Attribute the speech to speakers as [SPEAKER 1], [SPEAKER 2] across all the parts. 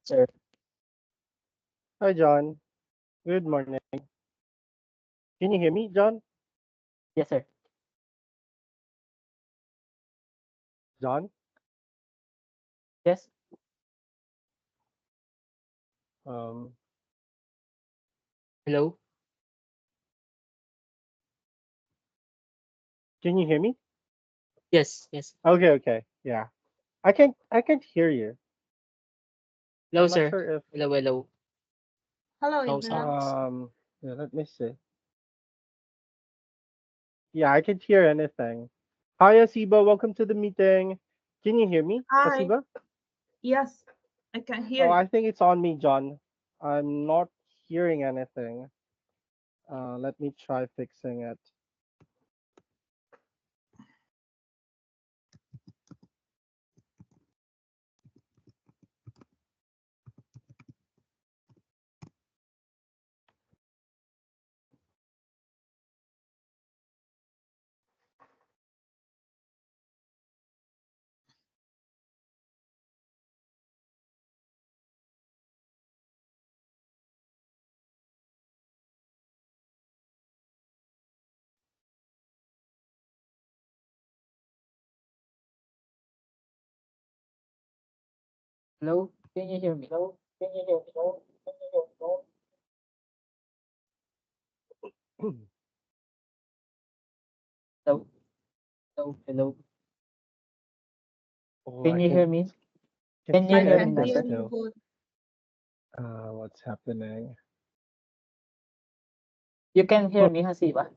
[SPEAKER 1] Sir.
[SPEAKER 2] Hi, John. Good morning. Can you hear me, John?
[SPEAKER 1] Yes, sir.
[SPEAKER 2] John?
[SPEAKER 1] Yes.
[SPEAKER 2] Um,
[SPEAKER 1] Hello.
[SPEAKER 2] can you hear me?
[SPEAKER 1] Yes. Yes.
[SPEAKER 2] Okay, okay. Yeah. I can't hear you.
[SPEAKER 1] Hello,
[SPEAKER 2] I'm not
[SPEAKER 1] sir.
[SPEAKER 2] sure if
[SPEAKER 1] Hello. Hello.
[SPEAKER 3] Hello,
[SPEAKER 1] No sound.
[SPEAKER 3] everyone.
[SPEAKER 2] yeah, let me see. Yeah, I can't hear anything. Hi, Asiba. Welcome to the meeting. Can you hear me,
[SPEAKER 3] Hi.
[SPEAKER 2] Asiba?
[SPEAKER 3] Yes, I can hear
[SPEAKER 2] Oh,
[SPEAKER 3] you.
[SPEAKER 2] I think it's on me, John. I'm not hearing anything. Let me try fixing it.
[SPEAKER 1] Hello. Can you hear me?
[SPEAKER 2] Hello? Can you hear me? Hello? Can you hear me? Hello?
[SPEAKER 1] Hello. Hello. Hello.
[SPEAKER 2] Oh,
[SPEAKER 1] Can
[SPEAKER 2] I
[SPEAKER 1] you hear
[SPEAKER 2] can't
[SPEAKER 1] me?
[SPEAKER 2] can't
[SPEAKER 1] Can you
[SPEAKER 3] I
[SPEAKER 2] see
[SPEAKER 1] hear me
[SPEAKER 3] can
[SPEAKER 1] now,
[SPEAKER 2] anything
[SPEAKER 3] hear
[SPEAKER 1] sir?
[SPEAKER 3] you
[SPEAKER 2] still.
[SPEAKER 3] good.
[SPEAKER 2] What's happening?
[SPEAKER 1] You can hear
[SPEAKER 2] Oh,
[SPEAKER 1] me, Hasiba?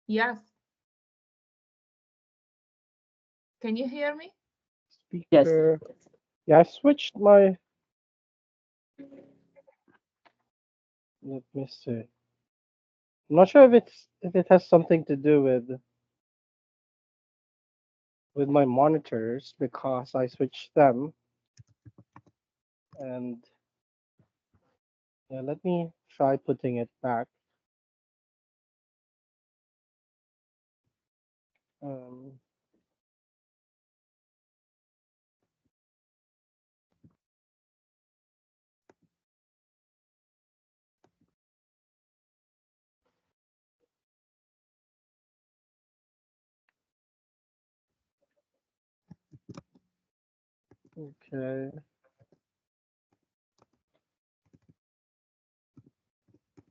[SPEAKER 3] Yes. Can you hear me?
[SPEAKER 1] Yes.
[SPEAKER 2] speaker. Yeah, I switched my. Let me see. I'm not sure if it has something to do with my monitors because I switched them. And yeah, let me try putting it back. Um, okay.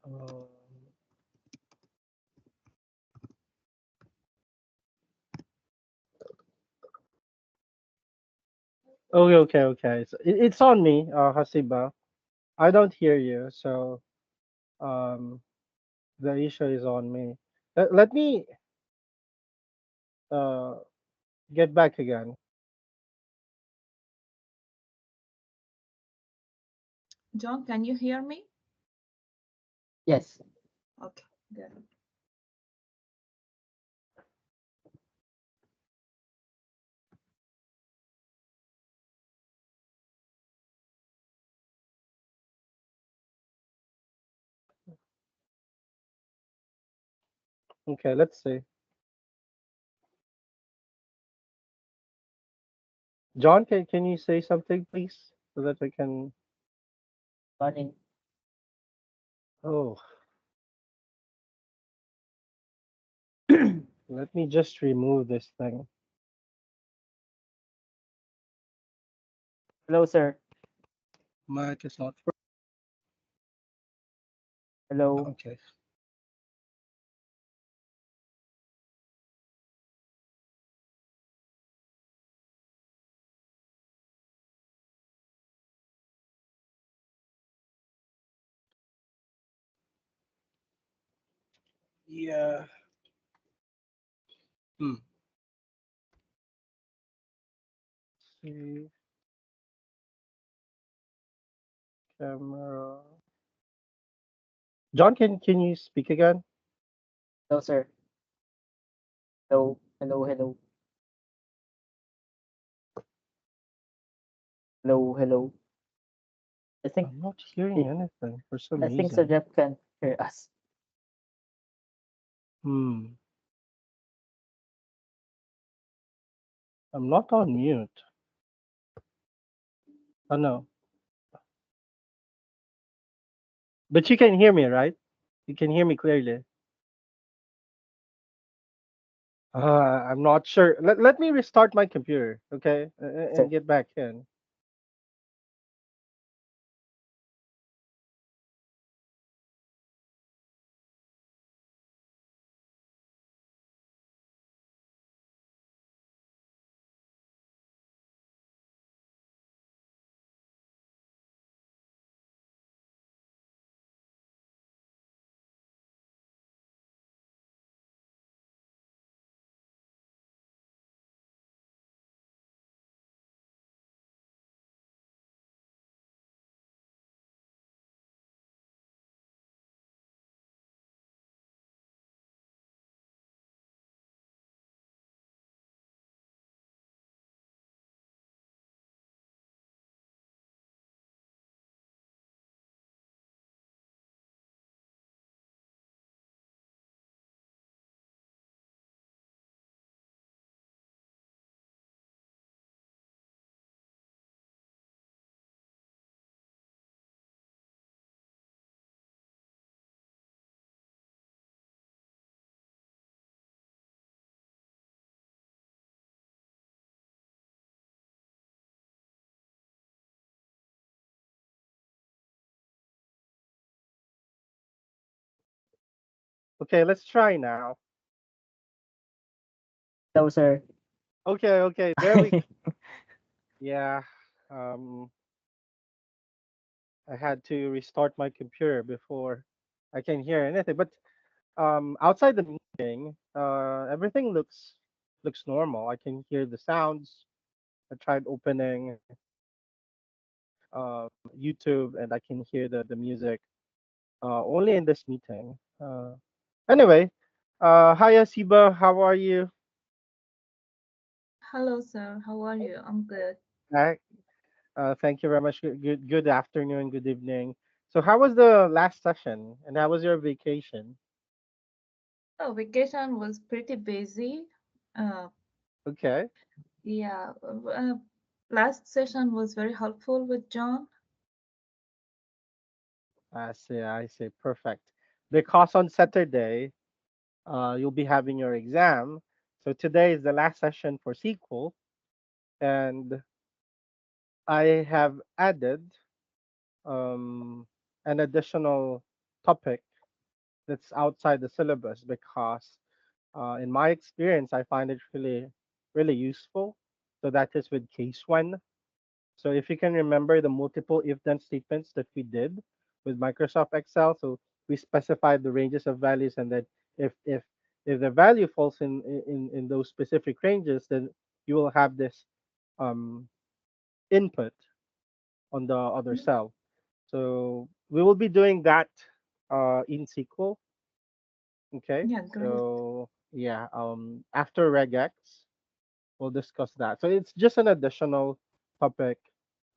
[SPEAKER 2] Um, okay, okay, okay. So it's on me, Hasiba. I don't hear you, so um, the issue is on me. Let me uh get back again.
[SPEAKER 3] John, can you hear me?
[SPEAKER 1] Yes.
[SPEAKER 3] Okay, good.
[SPEAKER 2] Okay, let's see. John, can you say something, please, so that I can?
[SPEAKER 1] Morning.
[SPEAKER 2] Oh, let me just remove this thing.
[SPEAKER 1] Hello, sir.
[SPEAKER 2] Mic is not.
[SPEAKER 1] Hello.
[SPEAKER 2] Okay. Yeah. Hmm. See camera. John, can you speak again?
[SPEAKER 1] Hello, sir. Hello. Hello. Hello. Hello. Hello. I think.
[SPEAKER 2] I'm not hearing
[SPEAKER 1] I
[SPEAKER 2] anything for some
[SPEAKER 1] I think Sir
[SPEAKER 2] reason.
[SPEAKER 1] Jeff can hear us.
[SPEAKER 2] Hmm. I'm not on mute. Oh no. But you can hear me, right? You can hear me clearly. I'm not sure. Let me restart my computer, okay,
[SPEAKER 1] Sir.
[SPEAKER 2] and get back in. Okay, let's try now.
[SPEAKER 1] Hello, sir.
[SPEAKER 2] Okay, okay, there we. Yeah, um, I had to restart my computer before I can hear anything. But outside the meeting, everything looks normal. I can hear the sounds. I tried opening YouTube and I can hear the music only in this meeting. Anyway, hi Asiba, how are you?
[SPEAKER 3] Hello, sir. How are you? I'm good.
[SPEAKER 2] Hi. Thank you very much. Good afternoon, good evening. So, how was the last session, and how was your vacation?
[SPEAKER 3] Oh, vacation was pretty busy. Uh,
[SPEAKER 2] Okay,
[SPEAKER 3] yeah. Last session was very helpful with John.
[SPEAKER 2] I see, perfect. Because on Saturday, you'll be having your exam. So today is the last session for SQL, and I have added um, an additional topic that's outside the syllabus because, in my experience, I find it really useful. So that is with case one. So if you can remember the multiple if-then statements that we did with Microsoft Excel, so we specified the ranges of values, and then if if if the value falls in those specific ranges, then you will have this um, input on the other cell. So we will be doing that in SQL. Okay.
[SPEAKER 3] Yeah, great.
[SPEAKER 2] So yeah, after regex, we'll discuss that. So it's just an additional topic.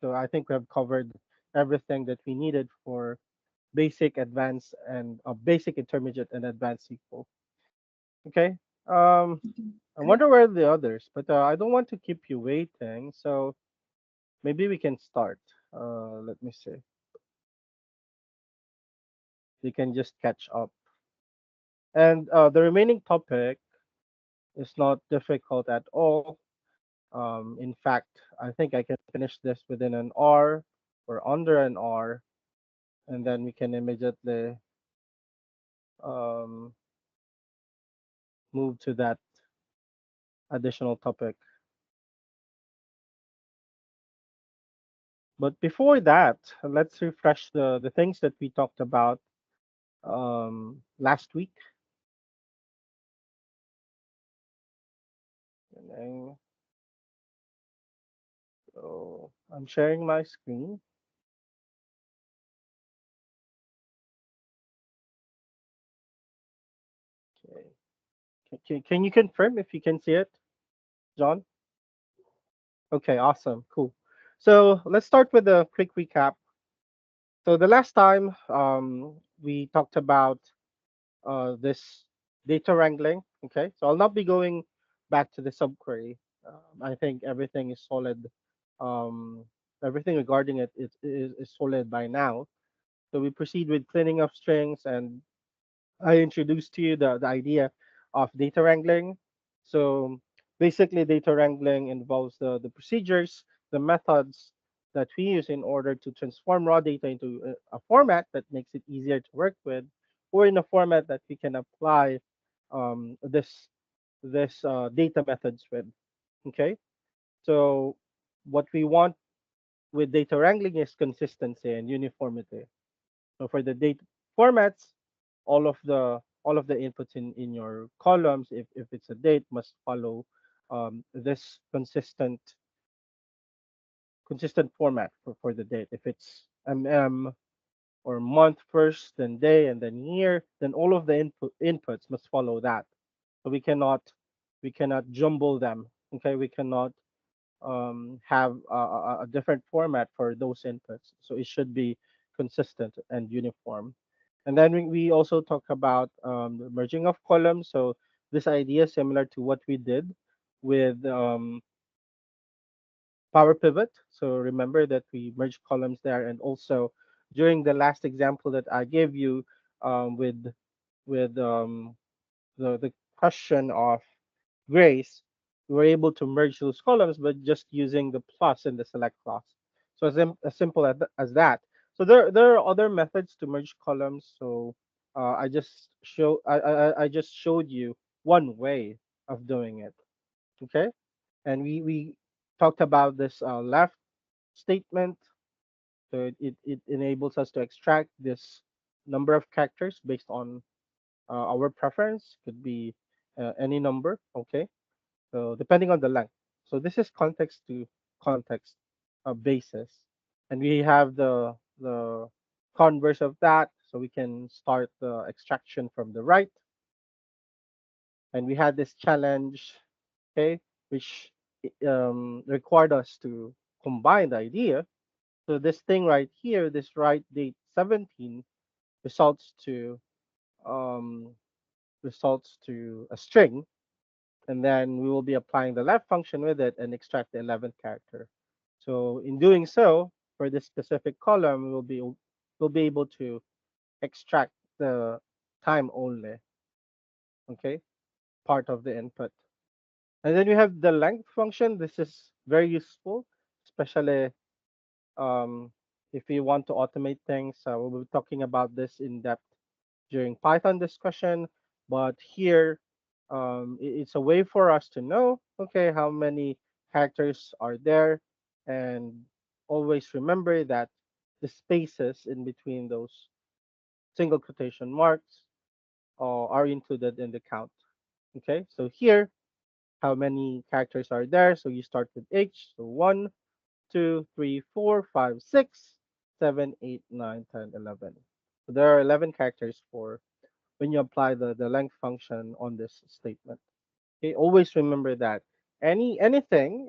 [SPEAKER 2] So I think we have covered everything that we needed for basic, advanced, and basic, intermediate, and advanced SQL. Okay. Um, I
[SPEAKER 3] Great.
[SPEAKER 2] wonder where are the others, but I don't want to keep you waiting. So maybe we can start. Let me see. We can just catch up. And the remaining topic is not difficult at all. In fact, I think I can finish this within an hour or under an hour, and then we can immediately um, move to that additional topic. But before that, let's refresh the things that we talked about last week. And then, so I'm sharing my screen. Okay. Can you confirm if you can see it, John? Okay, awesome, cool. So let's start with a quick recap. So the last time we talked about this data wrangling. Okay, so I'll not be going back to the subquery. I think everything is solid. Um, Everything regarding it is solid by now. So we proceed with cleaning of strings, and I introduced to you the idea of data wrangling. So basically, data wrangling involves the procedures, the methods that we use in order to transform raw data into a format that makes it easier to work with, or in a format that we can apply this data methods with. Okay, so what we want with data wrangling is consistency and uniformity. So for the data formats, all of the inputs in your columns, if it's a date, must follow this consistent format for the date. If it's or month first, then day, and then year, then all of the inputs must follow that. So we cannot jumble them. Okay, we cannot have a different format for those inputs. So it should be consistent and uniform. And then we also talk about the merging of columns. So this idea is similar to what we did with Power Pivot. So remember that we merged columns there, and also during the last example that I gave you with the question of Grace, we were able to merge those columns, but just using the plus in the select clause. So as simple as that. So there are other methods to merge columns. So I just showed you one way of doing it. Okay, and we talked about this left statement. So it enables us to extract this number of characters based on our preference. Could be any number. Okay, so depending on the length. So this is context to context basis, and we have the converse of that. So we can start the extraction from the right, and we had this challenge, okay, which required us to combine the idea. So this thing right here, this right date 17, results to um, results to a string, and then we will be applying the left function with it and extract the 11th character. So in doing so, for this specific column, we'll be able to extract the time only, okay, part of the input. And then we have the length function. This is very useful, especially um, if you want to automate things. We'll be talking about this in depth during Python discussion, but here it's a way for us to know, okay, how many characters are there, and always remember that the spaces in between those single quotation marks are included in the count. Okay, so here, how many characters are there? So you start with H, so 1, 2, 3, 4, 5, 6, 7, 8, 9, 10, 11. So there are 11 characters for when you apply the length function on this statement. Okay, always remember that anything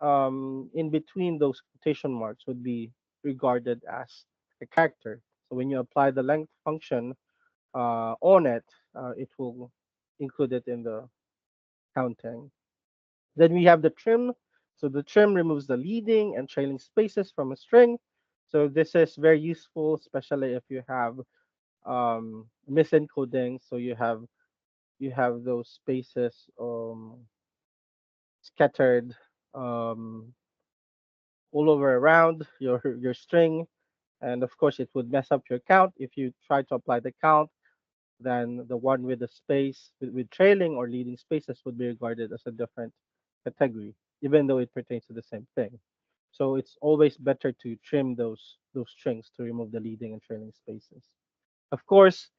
[SPEAKER 2] in between those quotation marks would be regarded as a character. So when you apply the length function on it, it will include it in the counting. Then we have the trim. So the trim removes the leading and trailing spaces from a string. So this is very useful, especially if you have misencoding. So you have those spaces scattered um, all over around your string, and of course it would mess up your count if you try to apply the count. Then the one with the space with trailing or leading spaces would be regarded as a different category, even though it pertains to the same thing. So it's always better to trim those strings to remove the leading and trailing spaces. Of course,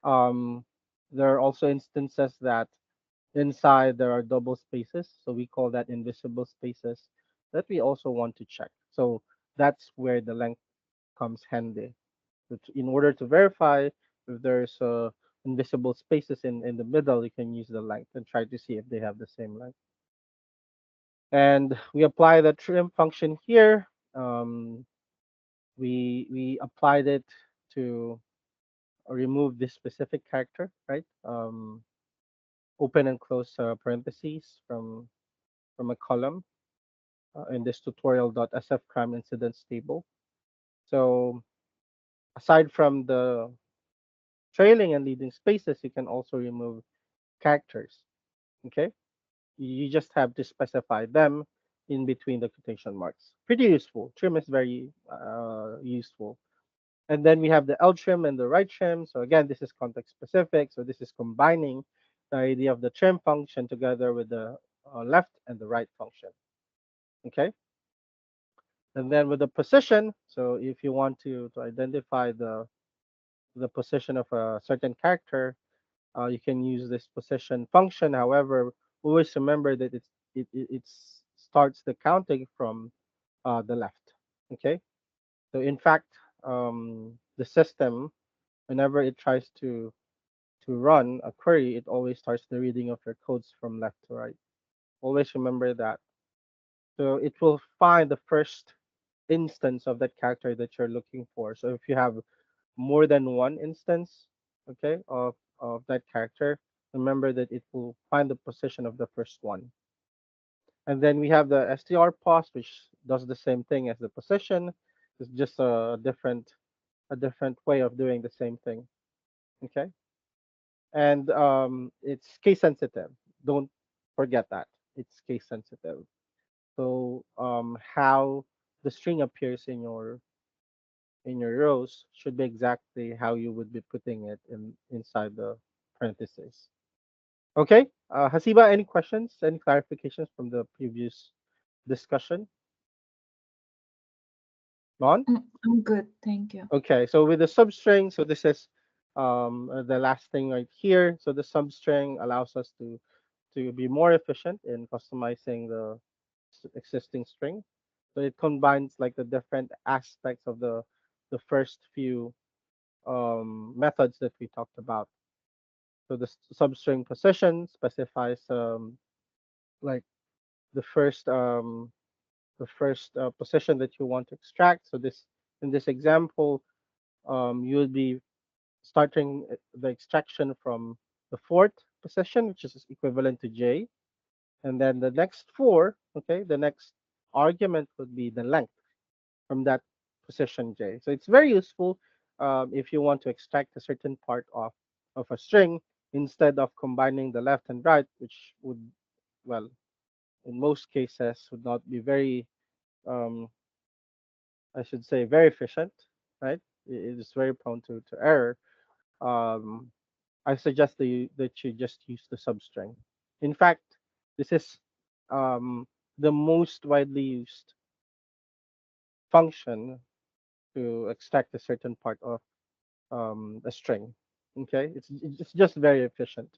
[SPEAKER 2] um, there are also instances that inside there are double spaces, so we call that invisible spaces that we also want to check. So that's where the length comes handy. In order to verify if there's invisible spaces in the middle, you can use the length and try to see if they have the same length. And we apply the trim function here. We applied it to remove this specific character, right? Open and close parentheses from a column in this tutorial.sf crime incidents table. So aside from the trailing and leading spaces, you can also remove characters. Okay, you just have to specify them in between the quotation marks. Pretty useful. Trim is very useful. And then we have the L trim and the right trim. So again, this is context specific. So this is combining the idea of the trim function together with the left and the right function. Okay. And then with the position, so if you want to identify the position of a certain character, you can use this position function. However, always remember that it starts the counting from the left. Okay. So in fact, the system, whenever it tries to run a query, it always starts the reading of your codes from left to right. Always remember that. So it will find the first instance of that character that you're looking for. So if you have more than one instance, okay, of that character, remember that it will find the position of the first one. And then we have the str pos, which does the same thing as the position. It's just a different way of doing the same thing. Okay. And it's case sensitive. Don't forget that it's case sensitive. So how the string appears in your rows should be exactly how you would be putting it inside the parentheses. Okay, Hasiba, any questions, any clarifications from the previous discussion? Non?
[SPEAKER 3] I'm good, thank you.
[SPEAKER 2] Okay, so with the substring, so this is the last thing right here. So the substring allows us to be more efficient in customizing the existing string. So it combines like the different aspects of the first few methods that we talked about. So the substring position specifies like the first um, the first position that you want to extract. So this in this example, you will be starting the extraction from the fourth position, which is equivalent to j, and then the next four, okay, the next argument would be the length from that position j. So it's very useful if you want to extract a certain part of a string instead of combining the left and right, which would, well, in most cases, would not be very, um, I should say, very efficient, right? It is very prone to error. Um, I suggest that you just use the substring. In fact, this is um, the most widely used function to extract a certain part of a string. Okay, it's just very efficient.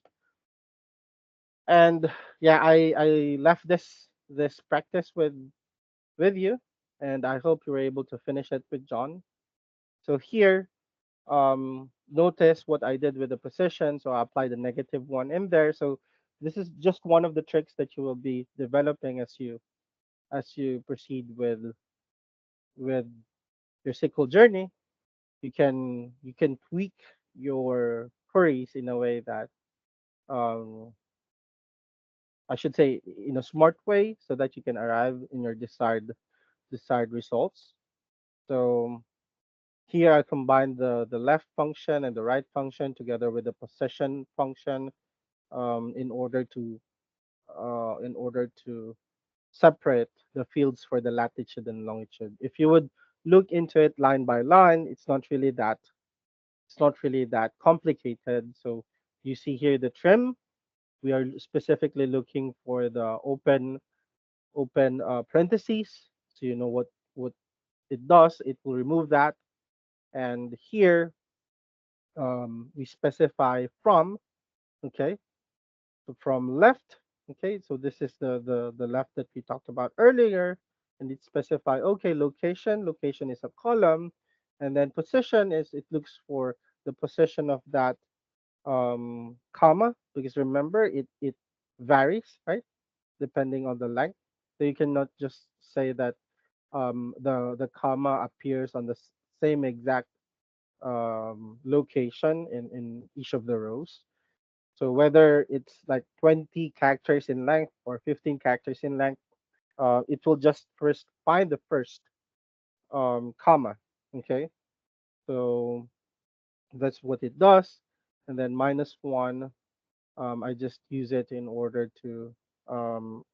[SPEAKER 2] And yeah, I left this practice with you, and I hope you were able to finish it with John. So here, notice what I did with the position. So I applied the negative one in there. So this is just one of the tricks that you will be developing as you proceed with your SQL journey. You can tweak your queries in a way that um, I should say in a smart way so that you can arrive in your desired results. So here I combine the left function and the right function together with the position function in order to separate the fields for the latitude and longitude. If you would look into it line by line, it's not really that complicated. So you see here the trim. We are specifically looking for the open parentheses, so you know what it does. It will remove that, and here we specify from. Okay, so from left. Okay, so this is the left that we talked about earlier, and it specify, okay, location is a column, and then position is, it looks for the position of that comma, because remember it varies, right, depending on the length. So you cannot just say that the comma appears on the same exact location in each of the rows. So whether it's like 20 characters in length or 15 characters in length, it will just first find the first comma. Okay, So that's what it does. And then minus one, I just use it in order to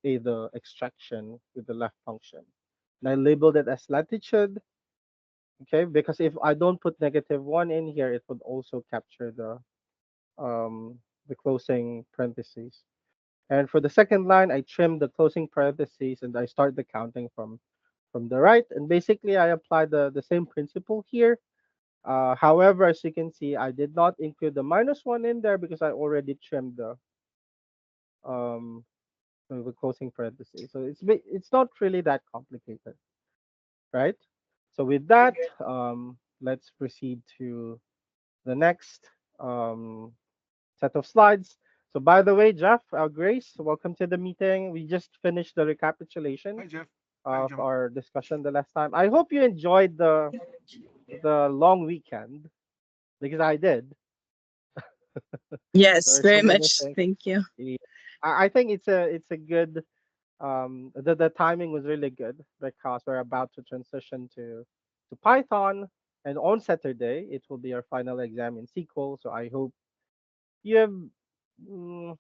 [SPEAKER 2] aid the extraction with the left function. And I labeled it as latitude, okay, because if I don't put negative one in here, it would also capture um, the closing parentheses. And for the second line, I trim the closing parentheses and I start the counting from the right. And basically, I apply the same principle here. However, as you can see, I did not include the minus one in there because I already trimmed um, the closing parentheses. So it's not really that complicated, right? So with that, let's proceed to the next set of slides. So by the way, Jeff, Grace, welcome to the meeting. We just finished the recapitulation
[SPEAKER 4] Hi, Jeff. Hi,
[SPEAKER 2] of
[SPEAKER 4] John.
[SPEAKER 2] our discussion the last time. I hope you enjoyed the long weekend because I did. There
[SPEAKER 5] Yes,
[SPEAKER 2] are so
[SPEAKER 5] very
[SPEAKER 2] many
[SPEAKER 5] much.
[SPEAKER 2] things.
[SPEAKER 5] Thank you.
[SPEAKER 2] Yeah. I think it's a good the timing was really good because we're about to transition to Python, and on Saturday it will be our final exam in SQL. So I hope you have mm,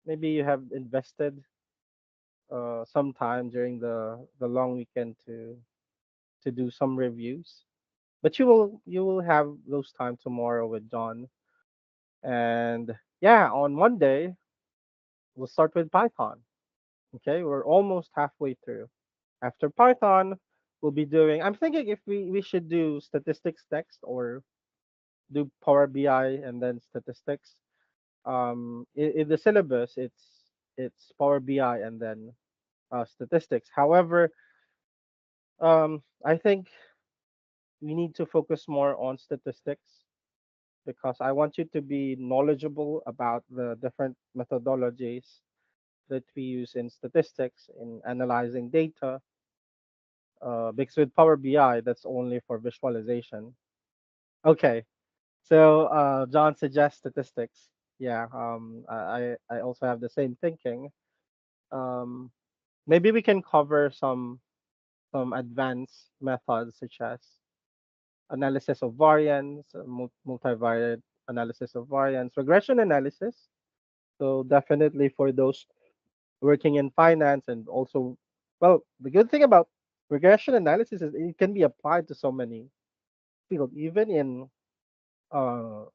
[SPEAKER 2] maybe you have invested some time during the long weekend to do some reviews. But you will have those time tomorrow with John. And yeah, on Monday we'll start with Python. Okay, we're almost halfway through. After Python, we'll be doing. I'm thinking if we should do statistics next or do Power BI and then statistics. In the syllabus, it's Power BI and then statistics. However, I think we need to focus more on statistics because I want you to be knowledgeable about the different methodologies that we use in statistics in analyzing data. Because with Power BI, that's only for visualization. Okay, so John suggests statistics. Yeah, I also have the same thinking. Um, Maybe we can cover some advanced methods such as analysis of variance, multivariate analysis of variance, regression analysis. So definitely for those working in finance and also, well, the good thing about regression analysis is it can be applied to so many fields, even in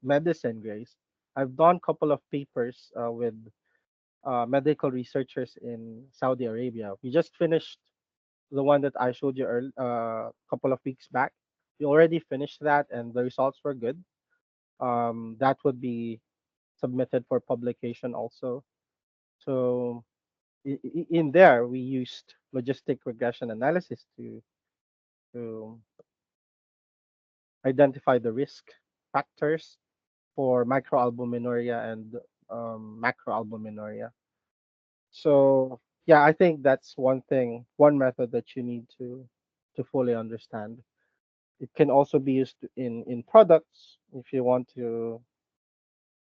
[SPEAKER 2] medicine, Grace. I've done a couple of papers with medical researchers in Saudi Arabia. We just finished the one that I showed you a couple of weeks back. We already finished that, and the results were good. That would be submitted for publication also. So in there, we used logistic regression analysis to identify the risk factors for microalbuminuria and macroalbuminuria. So yeah, I think that's one thing, one method that you need to fully understand. It can also be used in products if you want to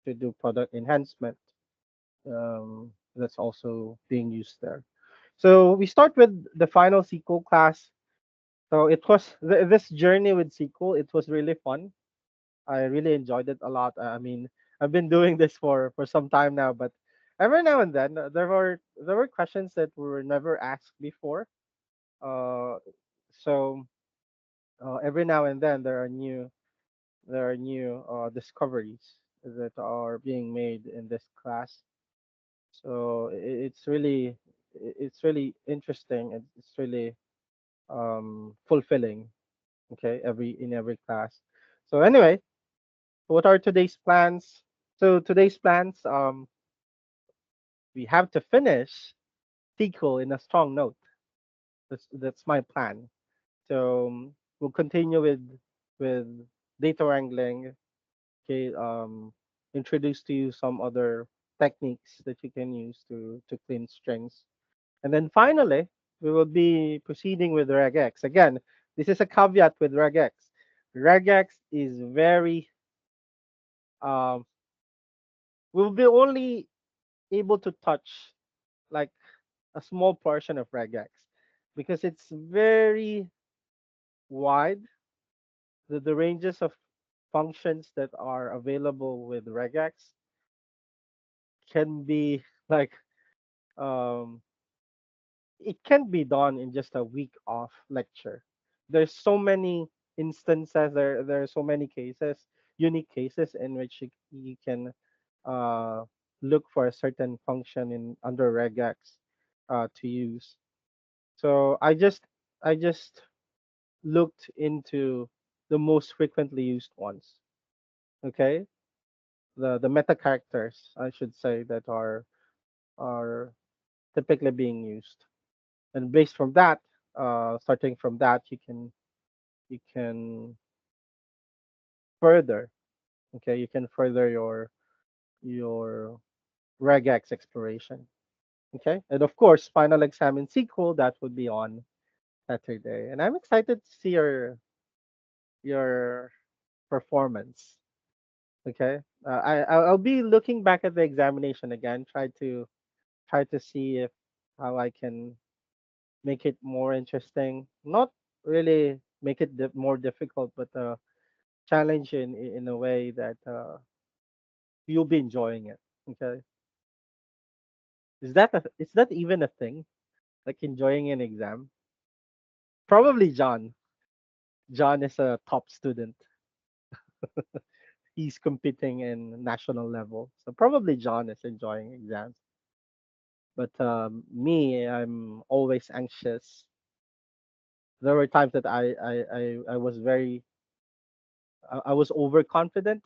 [SPEAKER 2] do product enhancement. That's also being used there. So we start with the final SQL class. So it was this journey with SQL. It was really fun. I really enjoyed it a lot. I mean, I've been doing this for some time now, but every now and then there were questions that were never asked before. Uh, so every now and then there are new discoveries that are being made in this class. So it's really interesting and it's really fulfilling. Okay, every class. So anyway, what are today's plans? So today's plans, we have to finish SQL in a strong note. That's my plan. So we'll continue with data wrangling. Okay, introduce to you some other techniques that you can use to clean strings, and then finally we will be proceeding with regex. Again, this is a caveat with regex. Regex is very um, we'll be only able to touch like a small portion of regex because it's very wide. the ranges of functions that are available with regex can be like um it can be done in just a week of lecture. There's so many instances, there are so many cases, unique cases in which you can uh, look for a certain function in under regex to use. So I just looked into the most frequently used ones. Okay, the meta characters I should say that are typically being used, and based from that, starting from that, you can further. Okay, you can further your regex exploration. Okay, and of course, final exam in SQL that would be on Saturday, and I'm excited to see your performance. Okay, I'll be looking back at the examination again, try to see if how I can make it more interesting. Not really make it more difficult, but challenge in a way that you'll be enjoying it. Okay, is that even a thing? Like enjoying an exam? Probably John. John is a top student. He's competing in national level, so probably John is enjoying exams. But me, I'm always anxious. There were times that I was I was overconfident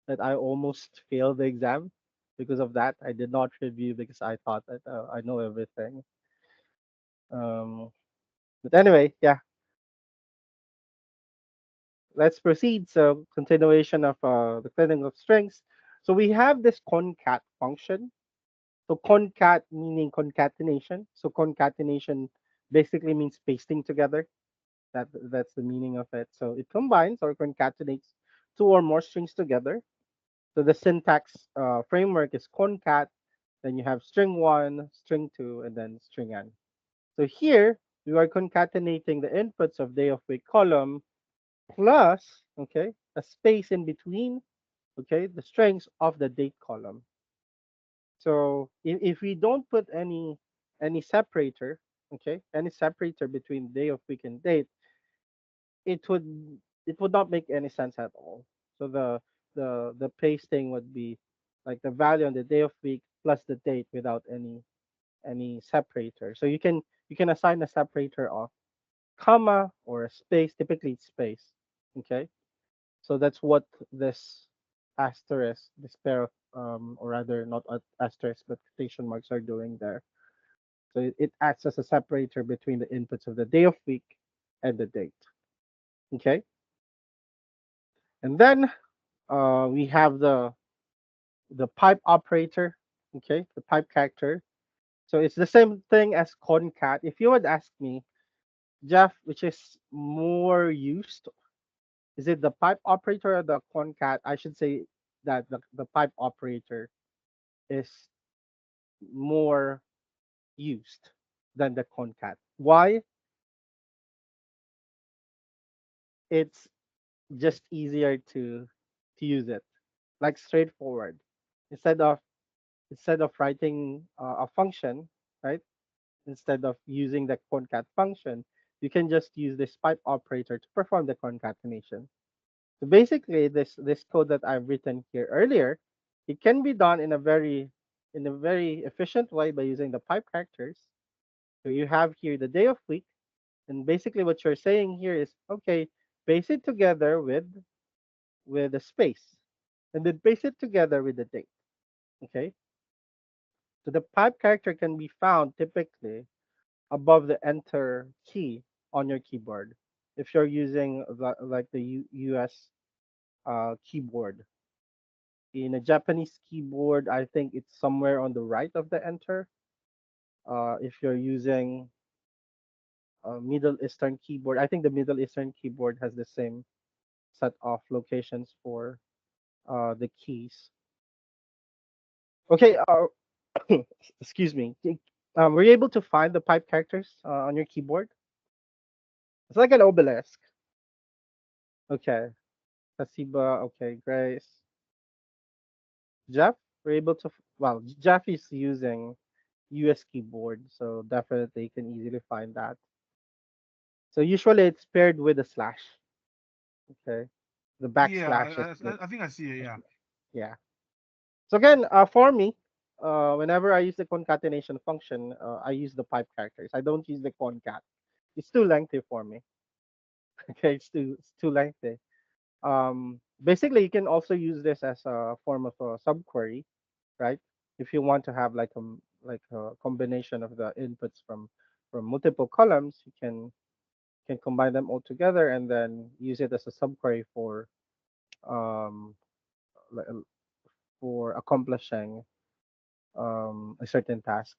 [SPEAKER 2] that I almost failed the exam because of that. I did not review because I thought that I know everything. Um, but anyway, yeah, let's proceed. So continuation of the cleaning of strings. So we have this concat function. So concat meaning concatenation. So concatenation basically means pasting together. That's the meaning of it. So it combines or concatenates two or more strings together. So the syntax framework is concat. Then you have string one, string two, and then string n. So here we are concatenating the inputs of day of week column plus, okay, a space in between, okay, the strings of the date column. So if we don't put any separator, okay, any separator between day of week and date, it would it would not make any sense at all. So the pasting would be like the value on the day of week plus the date without any separator. So you can assign a separator of comma or a space, typically it's space. Okay. So that's what this asterisk, this pair of or rather not asterisk but quotation marks are doing there. So it acts as a separator between the inputs of the day of week and the date. Okay. And then we have the pipe operator. Okay, the pipe character. So it's the same thing as concat. If you would ask me, Jeff, which is more used, is it the pipe operator or the concat? I should say that the pipe operator is more used than the concat. Why? It's just easier to use it, like straightforward. Instead of instead of writing a function, right? Instead of using the concat function, you can just use this pipe operator to perform the concatenation. So basically, this code that I've written here earlier, it can be done in a very efficient way by using the pipe characters. So you have here the day of week, and basically what you're saying here is okay, base it together with a space, and then base it together with the date. Okay, so the pipe character can be found typically above the enter key on your keyboard if you're using like the US keyboard. In a Japanese keyboard, I think it's somewhere on the right of the enter. If you're using a Middle Eastern keyboard, I think the Middle Eastern keyboard has the same set of locations for the keys. Okay, excuse me. Were you able to find the pipe characters on your keyboard? It's like an obelisk. Okay. Tasiba. Okay. Grace. Jeff, we're able to. Well, Jeff is using US keyboard, so definitely you can easily find that. So usually it's paired with a slash. Okay. The
[SPEAKER 4] Yeah,
[SPEAKER 2] backslash is the.
[SPEAKER 4] I think I see it. Yeah.
[SPEAKER 2] Yeah. So again, for me, whenever I use the concatenation function, I use the pipe characters. I don't use the concat. It's too lengthy for me. Okay, it's too lengthy. Basically, you can also use this as a form of a subquery, right? If you want to have like a combination of the inputs from multiple columns, you can combine them all together and then use it as a subquery um li- for accomplishing a certain task.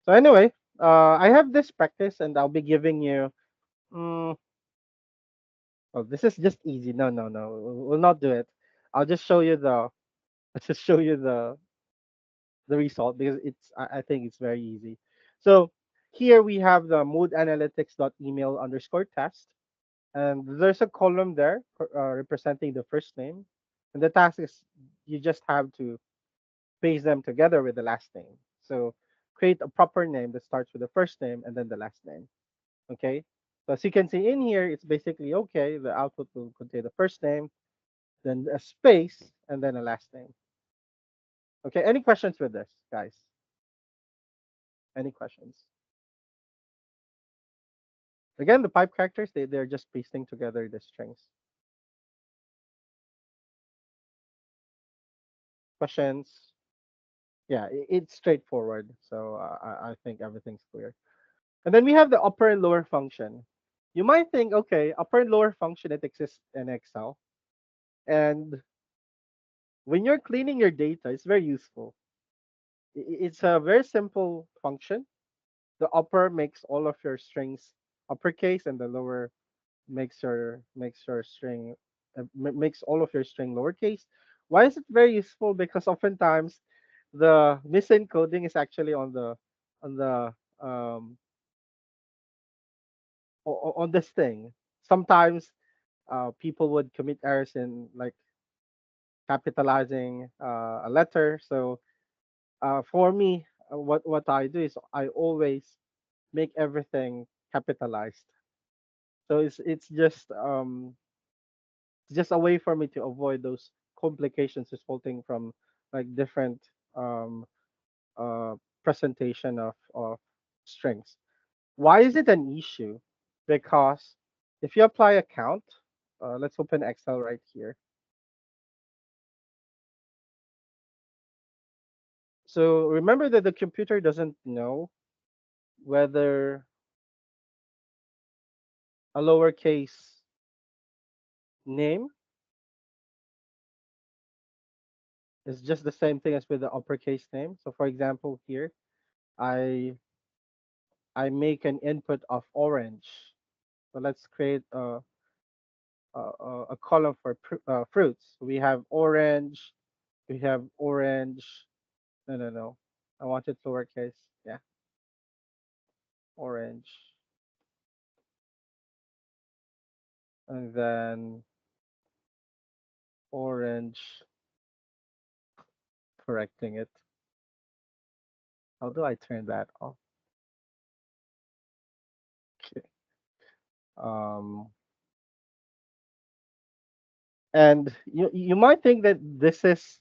[SPEAKER 2] So anyway, I have this practice, and I'll be giving you. Mm, oh, this is just easy. No, no, no. We'll not do it. I'll just show you the. I'll just show you the result because I think it's very easy. So here we have the mood analytics dot email underscore test, and there's a column there representing the first name, and the task is you just have to paste them together with the last name. So create a proper name that starts with the first name and then the last name. Okay. So as you can see in here, it's basically okay. The output will contain the first name, then a space, and then a last name. Okay. Any questions with this, guys? Any questions? Again, the pipe characters, they're just pasting together the strings. Questions? Yeah, it's straightforward. So I think everything's clear. And then we have the upper and lower function. You might think, okay, upper and lower function, it exists in Excel. And when you're cleaning your data, it's very useful. It's a very simple function. The upper makes all of your strings uppercase, and the lower makes your string makes all of your string lowercase. Why is it very useful? Because oftentimes the misencoding is actually on the um on this thing. Sometimes people would commit errors in like capitalizing a letter. So for me, what I do is I always make everything capitalized. So it's just a way for me to avoid those complications resulting from like different um, uh, presentation of strings. Why is it an issue? Because if you apply a count, let's open Excel right here. So remember that the computer doesn't know whether a lowercase name is just the same thing as with the uppercase name. So for example, here I I make an input of orange. So let's create a column for fruits. We have orange. We have orange. No, no, no. I want it lowercase. Yeah, orange. And then orange, correcting it. How do I turn that off? Okay. Um, and you might think that this is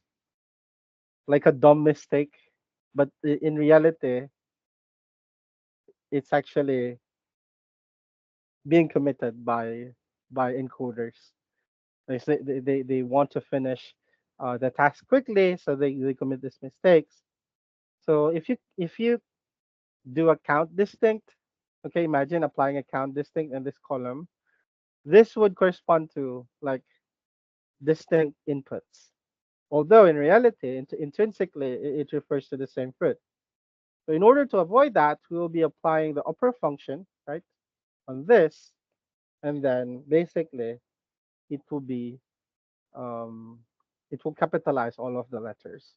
[SPEAKER 2] like a dumb mistake, but in reality, it's actually being committed by encoders. They want to finish the task quickly, so they commit these mistakes. So if you do a count distinct, okay, imagine applying a count distinct in this column. This would correspond to like distinct inputs. Although in reality, intrinsically, it refers to the same fruit. So in order to avoid that, we will be applying the upper function, right, on this, and then basically it will be um, it will capitalize all of the letters.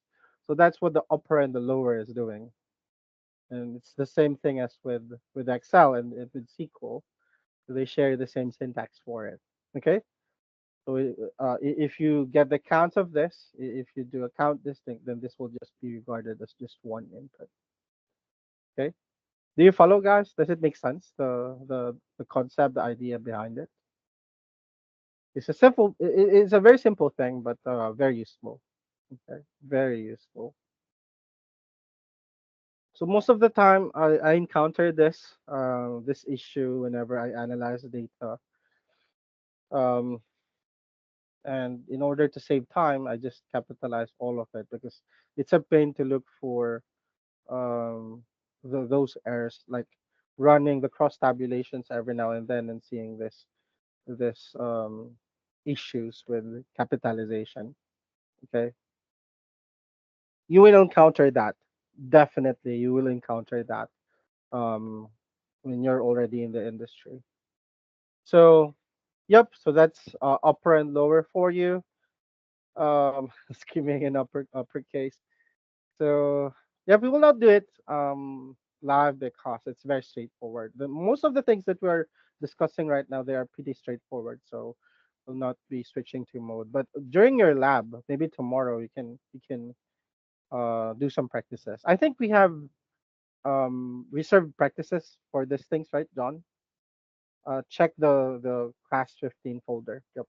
[SPEAKER 2] So that's what the upper and the lower is doing, and it's the same thing as with Excel and with SQL. They share the same syntax for it. Okay. So if you get the count of this, if you do a count this thing, then this will just be regarded as just one input. Okay. Do you follow, guys? Does it make sense? The concept, the idea behind it. It's a simple. It's a very simple thing, but very useful. Okay, very useful. So most of the time, I encounter this issue whenever I analyze the data. Um, and in order to save time, I just capitalize all of it because it's a pain to look for um, those errors, like running the cross tabulations every now and then and seeing this issues with capitalization. Okay, you will encounter that. Definitely, you will encounter that um, when you're already in the industry. So, yep. So that's upper and lower for you. Skimming and uppercase. So yeah, we will not do it live because it's very straightforward. Most of the things that we're discussing right now, they are pretty straightforward. So we'll not be switching to mode. But during your lab, maybe tomorrow, you can do some practices. I think we have reserved practices for these things, right, John? Check the class 15 folder. Yep.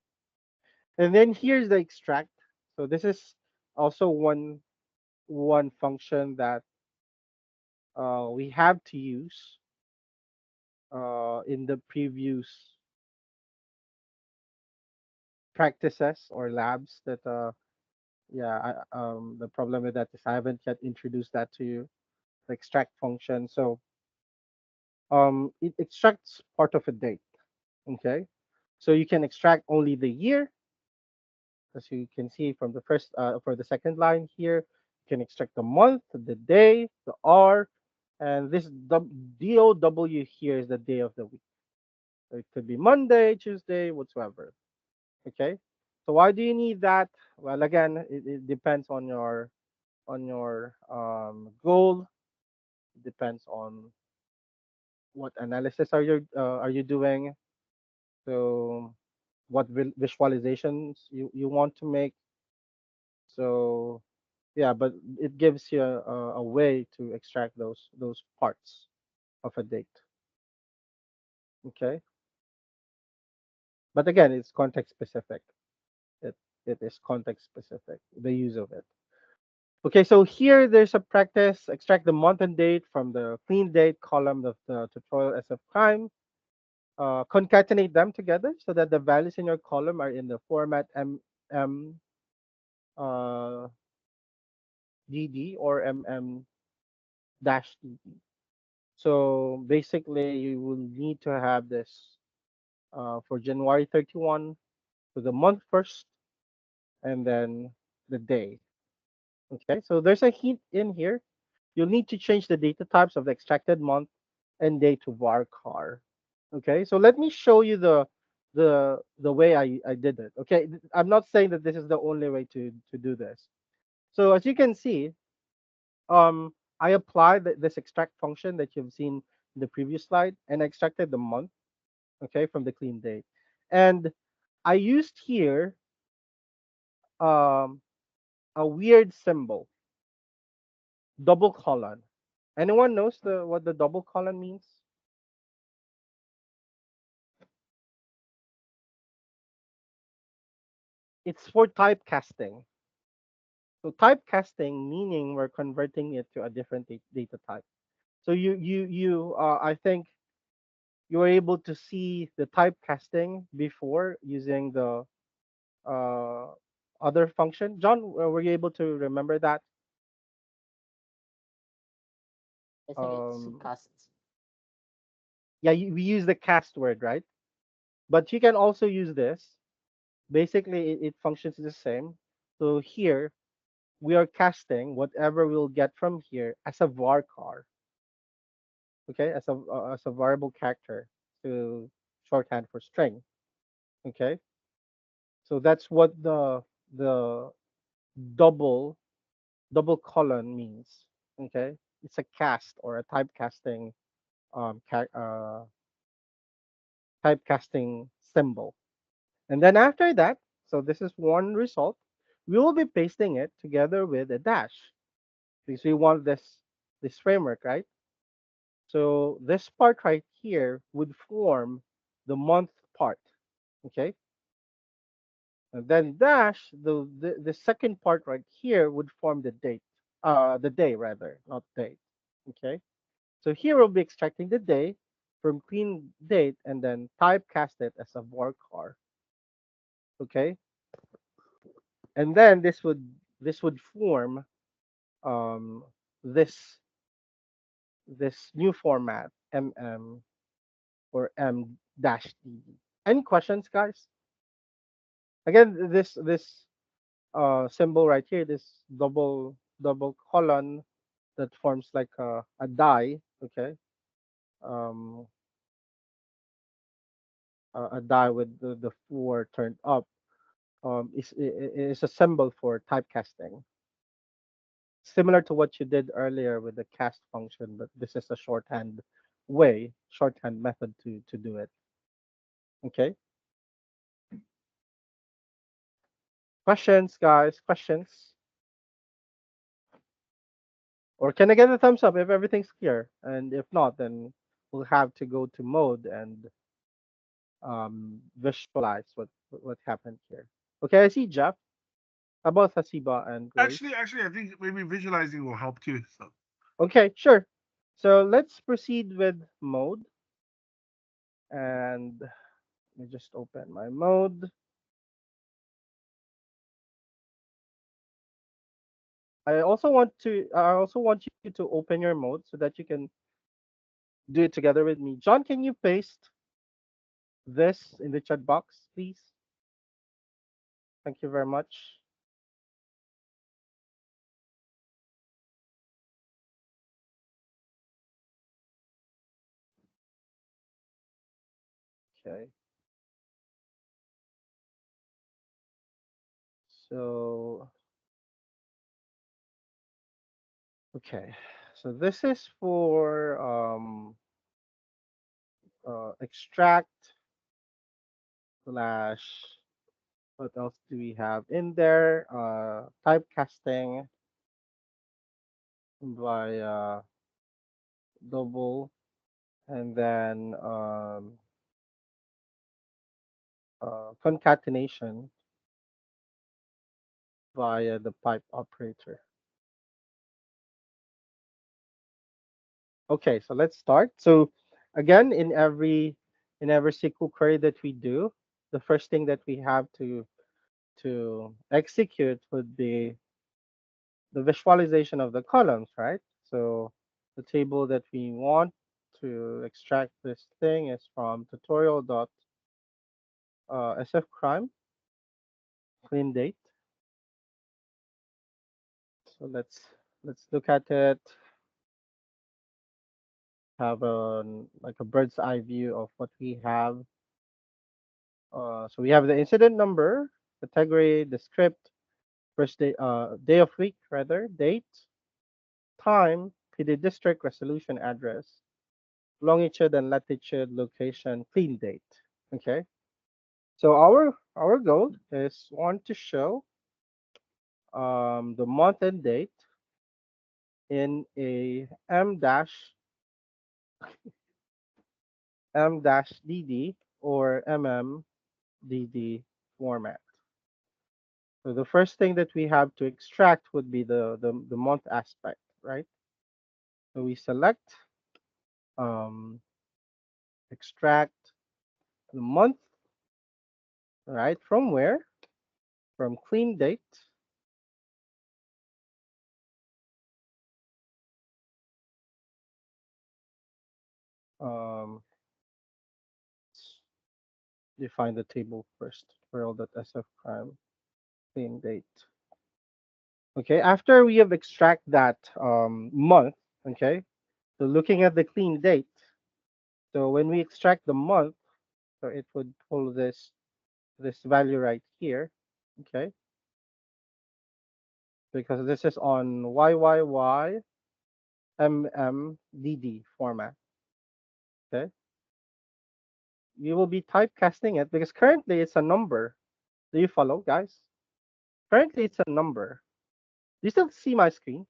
[SPEAKER 2] And then here's the extract. So this is also one function that we have to use in the previous practices or labs that the problem with that is I haven't yet introduced that to you, the extract function. So it extracts part of a date. Okay, so you can extract only the year, as you can see from the first for the second line here. You can extract the month, the day, the hour, and this DOW here is the day of the week. So it could be Monday, Tuesday, whatsoever. Okay. So why do you need that? Well, again, it depends on your goal. It depends on what analysis are you doing. So what visualizations you want to make. So yeah, but it gives you a way to extract those parts of a date. Okay. But again, it's context specific. It it is context specific. The use of it. Okay, so here there's a practice. Extract the month and date from the clean date column of the tutorial SF time. Concatenate them together so that the values in your column are in the format MM uh, DD or MM dash DD. So basically, you will need to have this for January 31 to the month first, and then the day. Okay, so there's a hint in here. You'll need to change the data types of the extracted month and day to varchar. Okay, so let me show you the way I did it. Okay, I'm not saying that this is the only way to do this. So as you can see, I applied this extract function that you've seen in the previous slide, and I extracted the month, okay, from the clean date, and I used here um, a weird symbol, double colon. Anyone knows what the double colon means? It's for typecasting. So typecasting meaning we're converting it to a different data type. So I think you were able to see the typecasting before using the uh, other function. John, were you able to remember that?
[SPEAKER 1] I think it's
[SPEAKER 2] Um,
[SPEAKER 1] cast.
[SPEAKER 2] yeah, we use the cast word, right? But you can also use this. Basically, it functions the same. So here we are casting whatever we'll get from here as a varchar, okay, as a variable character to shorthand for string, okay. So that's what the double double colon means, okay. It's a cast or a typecasting um ca- uh typecasting symbol. And then after that, So this is one result. We will be pasting it together with a dash because we want this framework, right? So this part right here would form the month part. Okay. And then dash the second part right here would form the date. The day rather, not date. Okay. So here we'll be extracting the day from clean date and then typecast it as a varchar. Okay. And then this would form um this this new format or m dash dd. Any questions, guys? Again, this symbol right here, this double colon that forms like a die. Okay. um a die with the four turned up is a symbol for typecasting, similar to what you did earlier with the cast function, but this is a shorthand method to do it. Okay. Questions, guys? Questions? Or can I get a thumbs up if everything's clear? And if not, then we'll have to go to mode and visualize what happened here. Okay, I see Jeff. How about Hasiba and Grace?
[SPEAKER 1] Actually, I think maybe visualizing will help too. So
[SPEAKER 2] Okay, sure. So let's proceed with mode. And let me just open my mode. I also want you to open your mode so that you can do it together with me. John, can you paste this in the chat box, please? Thank you very much. Okay. So, okay. So this is for extract slash what else do we have in there? Typecasting via double and then concatenation via the pipe operator. Okay, so let's start. So again, in every SQL query that we do, the first thing that we have to execute would be the visualization of the columns, right? So the table that we want to extract this thing is from tutorial.sfcrime clean date. So let's look at it, have a like a bird's eye view of what we have. So we have the incident number, category, the script, first day of week rather, date, time, PD district, resolution address, longitude and latitude, location, clean date. Okay. So our goal is want to show the month and date in a m-dd or mmdd format. So the first thing that we have to extract would be the month aspect, right? So we select um, extract the month, right? From where? From clean date. Um, define the table first. Tutorial.sf prime clean date. Okay, after we have extract that month, okay, so looking at the clean date, so when we extract the month, so it would pull this value right here, okay, because this is on YYY MMDD format, okay. You will be typecasting it because currently it's a number. Do you follow, guys? Currently, it's a number. Do you still see my screen?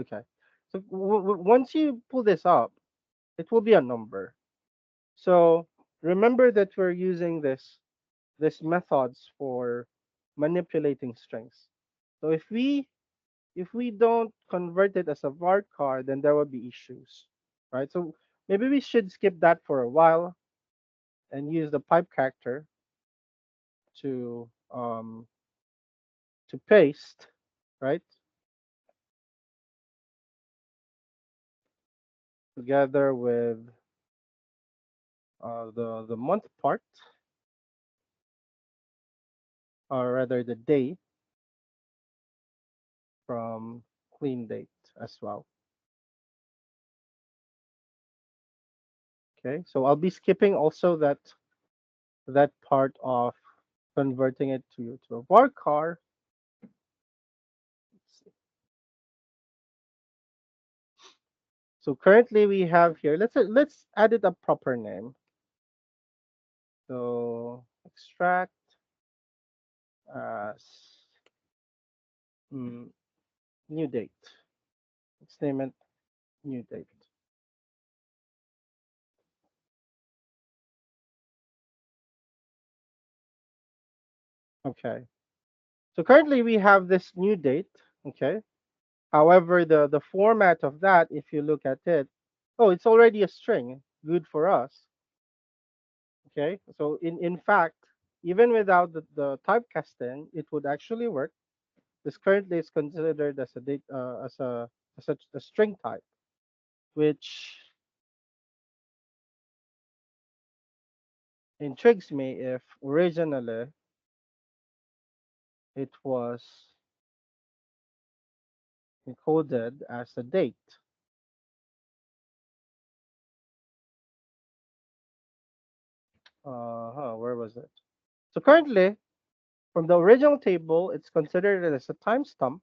[SPEAKER 2] Okay. So once you pull this up, it will be a number. So remember that we're using this methods for manipulating strings. So if we don't convert it as a varchar, then there will be issues, right? So maybe we should skip that for a while and use the pipe character to paste, right? Together with the month part, or rather the day from clean date as well. Okay, so I'll be skipping also that part of converting it to a varchar. Let's see. So currently we have here. Let's add it a proper name. So extract as mm, new date. Let's name it new date. Okay. So currently we have this new date. Okay. However, the format of that, if you look at it, oh, it's already a string. Good for us. Okay. So in fact, even without the typecasting, it would actually work. This currently is considered as a date as a string type, which intrigues me if originally it was encoded as a date. Where was it? So currently, from the original table, it's considered as a timestamp.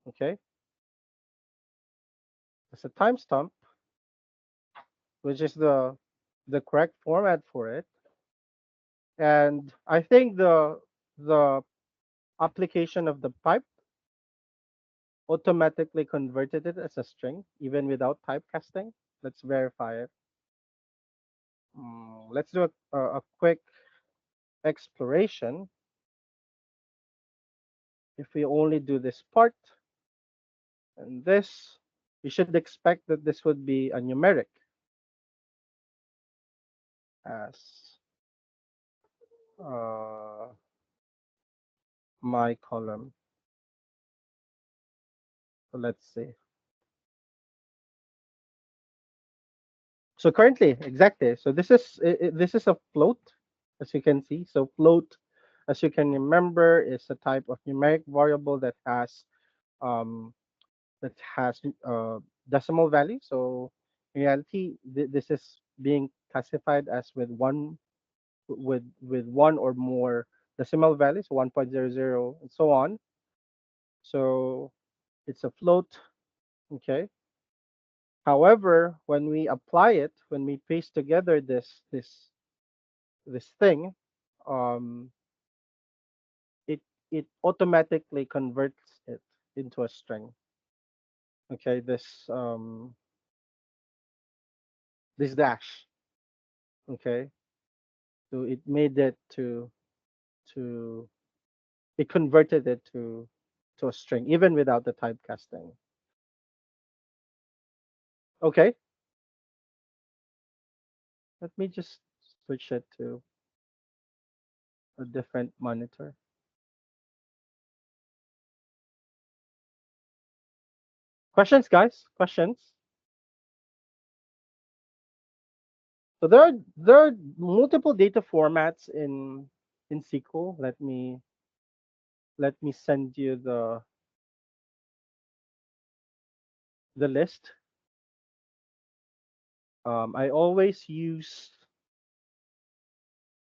[SPEAKER 2] Okay, as a timestamp, which is the correct format for it. And I think the application of the pipe automatically converted it as a string, even without typecasting. Let's verify it. Let's do a quick exploration. If we only do this part and this, we should expect that this would be a numeric as uh, my column. So let's see. So currently, exactly. So this is a float, as you can see. So float, as you can remember, is a type of numeric variable um, that has decimal value. So in reality, this is being classified as with one or more decimal values, 1.00 and so on. So it's a float. Okay. However, when we apply it, when we paste together this thing, um, it it automatically converts it into a string. Okay, this dash. Okay, so it made it to it converted it to a string even without the typecasting. Okay, let me just switch it to a different monitor. Questions, guys? Questions? So there are multiple data formats in SQL. Let me send you the list. I always use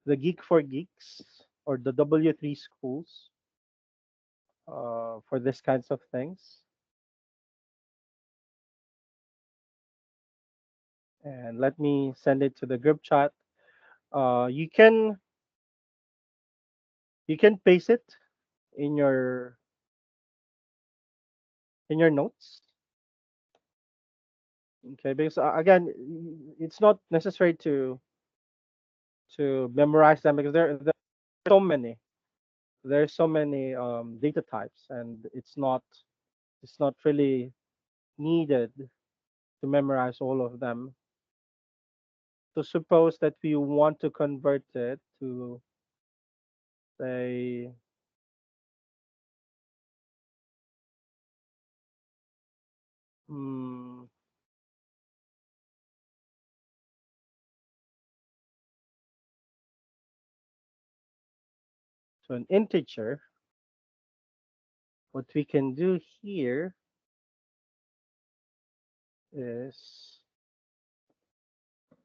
[SPEAKER 2] the Geek for Geeks or the W3 schools for this kinds of things. And let me send it to the group chat. You can You can paste it in your notes. Okay, because again, it's not necessary to memorize them because there are so many. There's so many data types, and it's not really needed to memorize all of them. So suppose that we want to convert it to say mm, to an integer. What we can do here is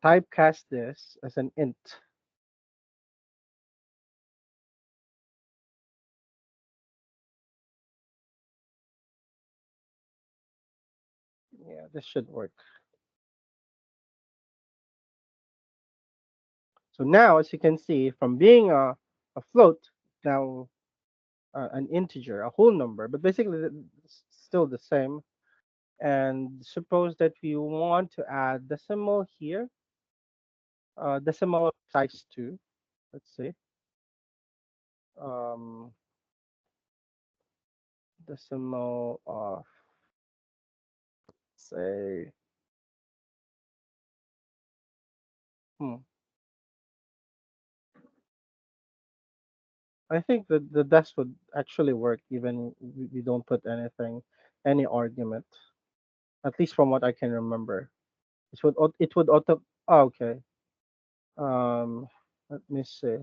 [SPEAKER 2] typecast this as an int. Yeah, this should work. So now, as you can see, from being a float, now an integer, a whole number, but basically it's still the same. And suppose that we want to add decimal here, decimal of size 2, let's say. Um, decimal of, say, hmm, I think that the desk would actually work even we don't put anything, any argument, at least from what I can remember. It would auto. Oh, okay. Um, let me see.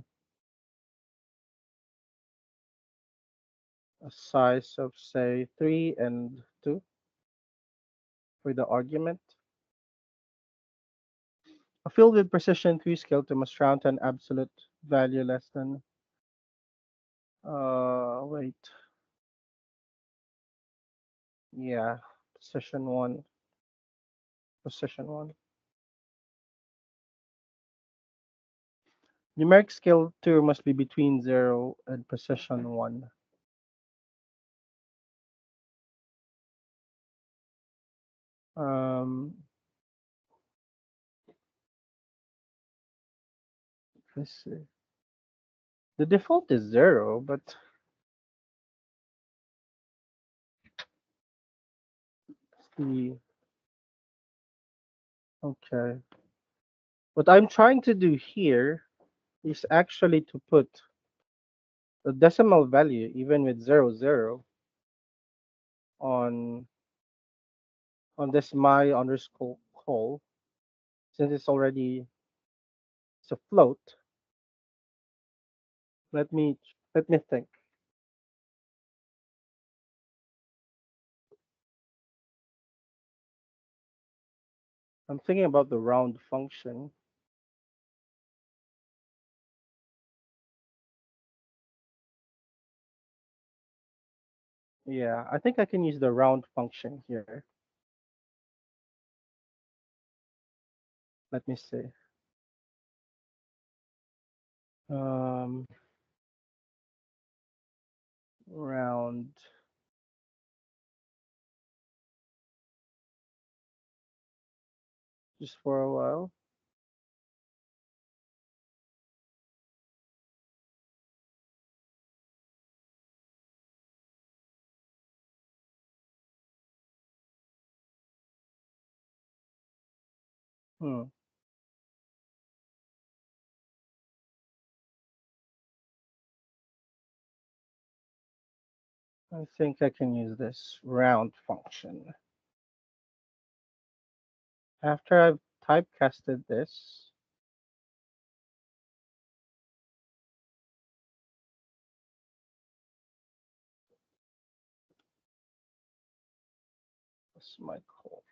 [SPEAKER 2] A size of say 3 and 2 for the argument. A field with precision 3 scale to must round to an absolute value less than. Wait. Yeah, precision 1. Precision 1. Numeric scale 2 must be between 0 and precision 1. Um, let's see. The default is 0, but the okay. What I'm trying to do here is actually to put the decimal value even with 00 on this my underscore call, since it's a float. Let me think. I'm thinking about the round function. Yeah, I think I can use the round function here. Let me see. Um, round. Just for a while. Hmm. I think I can use this round function. After I've typecasted this, this my call.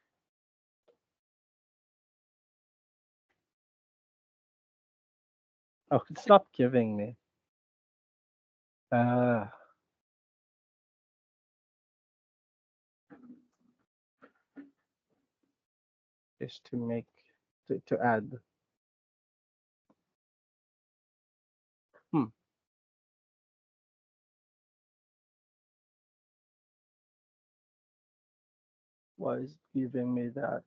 [SPEAKER 2] Oh, it's not giving me. Uh, is to make to add. Hmm. Why is it giving me that?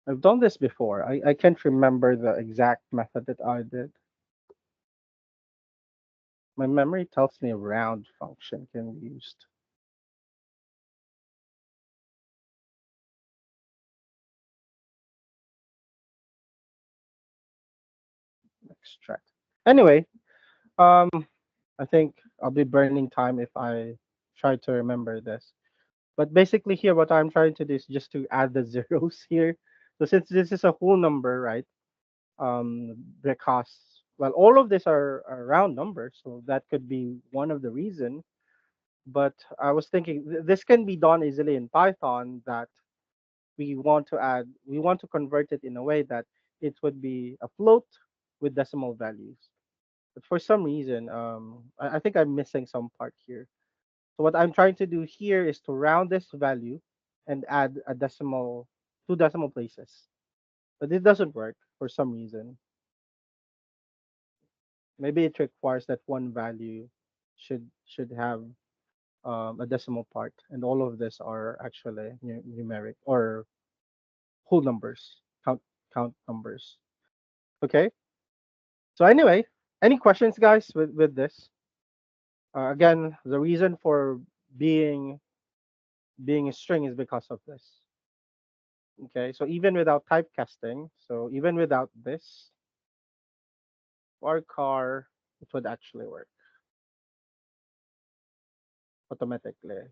[SPEAKER 2] I've done this before. I can't remember the exact method that I did. My memory tells me a round function can be used. Extract. Anyway, um, I think I'll be burning time if I try to remember this. But basically here, what I'm trying to do is just to add the zeros here. So since this is a whole number, right? Because well, all of these are round numbers, so that could be one of the reason. But I was thinking this can be done easily in Python. That we want to convert it in a way that it would be a float with decimal values. But for some reason, I think I'm missing some part here. So what I'm trying to do here is to round this value and add a decimal, two decimal places. But it doesn't work for some reason. Maybe it requires that one value should have a decimal part, and all of this are actually numeric or whole numbers, count numbers. Okay. So anyway, any questions, guys, with this? Again, the reason for being being a string is because of this. Okay, so even without typecasting, so even without this or car, it would actually work automatically.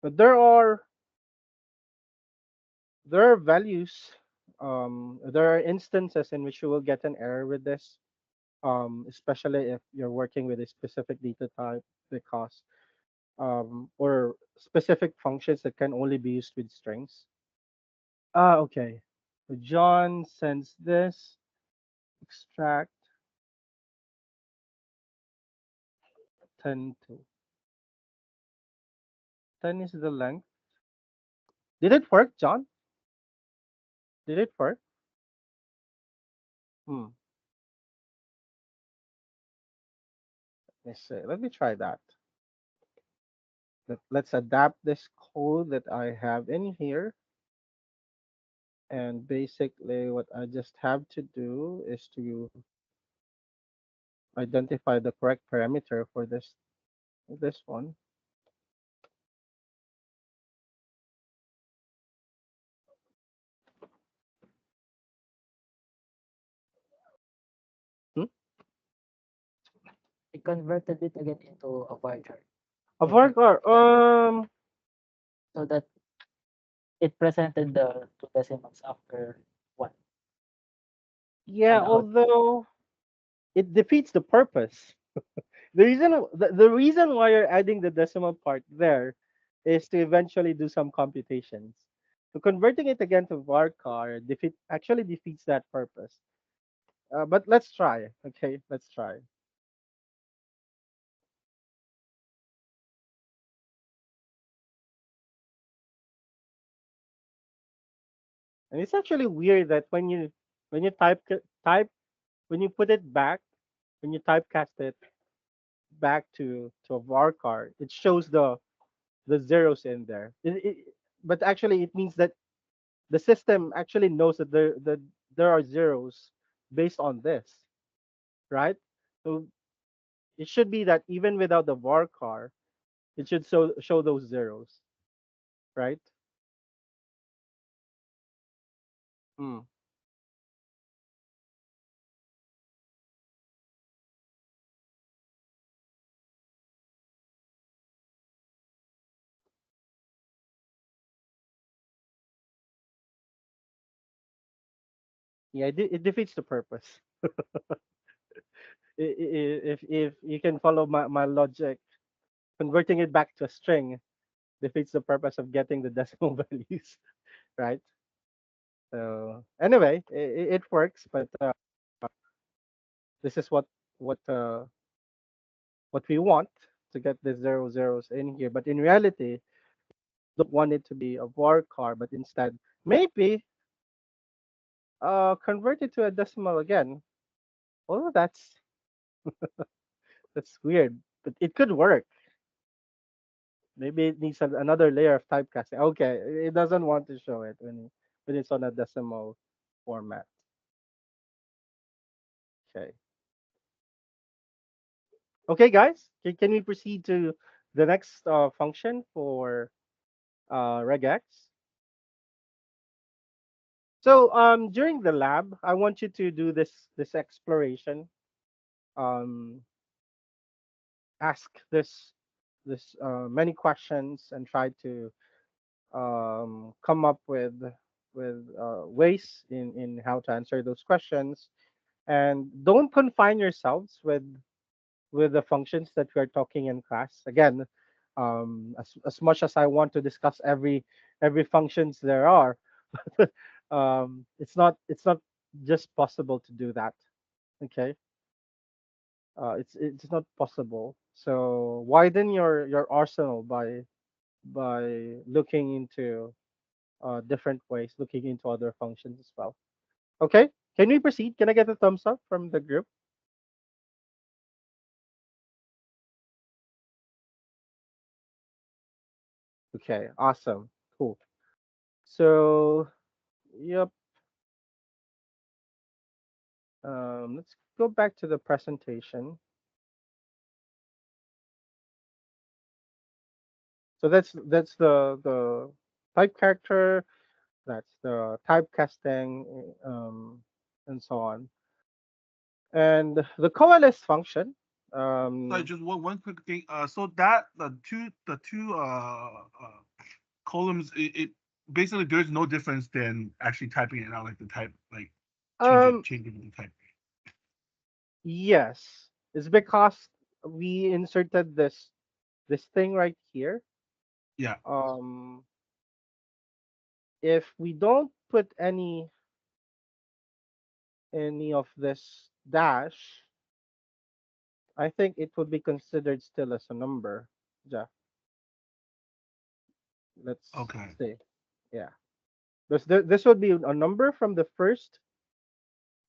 [SPEAKER 2] But there are values, there are instances in which you will get an error with this, especially if you're working with a specific data type because or specific functions that can only be used with strings. Okay. So John sends this extract 10 to 10 is the length. Did it work, John? Did it work? Hmm. Let's see. Let me try that. Let's adapt this code that I have in here. And basically what I just have to do is to identify the correct parameter for this one. Hmm?
[SPEAKER 4] I converted it again into a bar chart
[SPEAKER 2] A
[SPEAKER 4] so that
[SPEAKER 2] varchar.
[SPEAKER 4] so that it presented the two decimals after one
[SPEAKER 2] Yeah,
[SPEAKER 4] on the output.
[SPEAKER 2] although it defeats the purpose. The reason why you're adding the decimal part there is to eventually do some computations. So converting it again to varchar actually defeats that purpose. But let's try. Okay, let's try. And it's actually weird that when you type when you put it back when you typecast it back to a varchar, it shows the zeros in there. But actually, it means that the system actually knows that there are zeros based on this, right? So it should be that even without the varchar, it should show those zeros, right? Hmm. Yeah, it defeats the purpose. If you can follow my logic, converting it back to a string defeats the purpose of getting the decimal values, right? So anyway, it works, but this is what what we want to get the zero zeros in here. But in reality, don't want it to be a varchar, but instead maybe convert it to a decimal again. Although that's weird, but it could work. Maybe it needs another layer of typecasting. Okay, it doesn't want to show it when it's on a decimal format. Okay. Okay, guys, can we proceed to the next function for regex? So during the lab, I want you to do this exploration. Um, ask this many questions and try to come up with ways in how to answer those questions. And don't confine yourselves with the functions that we are talking in class. Again, as much as I want to discuss every functions there are, it's not just possible to do that. Okay, it's not possible. So widen your arsenal by looking into different ways, looking into other functions as well. Okay, can we proceed? Can I get a thumbs up from the group? Okay, awesome, cool. So, yep. Let's go back to the presentation. So that's the type character, that's the typecasting, and so on. And the coalesce function.
[SPEAKER 1] So just one quick thing. So that the two columns, it basically there's no difference than actually typing it out, like the type, like
[SPEAKER 2] um,
[SPEAKER 1] changing the type.
[SPEAKER 2] yes, it's because we inserted this thing right here.
[SPEAKER 1] Yeah.
[SPEAKER 2] Um, if we don't put any of this dash, I think it would be considered still as a number. Yeah, let's
[SPEAKER 1] Okay.
[SPEAKER 2] see. Yeah, this would be a number from the first,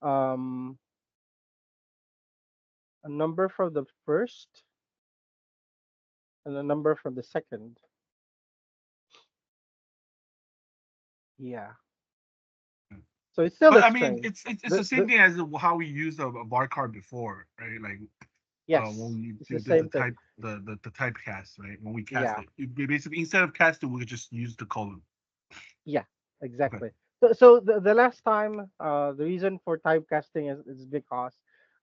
[SPEAKER 2] um, a number from the first, and a number from the second. Yeah, so it's still
[SPEAKER 1] But
[SPEAKER 2] a
[SPEAKER 1] I mean,
[SPEAKER 2] string.
[SPEAKER 1] it's the same
[SPEAKER 2] The
[SPEAKER 1] thing as how we used a bar card before, right? Like
[SPEAKER 2] yes,
[SPEAKER 1] when we
[SPEAKER 2] it's the
[SPEAKER 1] did the
[SPEAKER 2] same thing.
[SPEAKER 1] type the typecast, right? When we cast
[SPEAKER 2] Yeah,
[SPEAKER 1] it, we basically instead of casting, we could just use the column.
[SPEAKER 2] yeah,
[SPEAKER 1] Okay.
[SPEAKER 2] exactly. So the last time, the reason for typecasting is because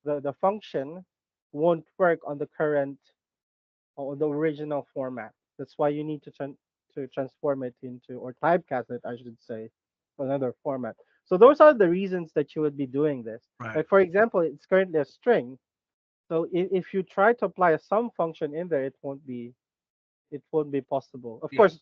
[SPEAKER 2] the function won't work on the current or the original format. That's why you need to transform it into, or typecast it, I should say, to another format. So those are the reasons that you would be doing this.
[SPEAKER 1] Right.
[SPEAKER 2] Like for example, it's currently a string. So if you try to apply a sum function in there, it won't be possible. Of
[SPEAKER 1] Yeah.
[SPEAKER 2] course,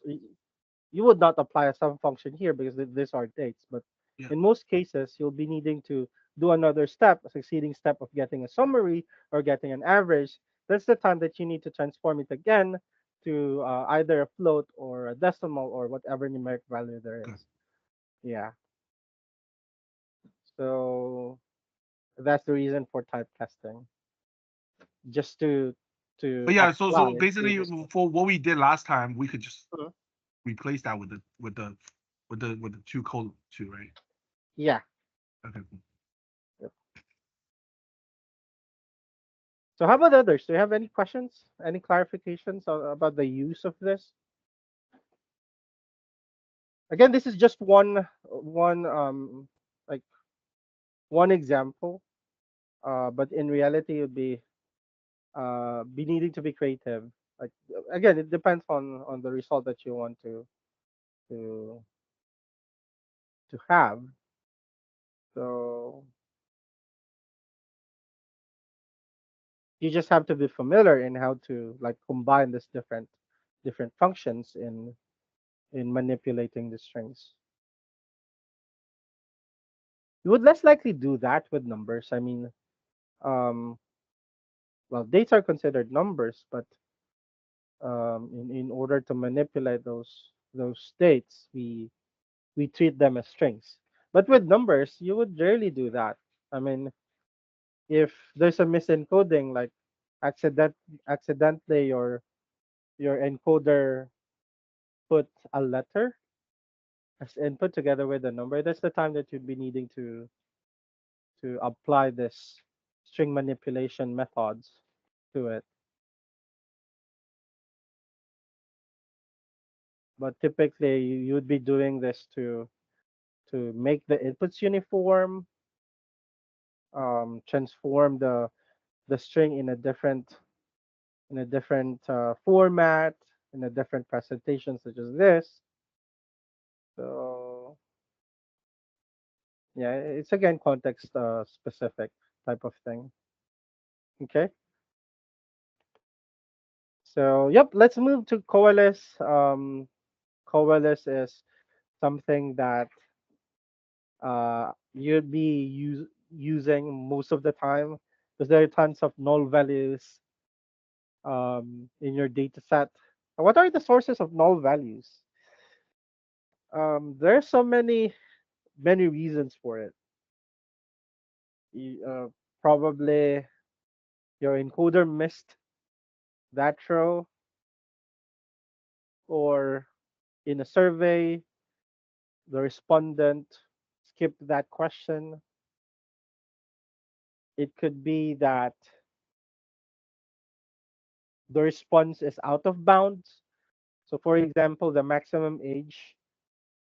[SPEAKER 2] you would not apply a sum function here because these are dates, but
[SPEAKER 1] Yeah.
[SPEAKER 2] in most cases, you'll be needing to do another step, a succeeding step of getting a summary or getting an average. That's the time that you need to transform it again to either a float or a decimal or whatever numeric value there
[SPEAKER 1] Okay.
[SPEAKER 2] is. Yeah. So that's the reason for typecasting, just to
[SPEAKER 1] But yeah, so
[SPEAKER 2] apply to
[SPEAKER 1] basically
[SPEAKER 2] this one.
[SPEAKER 1] for what we did last time, we could just
[SPEAKER 2] Mhm.
[SPEAKER 1] replace that with the two column two, right?
[SPEAKER 2] Yeah.
[SPEAKER 1] Okay. Cool.
[SPEAKER 2] Yep. So how about others? Do you have any questions? Any clarifications about the use of this? Again, this is just one like one example, but in reality, it would be needing to be creative. Like again, it depends on the result that you want to to have. So you just have to be familiar in how to like combine this different functions in manipulating the strings. You would less likely do that with numbers. I mean, um, well, dates are considered numbers, but in order to manipulate those states, we treat them as strings. But with numbers, you would rarely do that. I mean, if there's a misencoding, like accident accidentally your encoder put a letter as input together with a number, that's the time that you'd be needing to apply this string manipulation methods to it. But typically, you'd be doing this to make the inputs uniform, transform the string in a different format, in a different presentation, such as this. So yeah, it's again context specific type of thing. Okay. So yep, let's move to Coalesce. Coalesce is something that you'd be using most of the time because there are tons of null values in your data set. What are the sources of null values? There are so many reasons for it. Probably your encoder missed that row, or in a survey, the respondent skipped that question. It could be that the response is out of bounds. So, for example, the maximum age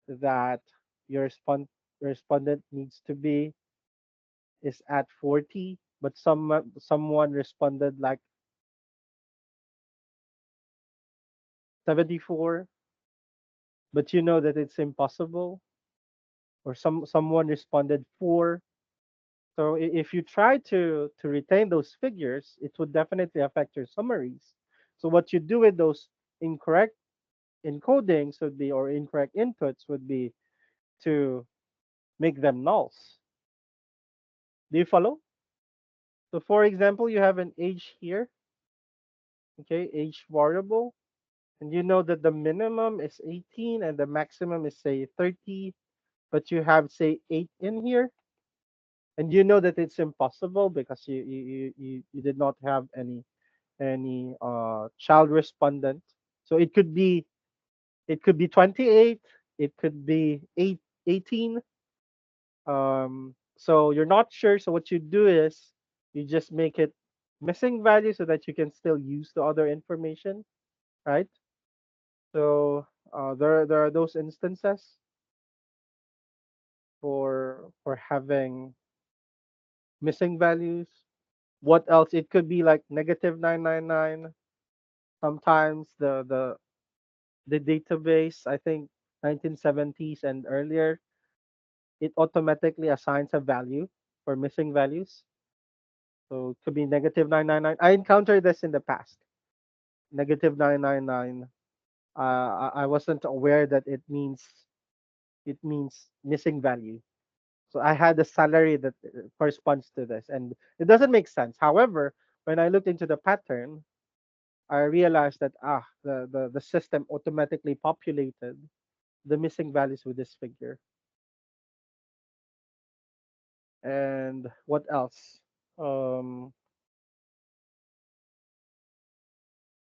[SPEAKER 2] that your respondent needs to be is at 40, but someone responded like 74, but you know that it's impossible, or someone responded 4. So if you try to retain those figures, it would definitely affect your summaries. So what you do with those incorrect encodings would be, or incorrect inputs would be, to make them nulls. Do you follow? So for example, you have an age here, okay, age variable, and you know that the minimum is 18 and the maximum is say 30, but you have say 8 in here, and you know that it's impossible because you did not have any child respondent. So it could be 28, it could be 18. So you're not sure. So what you do is you just make it missing value so that you can still use the other information, right? So there are those instances for having missing values. What else? It could be like negative 999. Sometimes the database, I think 1970s and earlier, it automatically assigns a value for missing values. So it could be negative 999. I encountered this in the past. Negative 999. I wasn't aware that it means missing value. So I had a salary that corresponds to this, and it doesn't make sense. However, when I looked into the pattern, I realized that the system automatically populated the missing values with this figure. And what else? Um,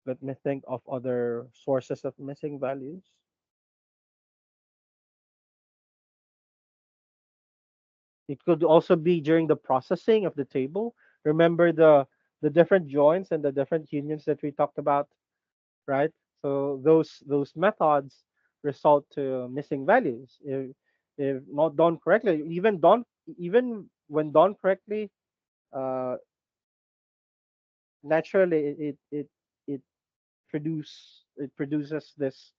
[SPEAKER 2] Let me think of other sources of missing values. It could also be during the processing of the table. Remember the different joins and the different unions that we talked about, right? So those methods result to missing values if not done correctly. Even when done correctly, uh, naturally it produces this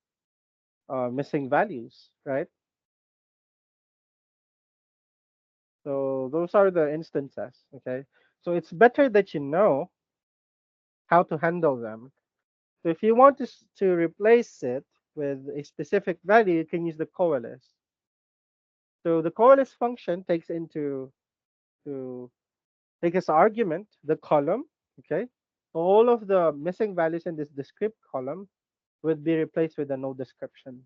[SPEAKER 2] missing values, right? So those are the instances. Okay, so it's better that you know how to handle them. So if you want to replace it with a specific value, you can use the coalesce. So the coalesce function to take as argument the column. Okay, all of the missing values in this descript column would be replaced with a no description.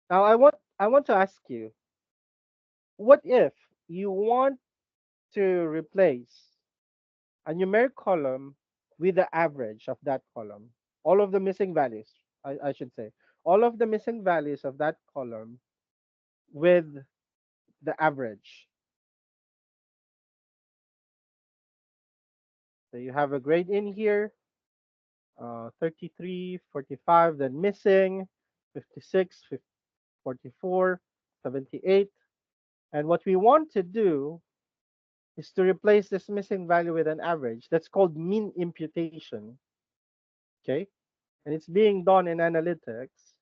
[SPEAKER 2] Now I want to ask you, what if you want to replace a numeric column with the average of that column. All of the missing values, I should say, all of the missing values of that column with the average. So you have a grade in here, 33, 45, then missing, 56, 44, 78. And what we want to do is to replace this missing value with an average. That's called mean imputation. Okay. And it's being done in analytics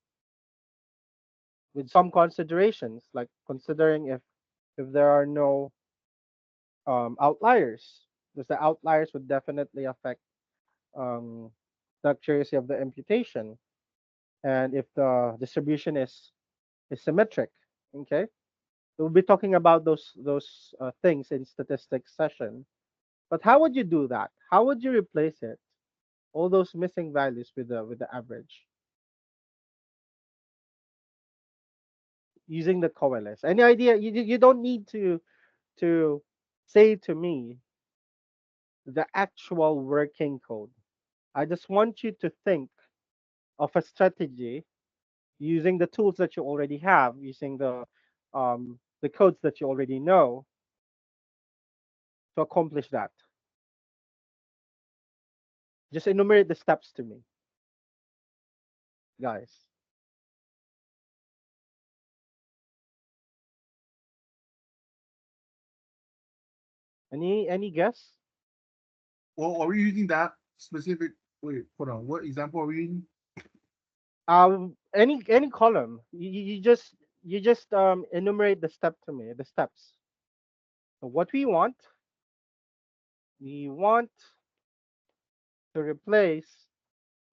[SPEAKER 2] with some considerations, like considering if there are no outliers, because the outliers would definitely affect um, the accuracy of the imputation, and if the distribution is symmetric. Okay, we'll be talking about those things in statistics session. But how would you do that? How would you replace it? All those missing values with the average using the coalesce. Any idea? You don't need to say to me the actual working code. I just want you to think of a strategy using the tools that you already have, using the codes that you already know to accomplish that. Just enumerate the steps to me, guys. Any guess?
[SPEAKER 1] Well, are we using that specific? Wait, hold on. What example are we using?
[SPEAKER 2] Any column. You just enumerate the step to me, the steps. So what we want to replace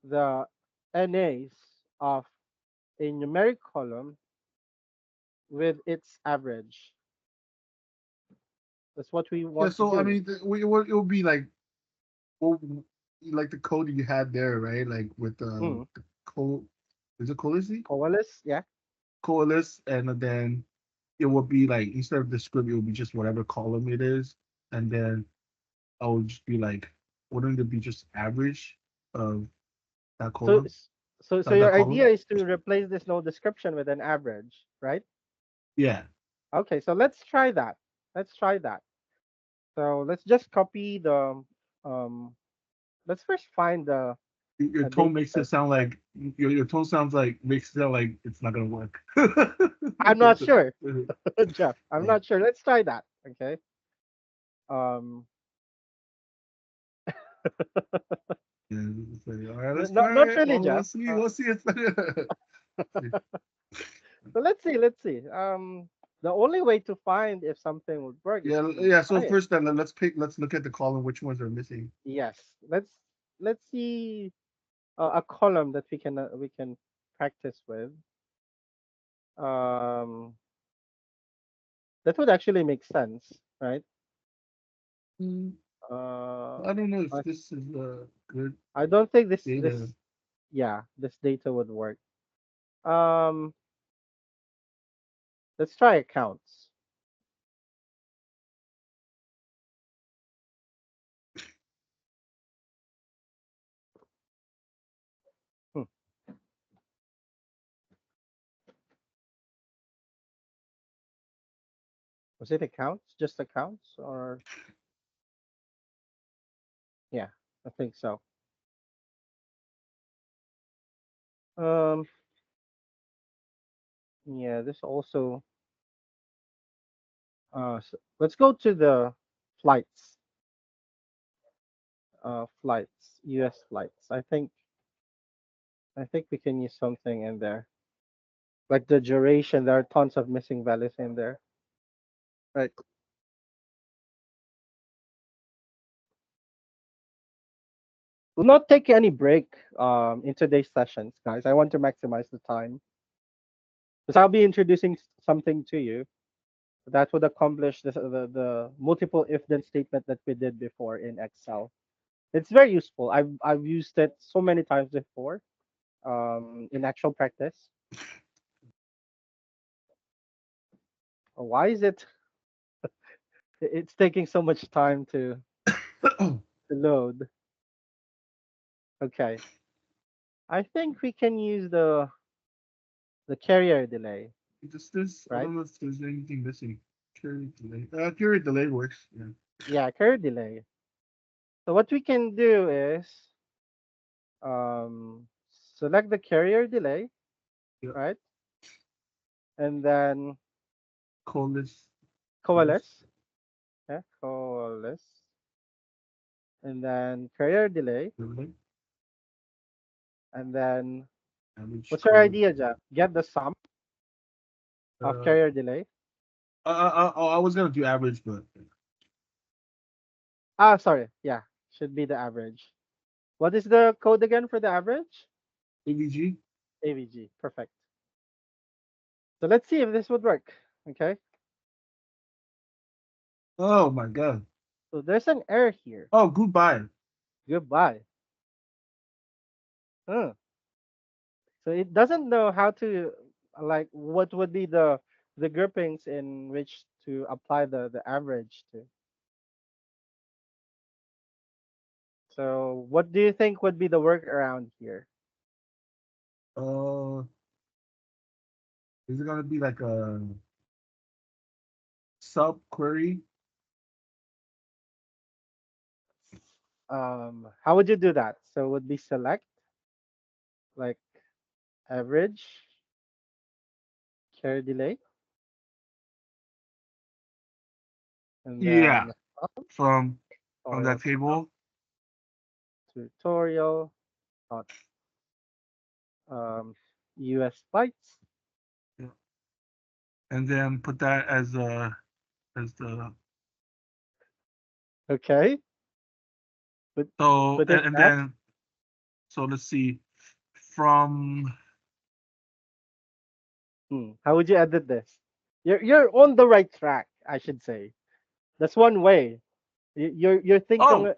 [SPEAKER 2] the NAs of a numeric column with its average. That's what we
[SPEAKER 1] Yeah,
[SPEAKER 2] want to
[SPEAKER 1] so I
[SPEAKER 2] do.
[SPEAKER 1] mean, it would be like, well, like the code you had there, right? Like with
[SPEAKER 2] Mm.
[SPEAKER 1] the code, is it coalesce?
[SPEAKER 2] Coalesce, yeah.
[SPEAKER 1] Coalesce, and then it would be like instead of the script, it would be just whatever column it is, and then I would just be like, wouldn't it be just average of that
[SPEAKER 2] So
[SPEAKER 1] column?
[SPEAKER 2] so
[SPEAKER 1] That
[SPEAKER 2] your
[SPEAKER 1] column?
[SPEAKER 2] idea is to replace this no description with an average, right?
[SPEAKER 1] Yeah.
[SPEAKER 2] Okay, so let's try that. Let's try that. So let's just copy the um let's first find the
[SPEAKER 1] Your tone
[SPEAKER 2] data
[SPEAKER 1] makes it
[SPEAKER 2] set.
[SPEAKER 1] sound like your tone sounds like makes it sound like it's not gonna work.
[SPEAKER 2] I'm not sure,
[SPEAKER 1] Yeah.
[SPEAKER 2] Jeff. I'm not sure. Let's try that. Okay. Um
[SPEAKER 1] All right, let's
[SPEAKER 2] not
[SPEAKER 1] try it.
[SPEAKER 2] really,
[SPEAKER 1] Well,
[SPEAKER 2] Jeff.
[SPEAKER 1] let's see. Let's see.
[SPEAKER 2] So let's see. The only way to find if something would work is
[SPEAKER 1] Yeah,
[SPEAKER 2] to
[SPEAKER 1] yeah. So
[SPEAKER 2] try it.
[SPEAKER 1] first, then let's pick. Let's look at the column. Which ones are missing?
[SPEAKER 2] Yes. Let's see a column that we can practice with. Um, that would actually make sense, right?
[SPEAKER 1] Mm,
[SPEAKER 2] Uh,
[SPEAKER 1] I don't know if
[SPEAKER 2] I,
[SPEAKER 1] this is good
[SPEAKER 2] I don't think this
[SPEAKER 1] data.
[SPEAKER 2] yeah, this data would work. Um, let's try accounts. Hmm. Was it accounts? Just accounts, or yeah, I think so. Um, yeah, this also. Let's go to the flights. Flights, U.S. flights. I think we can use something in there, like the duration. There are tons of missing values in there. Right. We'll not take any break in today's sessions, guys. I want to maximize the time because I'll be introducing something to you that would accomplish the multiple if then statement that we did before in Excel. It's very useful. I've used it so many times before in actual practice. Why is it's taking so much time to load? Okay. I think we can use the carrier delay,
[SPEAKER 1] This I
[SPEAKER 2] right?
[SPEAKER 1] don't know if there's anything missing. Carry delay. Carry delay works. Yeah.
[SPEAKER 2] Yeah, carrier delay. So what we can do is um, select the carrier delay,
[SPEAKER 1] Yeah.
[SPEAKER 2] right? And then
[SPEAKER 1] Coalesce.
[SPEAKER 2] coalesce. Yeah, coalesce. And then carrier delay.
[SPEAKER 1] Delay.
[SPEAKER 2] And then
[SPEAKER 1] Average
[SPEAKER 2] what's your
[SPEAKER 1] code.
[SPEAKER 2] idea, Jeff? Get the sum of
[SPEAKER 1] Uh,
[SPEAKER 2] carrier delay.
[SPEAKER 1] I was gonna do average, but
[SPEAKER 2] Ah, sorry. Yeah, should be the average. What is the code again for the average?
[SPEAKER 1] AVG.
[SPEAKER 2] AVG. Perfect. So let's see if this would work. Okay.
[SPEAKER 1] Oh my god.
[SPEAKER 2] So there's an error here.
[SPEAKER 1] Oh, goodbye.
[SPEAKER 2] Goodbye. Huh. So it doesn't know how to like what would be the groupings in which to apply the average to. So what do you think would be the workaround here?
[SPEAKER 1] Uh, is it gonna be like a sub query?
[SPEAKER 2] How would you do that? So would be select like average carry delay and
[SPEAKER 1] Yeah,
[SPEAKER 2] then
[SPEAKER 1] from
[SPEAKER 2] tutorial
[SPEAKER 1] that table.
[SPEAKER 2] tutorial dot US bytes.
[SPEAKER 1] Yeah. And then put that as the
[SPEAKER 2] Okay. Put
[SPEAKER 1] so
[SPEAKER 2] put it
[SPEAKER 1] and
[SPEAKER 2] at
[SPEAKER 1] then so let's see from
[SPEAKER 2] how would you edit this? You're on the right track, I should say. That's one way. You're thinking
[SPEAKER 1] oh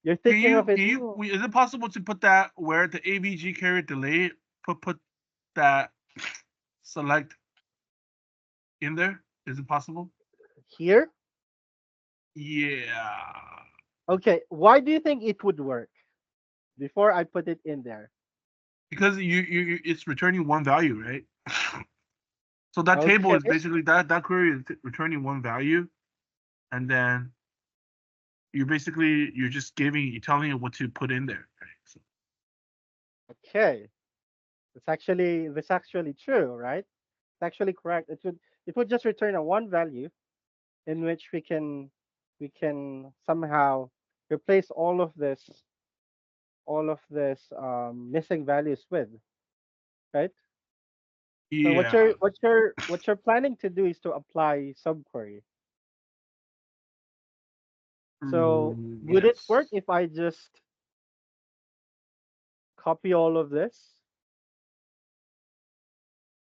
[SPEAKER 2] you're thinking of it.
[SPEAKER 1] is it possible to put that where the AVG carrier delay put that select in there? Is it possible?
[SPEAKER 2] Here?
[SPEAKER 1] Yeah.
[SPEAKER 2] Okay, why do you think it would work? Before I put it in there.
[SPEAKER 1] Because it's returning one value, right? So that table
[SPEAKER 2] Okay.
[SPEAKER 1] is basically that query is returning one value, and then you're just you're telling it what to put in there, right? So,
[SPEAKER 2] Okay. It's actually true, right? It's actually correct. It would just return a one value in which we can somehow replace all of this missing values with, right? So what
[SPEAKER 1] yeah.
[SPEAKER 2] you're what you're what you're planning to do is to apply subquery. So would it
[SPEAKER 1] Yes.
[SPEAKER 2] work if I just copy all of this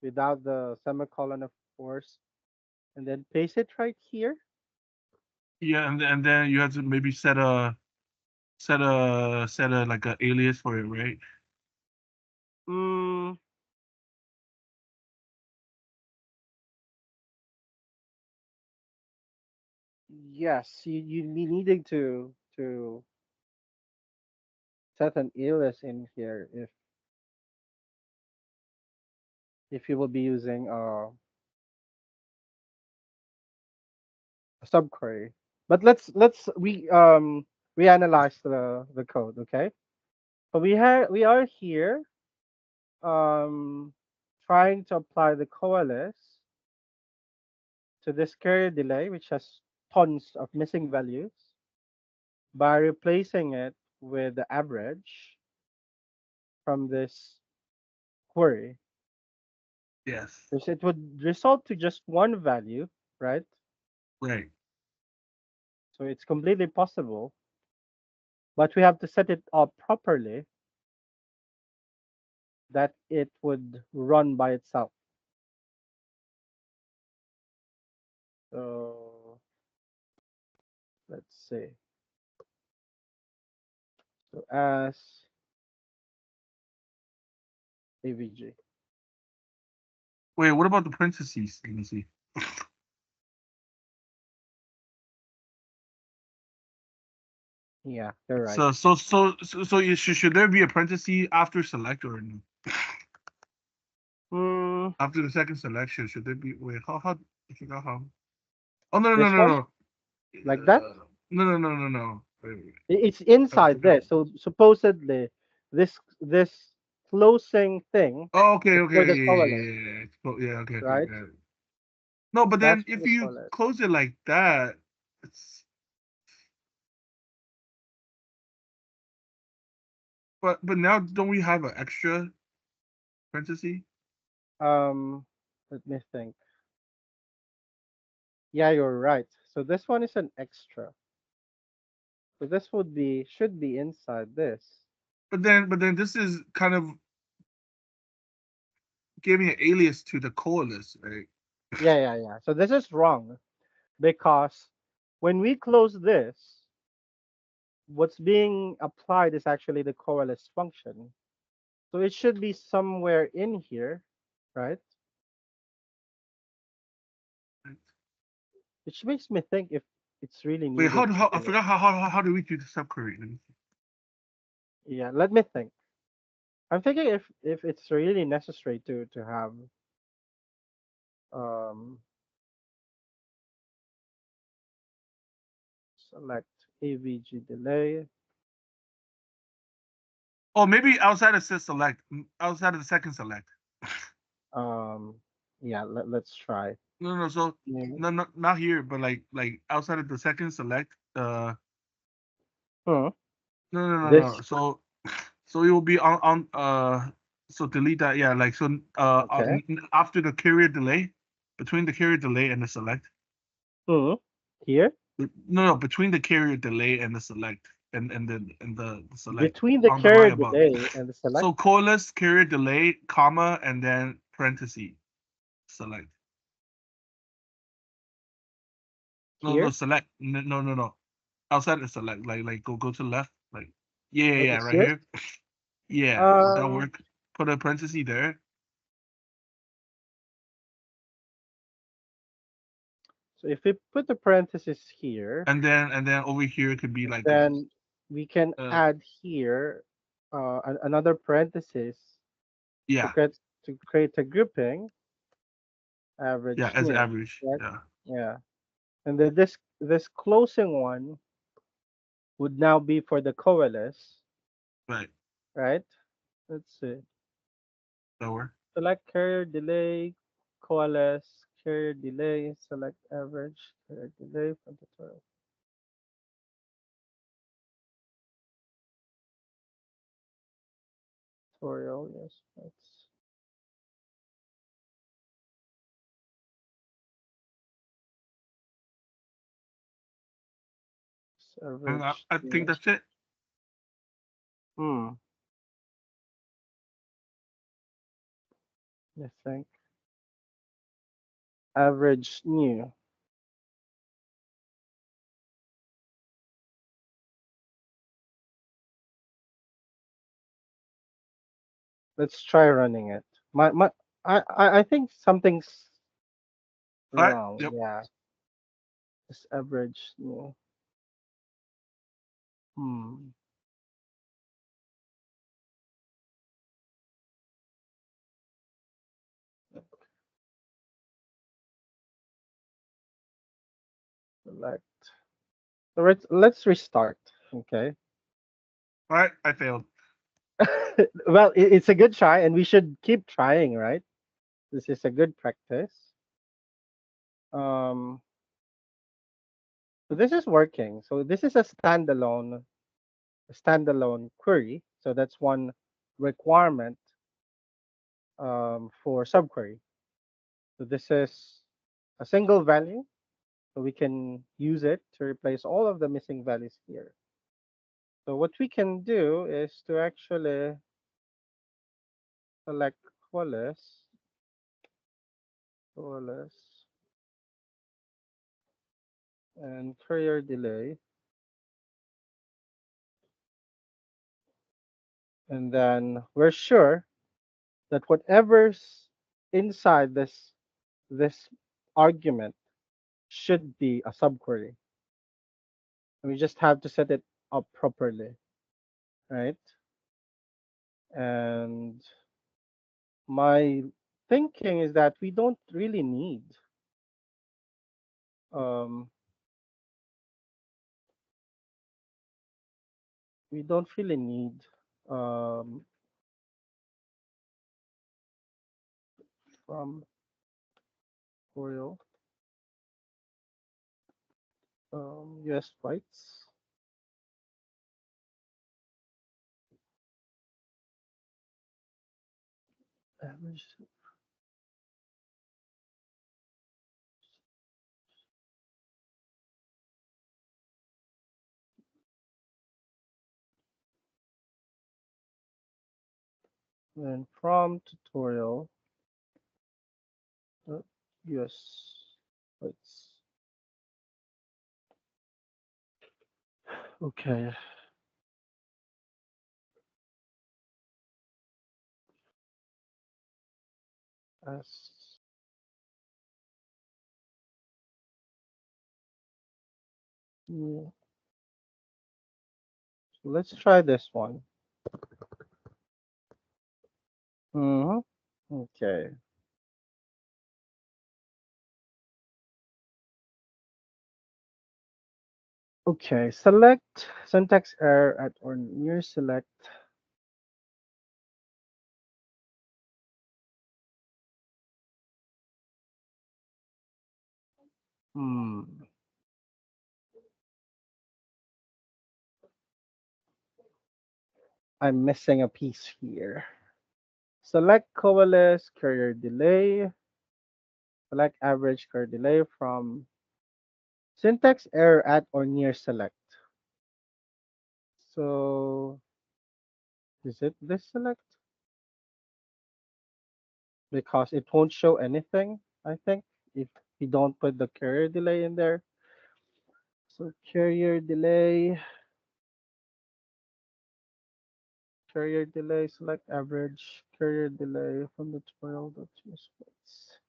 [SPEAKER 2] without the semicolon, of course, and then paste it right here?
[SPEAKER 1] Yeah, and then you have to maybe set a like a alias for it, right?
[SPEAKER 2] Mm, yes, you be needing to set an alias in here if you will be using a subquery. But let's reanalyze the code, okay? So we are here um trying to apply the coalesce to this carrier delay, which has tons of missing values, by replacing it with the average from this query.
[SPEAKER 1] Yes.
[SPEAKER 2] Because it would result to just one value, right?
[SPEAKER 1] Right.
[SPEAKER 2] So it's completely possible, but we have to set it up properly that it would run by itself. So let's see. So as AVG.
[SPEAKER 1] Wait, what about the parentheses? Let me see.
[SPEAKER 2] Yeah, you're right.
[SPEAKER 1] Should there be a parenthesis after select or no?
[SPEAKER 2] Hmm,
[SPEAKER 1] After the second selection, should there be wait how I forgot how? Oh no no no
[SPEAKER 2] this
[SPEAKER 1] no
[SPEAKER 2] one,
[SPEAKER 1] no.
[SPEAKER 2] like that.
[SPEAKER 1] No. Wait.
[SPEAKER 2] It's
[SPEAKER 1] I
[SPEAKER 2] inside
[SPEAKER 1] forgot.
[SPEAKER 2] this. So supposedly, this closing thing
[SPEAKER 1] Oh,
[SPEAKER 2] is
[SPEAKER 1] okay.
[SPEAKER 2] for the
[SPEAKER 1] Yeah.
[SPEAKER 2] coalesce,
[SPEAKER 1] Yeah, okay.
[SPEAKER 2] right?
[SPEAKER 1] Yeah. No, but
[SPEAKER 2] That's
[SPEAKER 1] then
[SPEAKER 2] for
[SPEAKER 1] if
[SPEAKER 2] the
[SPEAKER 1] you
[SPEAKER 2] coalesce.
[SPEAKER 1] close it like that, it's but now don't we have an extra parenthesis?
[SPEAKER 2] Um, Let me think. Yeah, you're right. So this one is an extra. So this should be inside this.
[SPEAKER 1] But then this is kind of giving an alias to the coalesce, right?
[SPEAKER 2] Yeah. So this is wrong because when we close this, what's being applied is actually the coalesce function. So it should be somewhere in here, right? Which makes me think if it's really
[SPEAKER 1] Wait,
[SPEAKER 2] needed
[SPEAKER 1] how I
[SPEAKER 2] to.
[SPEAKER 1] forgot how do we do the subquery? Let me see.
[SPEAKER 2] Yeah, let me think. I'm thinking if it's really necessary to have um select AVG delay.
[SPEAKER 1] Oh, maybe outside of says select, outside of the second select.
[SPEAKER 2] Um, yeah, let's try.
[SPEAKER 1] No. So
[SPEAKER 2] Yeah.
[SPEAKER 1] no, not here, but like outside of the second select.
[SPEAKER 2] Hmm.
[SPEAKER 1] No.
[SPEAKER 2] This
[SPEAKER 1] So it will be on. So delete that. Yeah, like so.
[SPEAKER 2] okay.
[SPEAKER 1] After the carrier delay, between the carrier delay and the select.
[SPEAKER 2] Hmm. Here
[SPEAKER 1] No, between the carrier delay and the select, and the select
[SPEAKER 2] between the
[SPEAKER 1] on the right
[SPEAKER 2] carrier
[SPEAKER 1] above.
[SPEAKER 2] delay and the select.
[SPEAKER 1] So coalesce carrier delay, comma, and then parenthesis select. No,
[SPEAKER 2] Here.
[SPEAKER 1] select. No. Outside the select, like go to the left, like yeah,
[SPEAKER 2] It's
[SPEAKER 1] right
[SPEAKER 2] here.
[SPEAKER 1] here. Yeah, that'll
[SPEAKER 2] Um.
[SPEAKER 1] work. Put a parenthesis there,
[SPEAKER 2] So if we put the parenthesis here,
[SPEAKER 1] and then over here it could be like
[SPEAKER 2] then we can
[SPEAKER 1] uh
[SPEAKER 2] add here another parenthesis to
[SPEAKER 1] yeah,
[SPEAKER 2] create a grouping
[SPEAKER 1] yeah,
[SPEAKER 2] average
[SPEAKER 1] as
[SPEAKER 2] new,
[SPEAKER 1] average.
[SPEAKER 2] right?
[SPEAKER 1] Yeah,
[SPEAKER 2] Yeah. And then this closing one would now be for the coalesce,
[SPEAKER 1] right.
[SPEAKER 2] right? Let's see.
[SPEAKER 1] That work.
[SPEAKER 2] Select carrier delay, coalesce, carrier delay, select average, carrier delay from tutorial. Yes, that's
[SPEAKER 1] And I,
[SPEAKER 2] average.
[SPEAKER 1] I think
[SPEAKER 2] Yes.
[SPEAKER 1] that's it.
[SPEAKER 2] Hmm. I think average new. Let's try running it. I think something's
[SPEAKER 1] All right.
[SPEAKER 2] wrong.
[SPEAKER 1] Yep.
[SPEAKER 2] Yeah. This average new. Hmm. Select. So let's restart. Okay.
[SPEAKER 1] All right. I failed.
[SPEAKER 2] Well, it's a good try, and we should keep trying, right? This is a good practice. Um, so this is working. So this is a standalone query. So that's one requirement for subquery. So this is a single value, so we can use it to replace all of the missing values here. So what we can do is to actually select coalesce, coalesce, and carrier delay, and then we're sure that whatever's inside this argument should be a subquery. And we just have to set it up properly, right? And my thinking is that um we don't really need um from tutorial US flights. Average. Then from tutorial uh, US flights. Okay. As yeah. So let's try this one. Mm-hmm. Okay. Okay. Select syntax error at or near select. Hmm. I'm missing a piece here. Select coalesce carrier delay. Select average carrier delay from syntax error at or near select. So is it this select? Because it won't show anything, I think, if you don't put the carrier delay in there. So carrier delay, select average, carrier delay from the tutorial.cspace.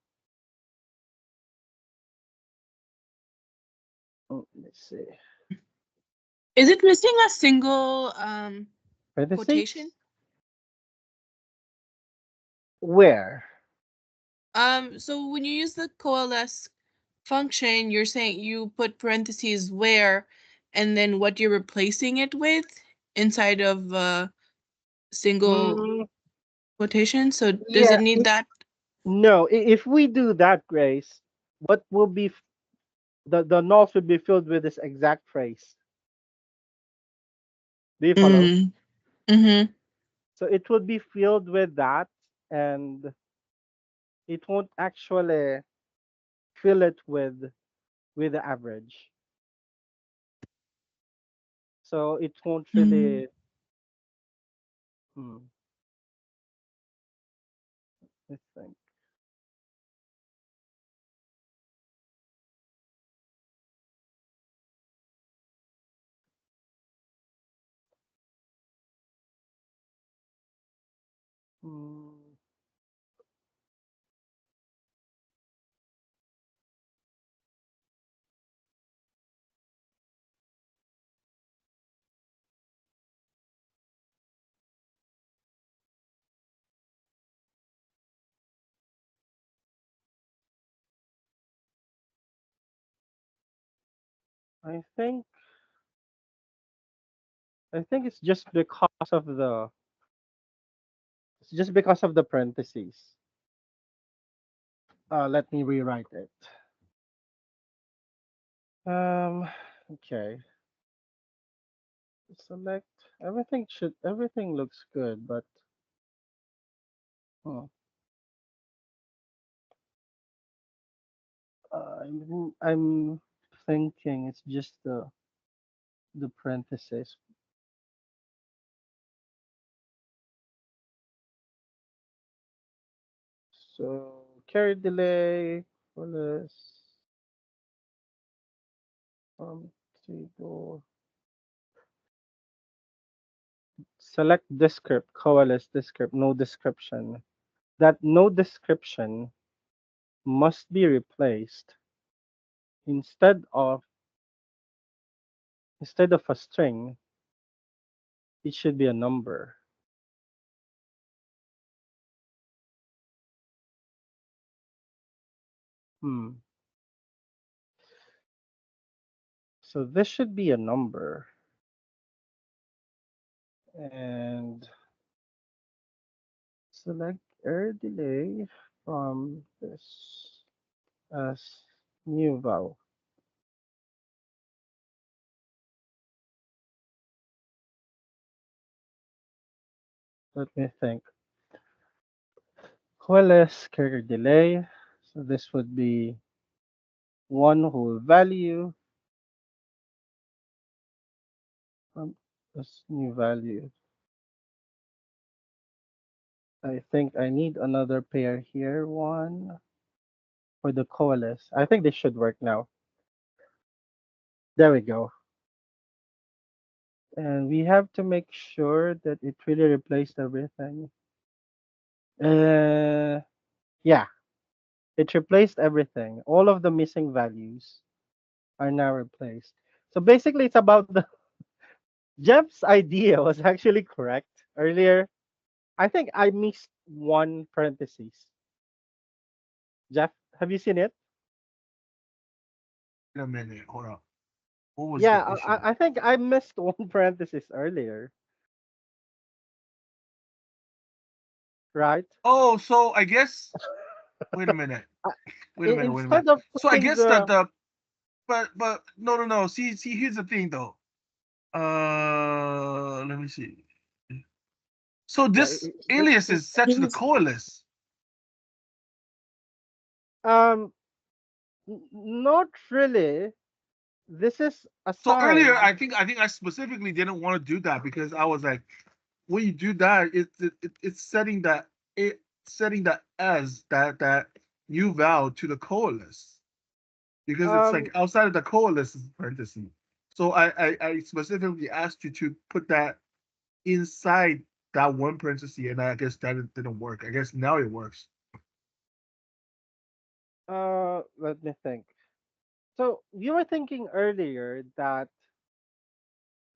[SPEAKER 2] Oh, let's see.
[SPEAKER 5] Is it missing a single
[SPEAKER 2] Parentheses?
[SPEAKER 5] quotation?
[SPEAKER 2] Where?
[SPEAKER 5] So when you use the coalesce function, you're saying you put parentheses where, and then what you're replacing it with inside of a single
[SPEAKER 2] Mm,
[SPEAKER 5] quotation. So does
[SPEAKER 2] yeah,
[SPEAKER 5] it need that?
[SPEAKER 2] no, if we do that, Grace, what will be the nulls will be filled with this exact phrase. Do you follow?
[SPEAKER 5] Mm-hmm.
[SPEAKER 2] So it will be filled with that, and it won't actually fill it with the average. So it won't really. Hmm, I think. Hmm, I think it's just because of the parentheses. Let me rewrite it. Um, okay. Select everything looks good, but hmm, I'm thinking it's just the parentheses. So carry delay for this table. Select descript, coalesce descript, no description. That no description must be replaced instead of a string it should be a number. Hmm. So this should be a number. And select error delay from this as new val. Let me think. OLS carrier delay. So this would be one whole value from this new value. I think I need another pair here. One for the coalesce. I think this should work now. There we go. And we have to make sure that it really replaced everything. Yeah, it replaced everything. All of the missing values are now replaced. So basically, it's about the Jeff's idea was actually correct earlier. I think I missed one parenthesis. Jeff, have you seen it?
[SPEAKER 1] Wait a minute, hold up. What was
[SPEAKER 2] Yeah,
[SPEAKER 1] the issue?
[SPEAKER 2] I think I missed one parenthesis earlier. Right?
[SPEAKER 1] Oh, so I guess. Wait a minute.
[SPEAKER 2] Uh,
[SPEAKER 1] Wait a minute. Wait a
[SPEAKER 2] Instead
[SPEAKER 1] minute.
[SPEAKER 2] of
[SPEAKER 1] So I
[SPEAKER 2] putting
[SPEAKER 1] guess that the but no. See, here's the thing though. Let me see. So
[SPEAKER 2] yeah,
[SPEAKER 1] this alias is set to the
[SPEAKER 2] means,
[SPEAKER 1] coalesce.
[SPEAKER 2] um not really. This is
[SPEAKER 1] So earlier,
[SPEAKER 2] assigned.
[SPEAKER 1] I specifically didn't want to do that because I was like, when you do that, it's setting that as that new val to the coalesce because it's like
[SPEAKER 2] Um
[SPEAKER 1] outside of the coalesce is parentheses. So I specifically asked you to put that inside that one parenthesis, and I guess that it didn't work. I guess now it works.
[SPEAKER 2] let me think. So you were thinking earlier that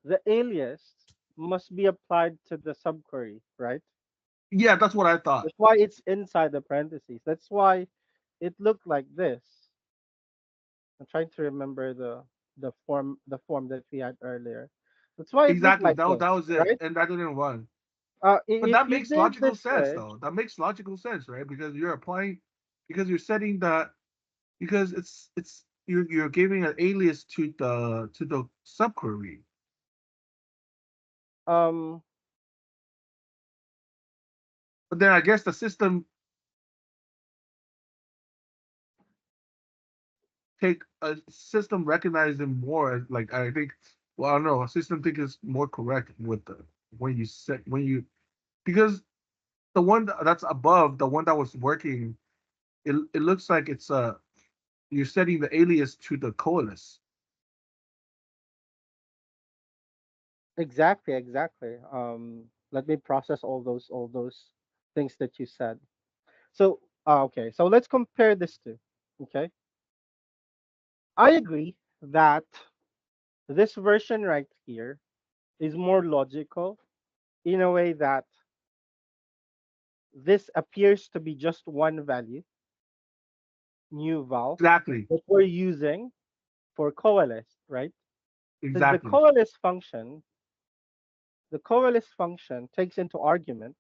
[SPEAKER 2] the alias must be applied to the subquery, right?
[SPEAKER 1] Yeah, that's what I thought.
[SPEAKER 2] That's why it's inside the parentheses. That's why it looked like this. I'm trying to remember the form that we had earlier. That's why it looked
[SPEAKER 1] Exactly.
[SPEAKER 2] like
[SPEAKER 1] That
[SPEAKER 2] this,
[SPEAKER 1] was it,
[SPEAKER 2] right?
[SPEAKER 1] and that didn't run. But
[SPEAKER 2] If
[SPEAKER 1] that
[SPEAKER 2] you
[SPEAKER 1] makes
[SPEAKER 2] did
[SPEAKER 1] logical
[SPEAKER 2] this
[SPEAKER 1] sense,
[SPEAKER 2] way,
[SPEAKER 1] though. That makes logical sense, right? Because you're applying, because you're setting that, because it's you're giving an alias to the subquery.
[SPEAKER 2] um,
[SPEAKER 1] But then I guess the system recognize them more as like I think. Well, I don't know. A system think is more correct with the when you because the one that's above the one that was working, it looks like it's you're setting the alias to the coalesce.
[SPEAKER 2] exactly. Let me process all those things that you said. So, okay, so let's compare this to. Okay, I agree that this version right here is more logical in a way that this appears to be just one value, new val,
[SPEAKER 1] Exactly.
[SPEAKER 2] that we're using for coalesce, right? Because
[SPEAKER 1] Exactly.
[SPEAKER 2] the coalesce function takes into argument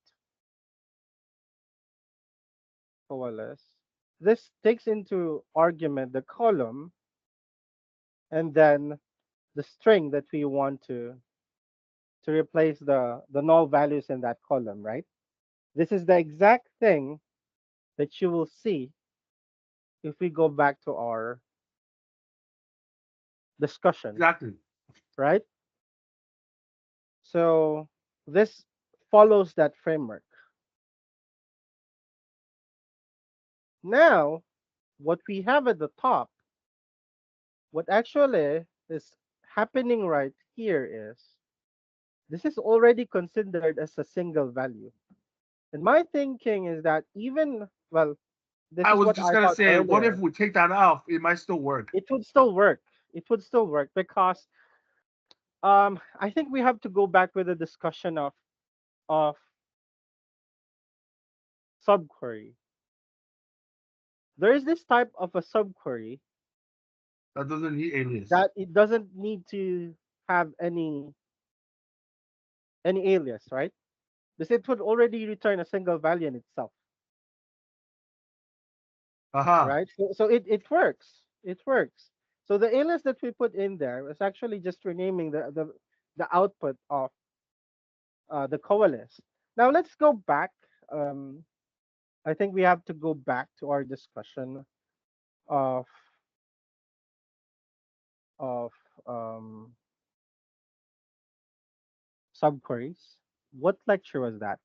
[SPEAKER 2] coalesce. This takes into argument the column and then the string that we want to replace the null values in that column, right? This is the exact thing that you will see if we go back to our discussion,
[SPEAKER 1] Exactly.
[SPEAKER 2] right? So this follows that framework. Now, what we have at the top, what actually is happening right here is this is already considered as a single value. And my thinking is that even, well, this
[SPEAKER 1] I
[SPEAKER 2] is
[SPEAKER 1] was
[SPEAKER 2] what
[SPEAKER 1] just
[SPEAKER 2] I
[SPEAKER 1] gonna
[SPEAKER 2] thought
[SPEAKER 1] say, what if
[SPEAKER 2] earlier.
[SPEAKER 1] we take that off? It might still work.
[SPEAKER 2] It would still work. It would still work because I think we have to go back with a discussion of subquery. There is this type of a subquery
[SPEAKER 1] That doesn't need alias.
[SPEAKER 2] that it doesn't need to have any alias, right? Because it would already return a single value in itself,
[SPEAKER 1] Aha.
[SPEAKER 2] right? So it works. It works. So the alias that we put in there was actually just renaming the output of the coalesce. Now let's go back. Um, I think we have to go back to our discussion of of um, subqueries. What lecture was that?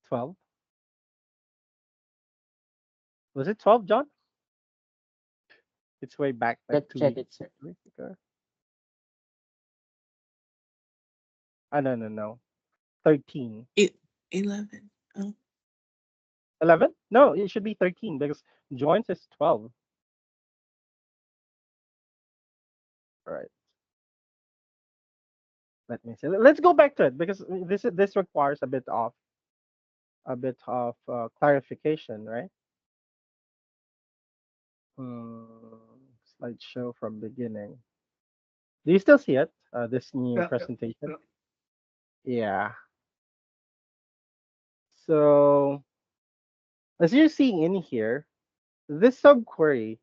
[SPEAKER 2] 12? Was it 12, John? It's way back, like
[SPEAKER 4] Let's
[SPEAKER 2] two
[SPEAKER 4] check
[SPEAKER 2] weeks.
[SPEAKER 4] it, sir.
[SPEAKER 2] 2 weeks ago. Ah, no, no, no. 13.
[SPEAKER 5] 11. Oh.
[SPEAKER 2] 11? No, it should be 13 because joins is 12. All right. Let me see. Let's go back to it because this requires a bit of clarification, right? Hmm, slideshow from beginning. Do you still see it? This new
[SPEAKER 1] Yeah,
[SPEAKER 2] presentation.
[SPEAKER 1] yeah.
[SPEAKER 2] Yeah. So as you're seeing in here, this subquery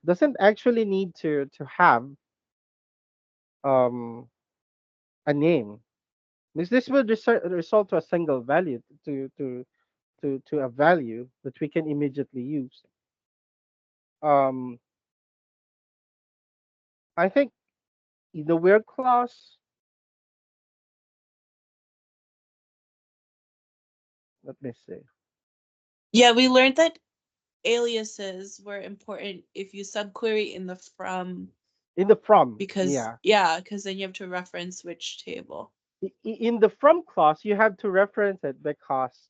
[SPEAKER 2] doesn't actually need to have um a name. This will result to a single value to a value that we can immediately use. Um, I think the where clause. Let me see.
[SPEAKER 5] Yeah, we learned that aliases were important if you subquery in the from,
[SPEAKER 2] In the from,
[SPEAKER 5] because
[SPEAKER 2] yeah,
[SPEAKER 5] because then you have to reference which table.
[SPEAKER 2] In the from clause, you have to reference it because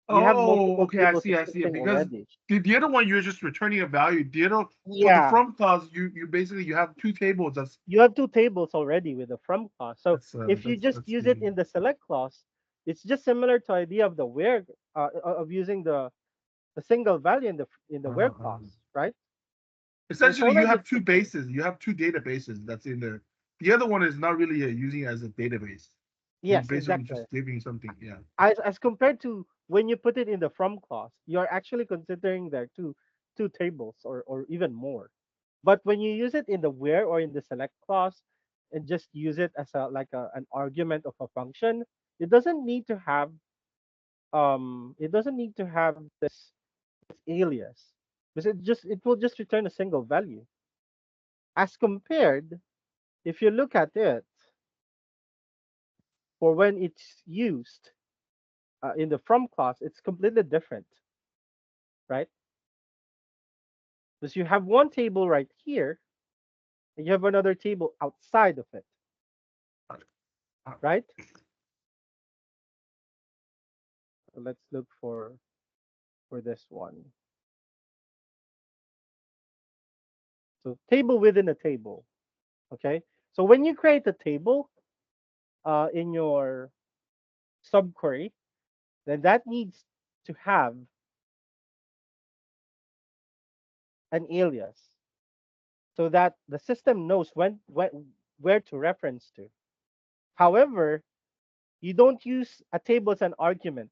[SPEAKER 2] you have
[SPEAKER 1] Oh,
[SPEAKER 2] multiple
[SPEAKER 1] okay. I
[SPEAKER 2] tables
[SPEAKER 1] see. I see it.
[SPEAKER 2] existing
[SPEAKER 1] Because
[SPEAKER 2] already.
[SPEAKER 1] the other one you're just returning a value. The other for the
[SPEAKER 2] Yeah,
[SPEAKER 1] from clause, you basically you have two tables.
[SPEAKER 2] you have two tables already with the from clause. So if you just
[SPEAKER 1] That's
[SPEAKER 2] use it in the select clause, it's just similar to idea of the where of using the single value in the where clause, right? So it's
[SPEAKER 1] essentially you
[SPEAKER 2] already
[SPEAKER 1] have two
[SPEAKER 2] existing.
[SPEAKER 1] bases. You have two databases that's in there. The other one is not really using it as a database. You're
[SPEAKER 2] Yes,
[SPEAKER 1] basically
[SPEAKER 2] exactly.
[SPEAKER 1] just giving something. Yeah.
[SPEAKER 2] As compared to when you put it in the from clause, you're actually considering there two tables or even more. But when you use it in the where or in the select clause and just use it as an argument of a function, it doesn't need to have this alias because it will just return a single value. As compared, if you look at it for when it's used in the from clause, it's completely different, right? Because you have one table right here and you have another table outside of it, right? So let's look for this one. So table within a table. Okay. So when you create a table in your subquery, then that needs to have an alias so that the system knows when where to reference to. However, you don't use a table as an argument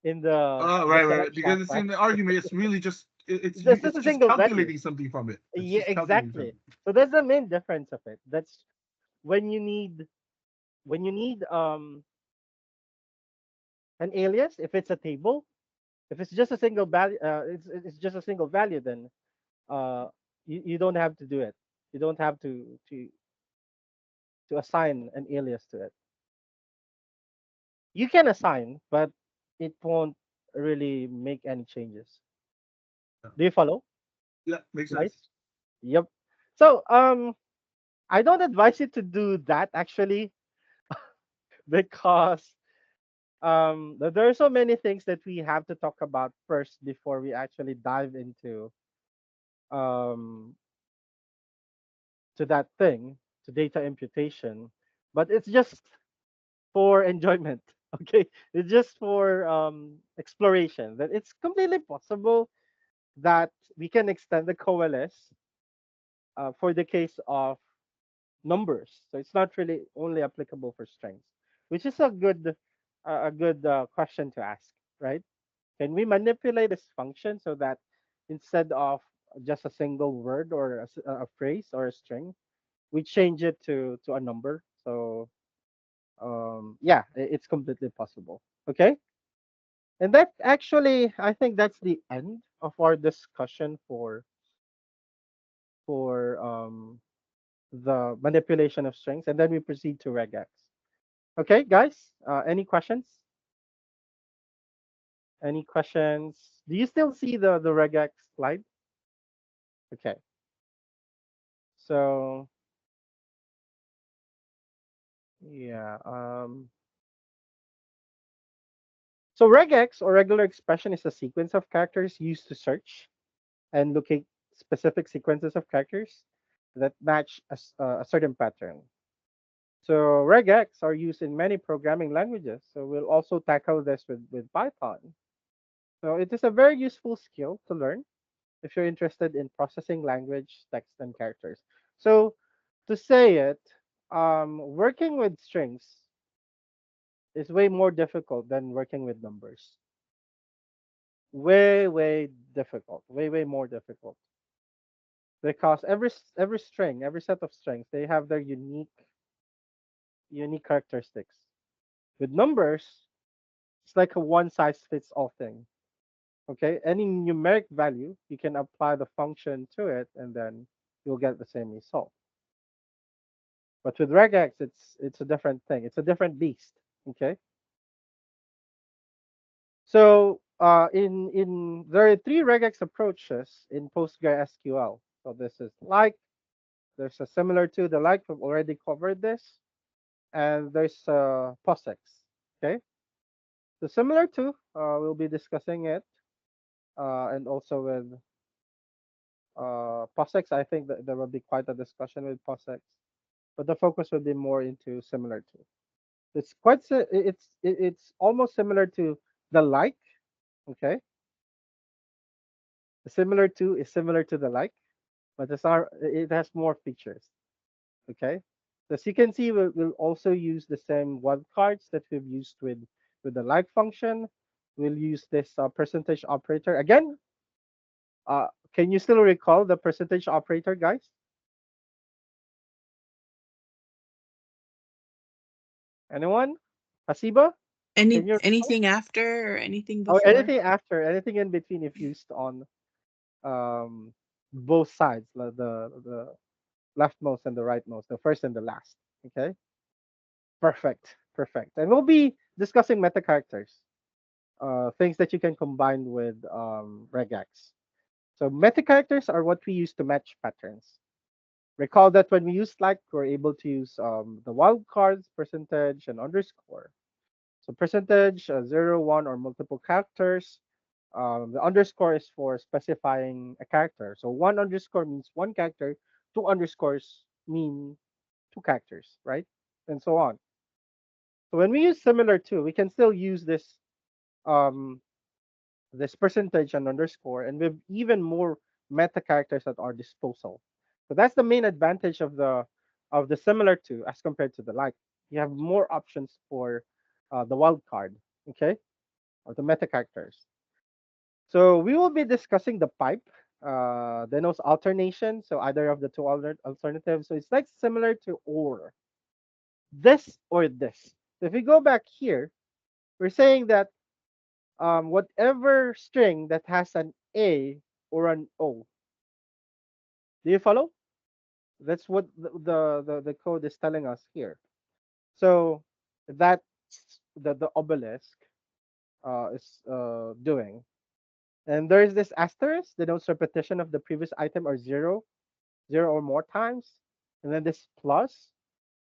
[SPEAKER 2] in the
[SPEAKER 1] Right.
[SPEAKER 2] select
[SPEAKER 1] Because
[SPEAKER 2] class,
[SPEAKER 1] it's
[SPEAKER 2] right?
[SPEAKER 1] in the argument. It's really just
[SPEAKER 2] This is
[SPEAKER 1] it's
[SPEAKER 2] a
[SPEAKER 1] just
[SPEAKER 2] single value.
[SPEAKER 1] calculating something from it. It's
[SPEAKER 2] Yeah,
[SPEAKER 1] just calculating
[SPEAKER 2] exactly.
[SPEAKER 1] something.
[SPEAKER 2] So that's the main difference of it. That's when you need when you need an alias if it's a table. If it's just a single value, it's just a single value. Then uh, you don't have to do it. You don't have to assign an alias to it. You can assign, but it won't really make any changes. Do you follow?
[SPEAKER 1] Yeah, makes
[SPEAKER 2] Right?
[SPEAKER 1] sense.
[SPEAKER 2] Yep. So I don't advise you to do that actually because there are so many things that we have to talk about first before we actually dive into um to that thing. to data imputation, but it's just for enjoyment. Okay, it's just for exploration. That it's completely possible that we can extend the coalesce for the case of numbers. So it's not really only applicable for strings, which is a good question to ask, right? Can we manipulate this function so that instead of just a single word or a phrase or a string, we change it to a number? So yeah, it's completely possible. Okay, and that actually, I think that's the end of our discussion for the manipulation of strings, and then we proceed to regex. Okay, guys, any questions? Any questions? Do you still see the regex slide? Okay, so yeah, so regex or regular expression is a sequence of characters used to search and locate specific sequences of characters that match a certain pattern. So regex are used in many programming languages. So we'll also tackle this with Python. So it is a very useful skill to learn if you're interested in processing language, text, and characters. So to say it, working with strings is way more difficult than working with numbers. Way difficult. Way more difficult because every string, every set of strings, they have their unique characteristics. With numbers, it's like a one size fits all thing. Okay, any numeric value, you can apply the function to it, and then you'll get the same result. But with regex, it's a different thing. It's a different beast. Okay, so in there are three regex approaches in PostgreSQL. So this is like, there's a similar to the like. We've already covered this, and there's POSIX. Okay, so similar to we'll be discussing it, and also with POSIX. I think that there will be quite a discussion with POSIX, but the focus will be more into similar to. It's quite it's almost similar to the like. Okay, the similar to is similar to the like, but it has more features. Okay, so as you can see, we'll also use the same wildcards that we've used with the like function. We'll use this percentage operator again. Can you still recall the percentage operator, guys? Anyone? Hasiba? Can you recall?
[SPEAKER 5] Anything after or anything
[SPEAKER 2] Or
[SPEAKER 5] before?
[SPEAKER 2] anything after, anything in between if used on um both sides, the leftmost and the rightmost, the first and the last. Okay, perfect. And we'll be discussing meta characters, things that you can combine with regex. So meta characters are what we use to match patterns. Recall that when we use like, we're able to use the wildcards, percentage, and underscore. So percentage, 0, 1, or multiple characters. The underscore is for specifying a character. So one underscore means one character, two underscores mean two characters, right? And so on. So when we use similar to, we can still use um, this percentage and underscore, and with even more meta characters at our disposal. So that's the main advantage of the similar to as compared to the like. You have more options for the wildcard, okay, or the meta characters. So we will be discussing the pipe, denotes alternation. So either of the two alternatives. So it's like similar to or this or this. So if we go back here, we're saying that whatever string that has an A or an O. Do you follow? That's what the code is telling us here. So that's the obelisk is doing. And there is this asterisk denotes repetition of the previous item or zero or more times. And then this plus,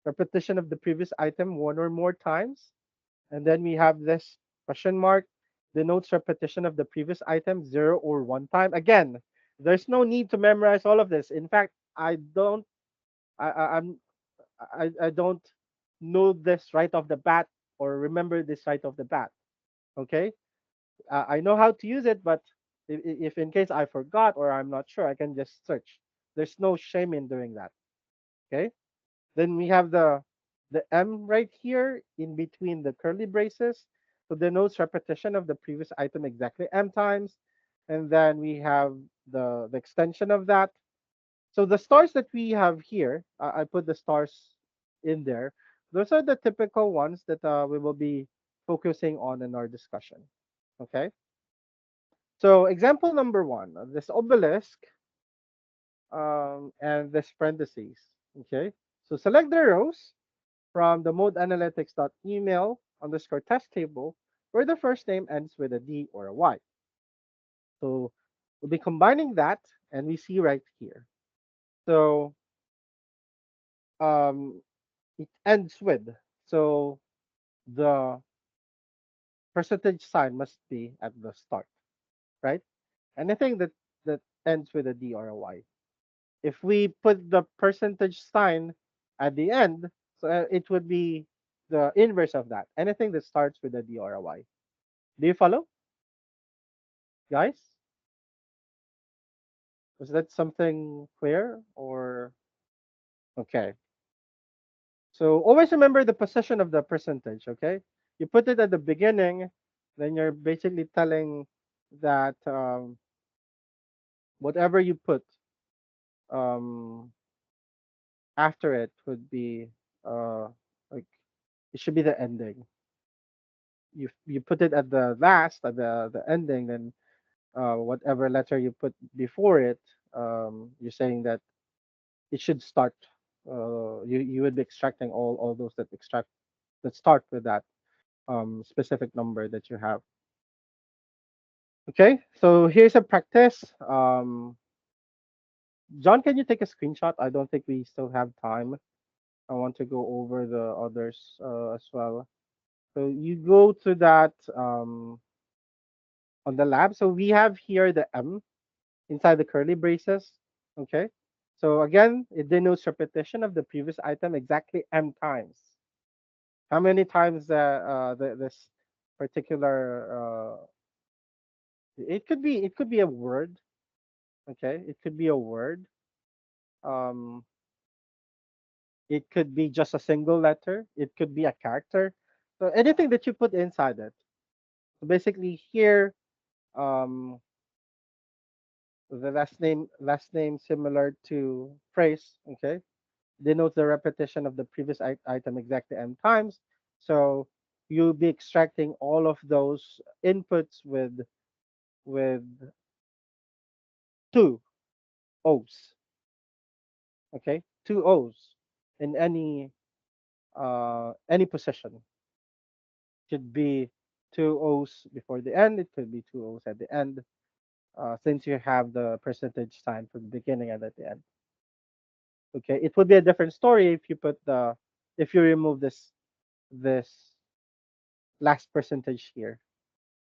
[SPEAKER 2] repetition of the previous item one or more times. And then we have this question mark, denotes repetition of the previous item zero or one time. Again, there's no need to memorize all of this. In fact, I don't. I'm I don't know this right off the bat or remember this right off the bat. Okay, I know how to use it, but if in case I forgot or I'm not sure, I can just search. There's no shame in doing that. Okay, then we have the M right here in between the curly braces, so denotes repetition of the previous item exactly M times, and then we have the extension of that. So the stars that we have here, I put the stars in there. Those are the typical ones that we will be focusing on in our discussion. Okay. So example number one, this obelisk and this parentheses. Okay. So select the rows from the mode analytics.email underscore test table where the first name ends with a D or a Y. So we'll be combining that and we see right here. So um, it ends with. So the percentage sign must be at the start, right? Anything that ends with a D or a Y. If we put the percentage sign at the end, so it would be the inverse of that. Anything that starts with a D or a Y. Do you follow, guys? Was that something clear or okay? So always remember the position of the percentage, okay? You put it at the beginning, then you're basically telling that whatever you put um, after it would be uh, like it should be the ending. You put it at the last, at the ending, then whatever letter you put before it, you're saying that it should start. You would be extracting all those that start with that specific number that you have. Okay, so here's a practice. John, can you take a screenshot? I don't think we still have time. I want to go over the others as well. So you go to that on the lab. So we have here the M inside the curly braces. Okay. So again, it denotes repetition of the previous item exactly M times. How many times this particular it could be a word. Okay, it could be a word. Um, it could be just a single letter. It could be a character. So anything that you put inside it. So basically here, um, the last name similar to phrase. Okay, denotes the repetition of the previous item exactly m times. So you'll be extracting all of those inputs with two O's. Okay, two O's in any position. Could be two O's before the end. It could be two O's at the end. Since you have the percentage sign from the beginning and at the end. Okay, it would be a different story if you remove this last percentage here.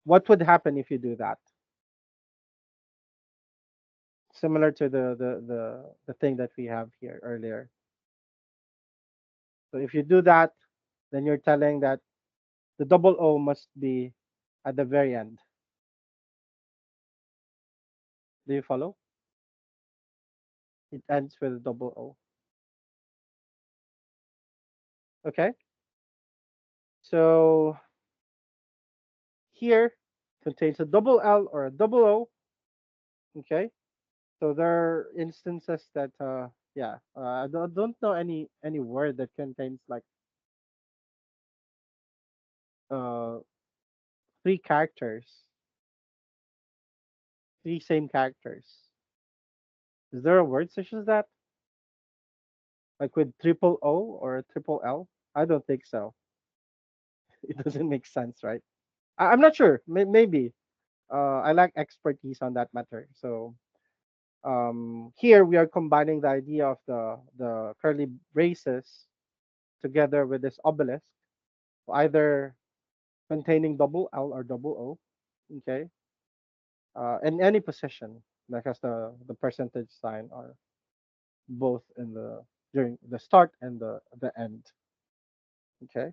[SPEAKER 2] What would happen if you do that? Similar to the thing that we have here earlier. So if you do that, then you're telling that the double O must be at the very end. Do you follow? It ends with a double O. Okay. So here contains a double L or a double O. Okay. So there are instances that yeah, I don't know any word that contains like uh three characters, three same characters. Is there a word such as that? Like with triple O or triple L? I don't think so. It doesn't make sense, right? I'm not sure. Maybe. I lack expertise on that matter. So here we are combining the idea of the curly braces together with this obelisk, either containing double L or double O. Okay, in any position that has the percentage sign or both in the during the start and the end. Okay.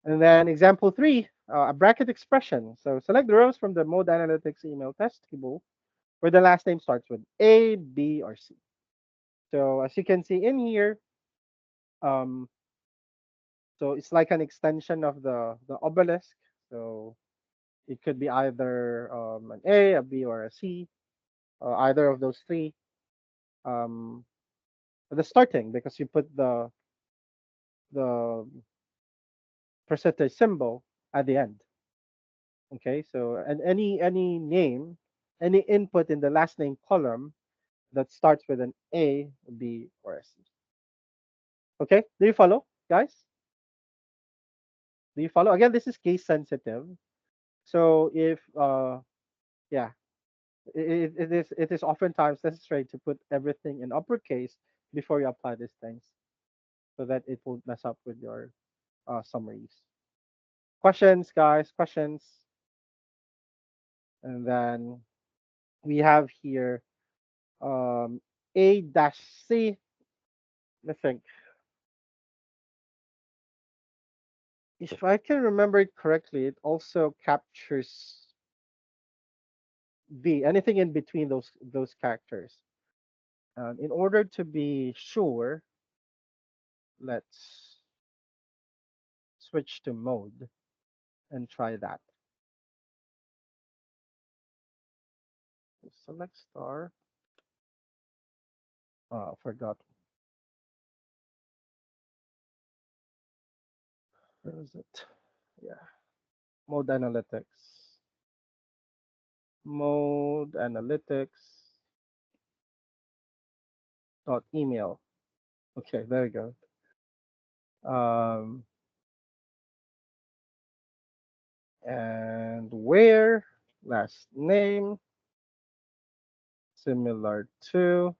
[SPEAKER 2] And then example three, a bracket expression. So select the rows from the Mode Analytics email test table where the last name starts with A, B, or C. So as you can see in here, um, so it's like an extension of the obelisk. So it could be either an A, a B, or a C, either of those three. Um, the starting because you put the percentage symbol at the end. Okay, so and any name, any input in the last name column that starts with an A, B, or a C. Okay, do you follow, guys? Do you follow? Again, this is case sensitive. So if yeah, it is oftentimes necessary to put everything in uppercase before you apply these things, so that it won't mess up with your summaries. Questions, guys? Questions? And then we have here A dash C. Let me think. If I can remember it correctly, it also captures B, anything in between those characters. In order to be sure, let's switch to mode and try that. Select star. Oh, forgot. Where is it? Yeah, mode analytics. Mode analytics dot email. Okay, there we go. Um, and where last name similar to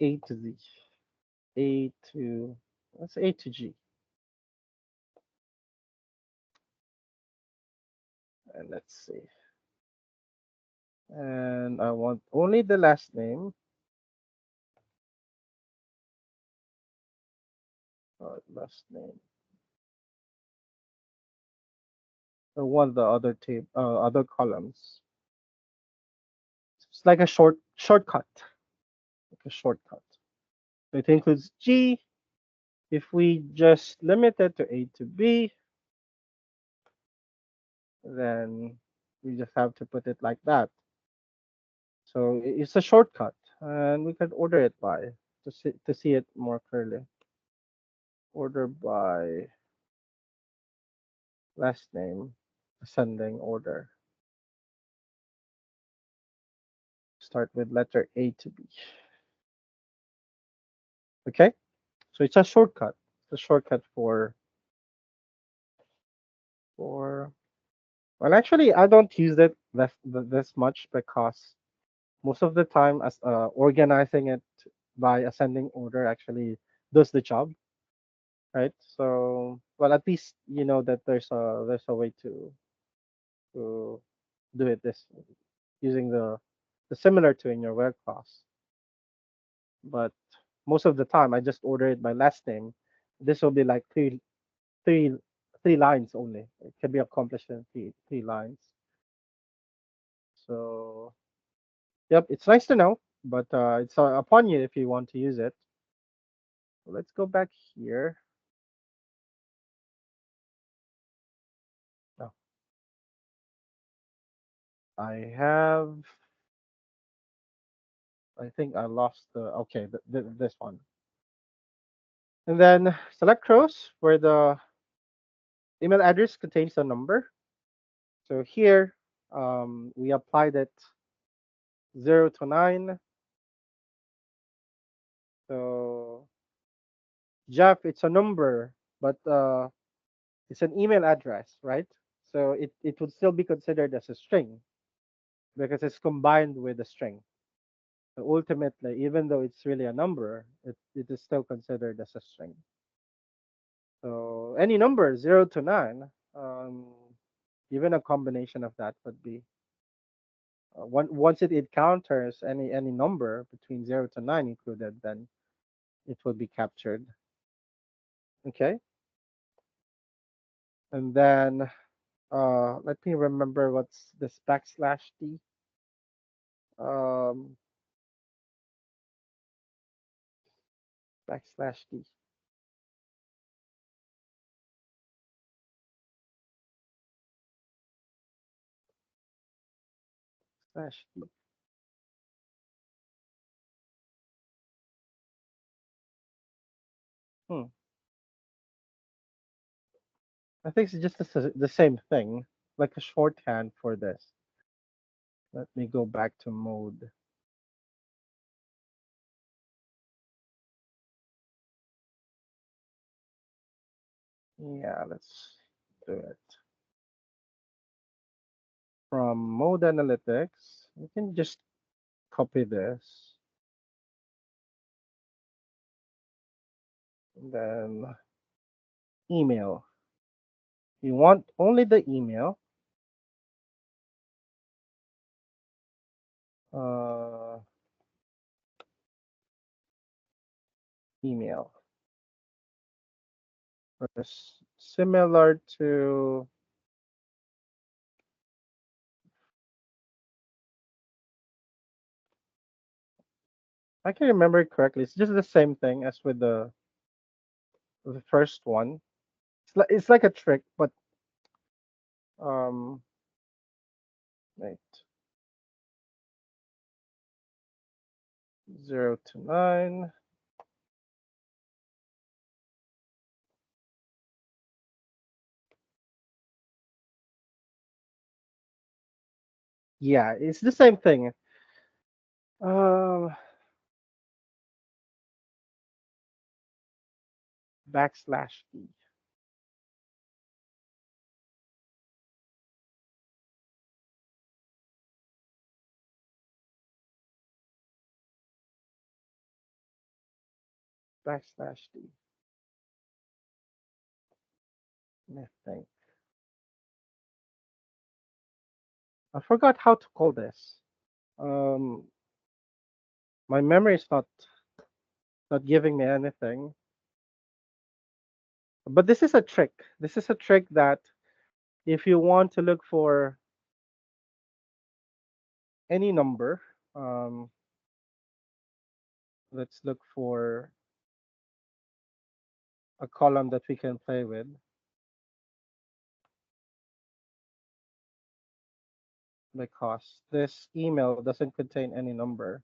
[SPEAKER 2] A to Z, A to let's A to G, and let's see. And I want only the last name. Last name. I want the other other columns. It's like a shortcut, like a shortcut. It includes G. If we just limit it to A to B, then we just have to put it like that. So it's a shortcut, and we can order it by to see it more clearly. Order by last name, ascending order. Start with letter A to B. Okay, so it's a shortcut. It's a shortcut for. Well, actually, I don't use it this much because most of the time, as organizing it by ascending order actually does the job, right? So, well, at least you know that there's a way to do it this using the similar to in your web class. But most of the time, I just order it by last name. This will be like three, three lines only. It can be accomplished in three lines. So, yep, it's nice to know, but it's upon you if you want to use it. Let's go back here. Oh, I have. I think I lost the. Okay, this one. And then select rows where the email address contains a number. So here we applied it 0 to 9. So Jeff, it's a number, but it's an email address, right? So it would still be considered as a string because it's combined with a string. So ultimately, even though it's really a number, it is still considered as a string. So any number 0 to 9, even a combination of that would be Once it encounters any number between 0 to 9 included, then it will be captured. Okay. And then let me remember what's this backslash d. Um, backslash d. Slash d. Hmm. I think it's just the same thing, like a shorthand for this. Let me go back to mode. Yeah, let's do it. From mode analytics, you can just copy this. And then email. You want only the email. Uh, email. Similar to I can remember it correctly. It's just the same thing as with the first one. It's like a trick, but um, wait, 0 to 9. Yeah, it's the same thing. Um, backslash d. Backslash d. Let me think. I forgot how to call this. Um, my memory is not giving me anything. But this is a trick. This is a trick that if you want to look for any number, um, let's look for a column that we can play with. Because this email doesn't contain any number.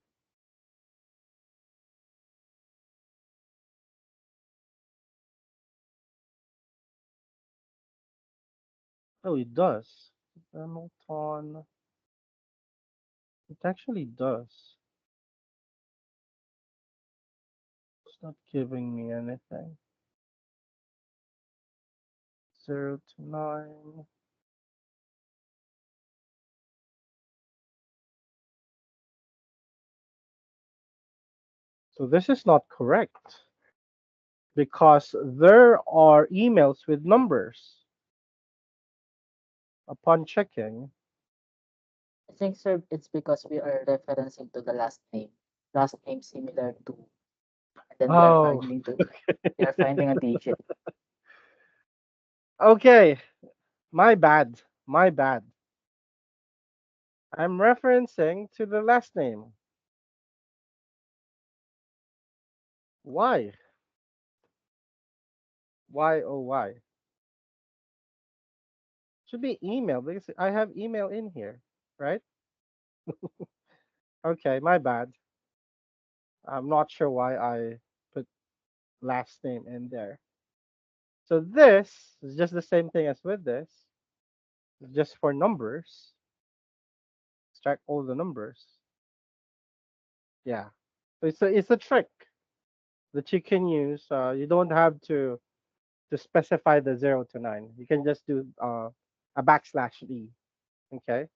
[SPEAKER 2] Oh, it does. Hamilton. It actually does. It's not giving me anything. 0 to 9. So this is not correct because there are emails with numbers. Upon checking,
[SPEAKER 4] I think, sir, it's because we are referencing to the last name. Last name similar to, and then
[SPEAKER 2] oh,
[SPEAKER 4] we are finding a digit.
[SPEAKER 2] okay, my bad, my bad. I'm referencing to the last name. Why? Why, oh, why? Should be email because I have email in here, right? Okay, my bad. I'm not sure why I put last name in there. So this is just the same thing as with this, just for numbers. Extract all the numbers. Yeah. So it's a trick that you can use. You don't have to specify the 0 to 9. You can just do a backslash d. Okay.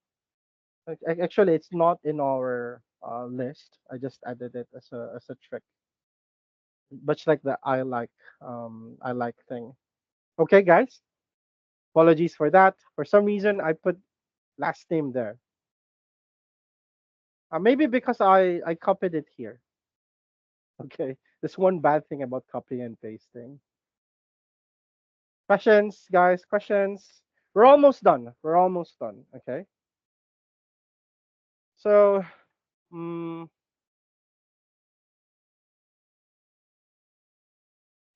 [SPEAKER 2] Actually, it's not in our list. I just added it as a trick, much like the I like thing. Okay, guys. Apologies for that. For some reason, I put last name there. Maybe because I copied it here. Okay, there's one bad thing about copying and pasting. Questions, guys? Questions? We're almost done. We're almost done. Okay. So, mm,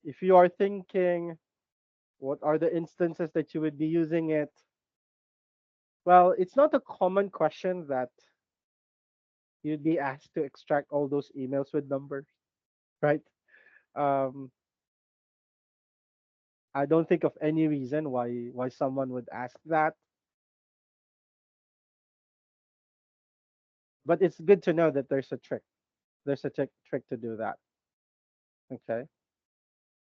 [SPEAKER 2] if you are thinking, what are the instances that you would be using it? Well, it's not a common question that you'd be asked to extract all those emails with numbers, right? Um, I don't think of any reason why someone would ask that, but it's good to know that there's a trick. There's a trick to do that. Okay,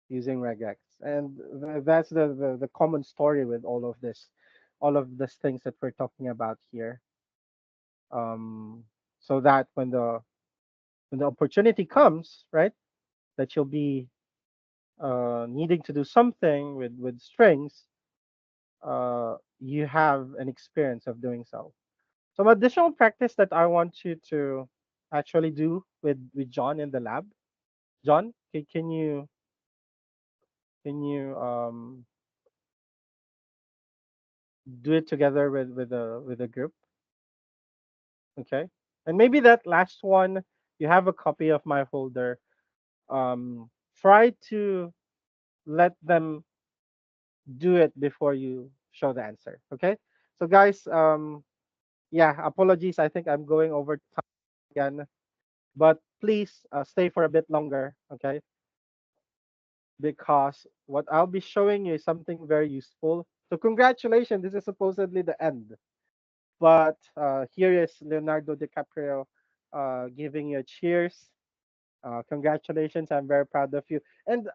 [SPEAKER 2] using regex, and that's the common story with all of these things that we're talking about here. Um, so that when the opportunity comes, right, that you'll be needing to do something with strings, you have an experience of doing so. Some additional practice that I want you to actually do with John in the lab. John, can you do it together with a group? Okay, and maybe that last one, you have a copy of my folder. Try to let them do it before you show the answer. Okay, so guys, yeah, apologies, I think I'm going over time again, but please stay for a bit longer. Okay, because what I'll be showing you is something very useful. So congratulations, this is supposedly the end, but here is Leonardo DiCaprio giving you a cheers. Congratulations, I'm very proud of you. And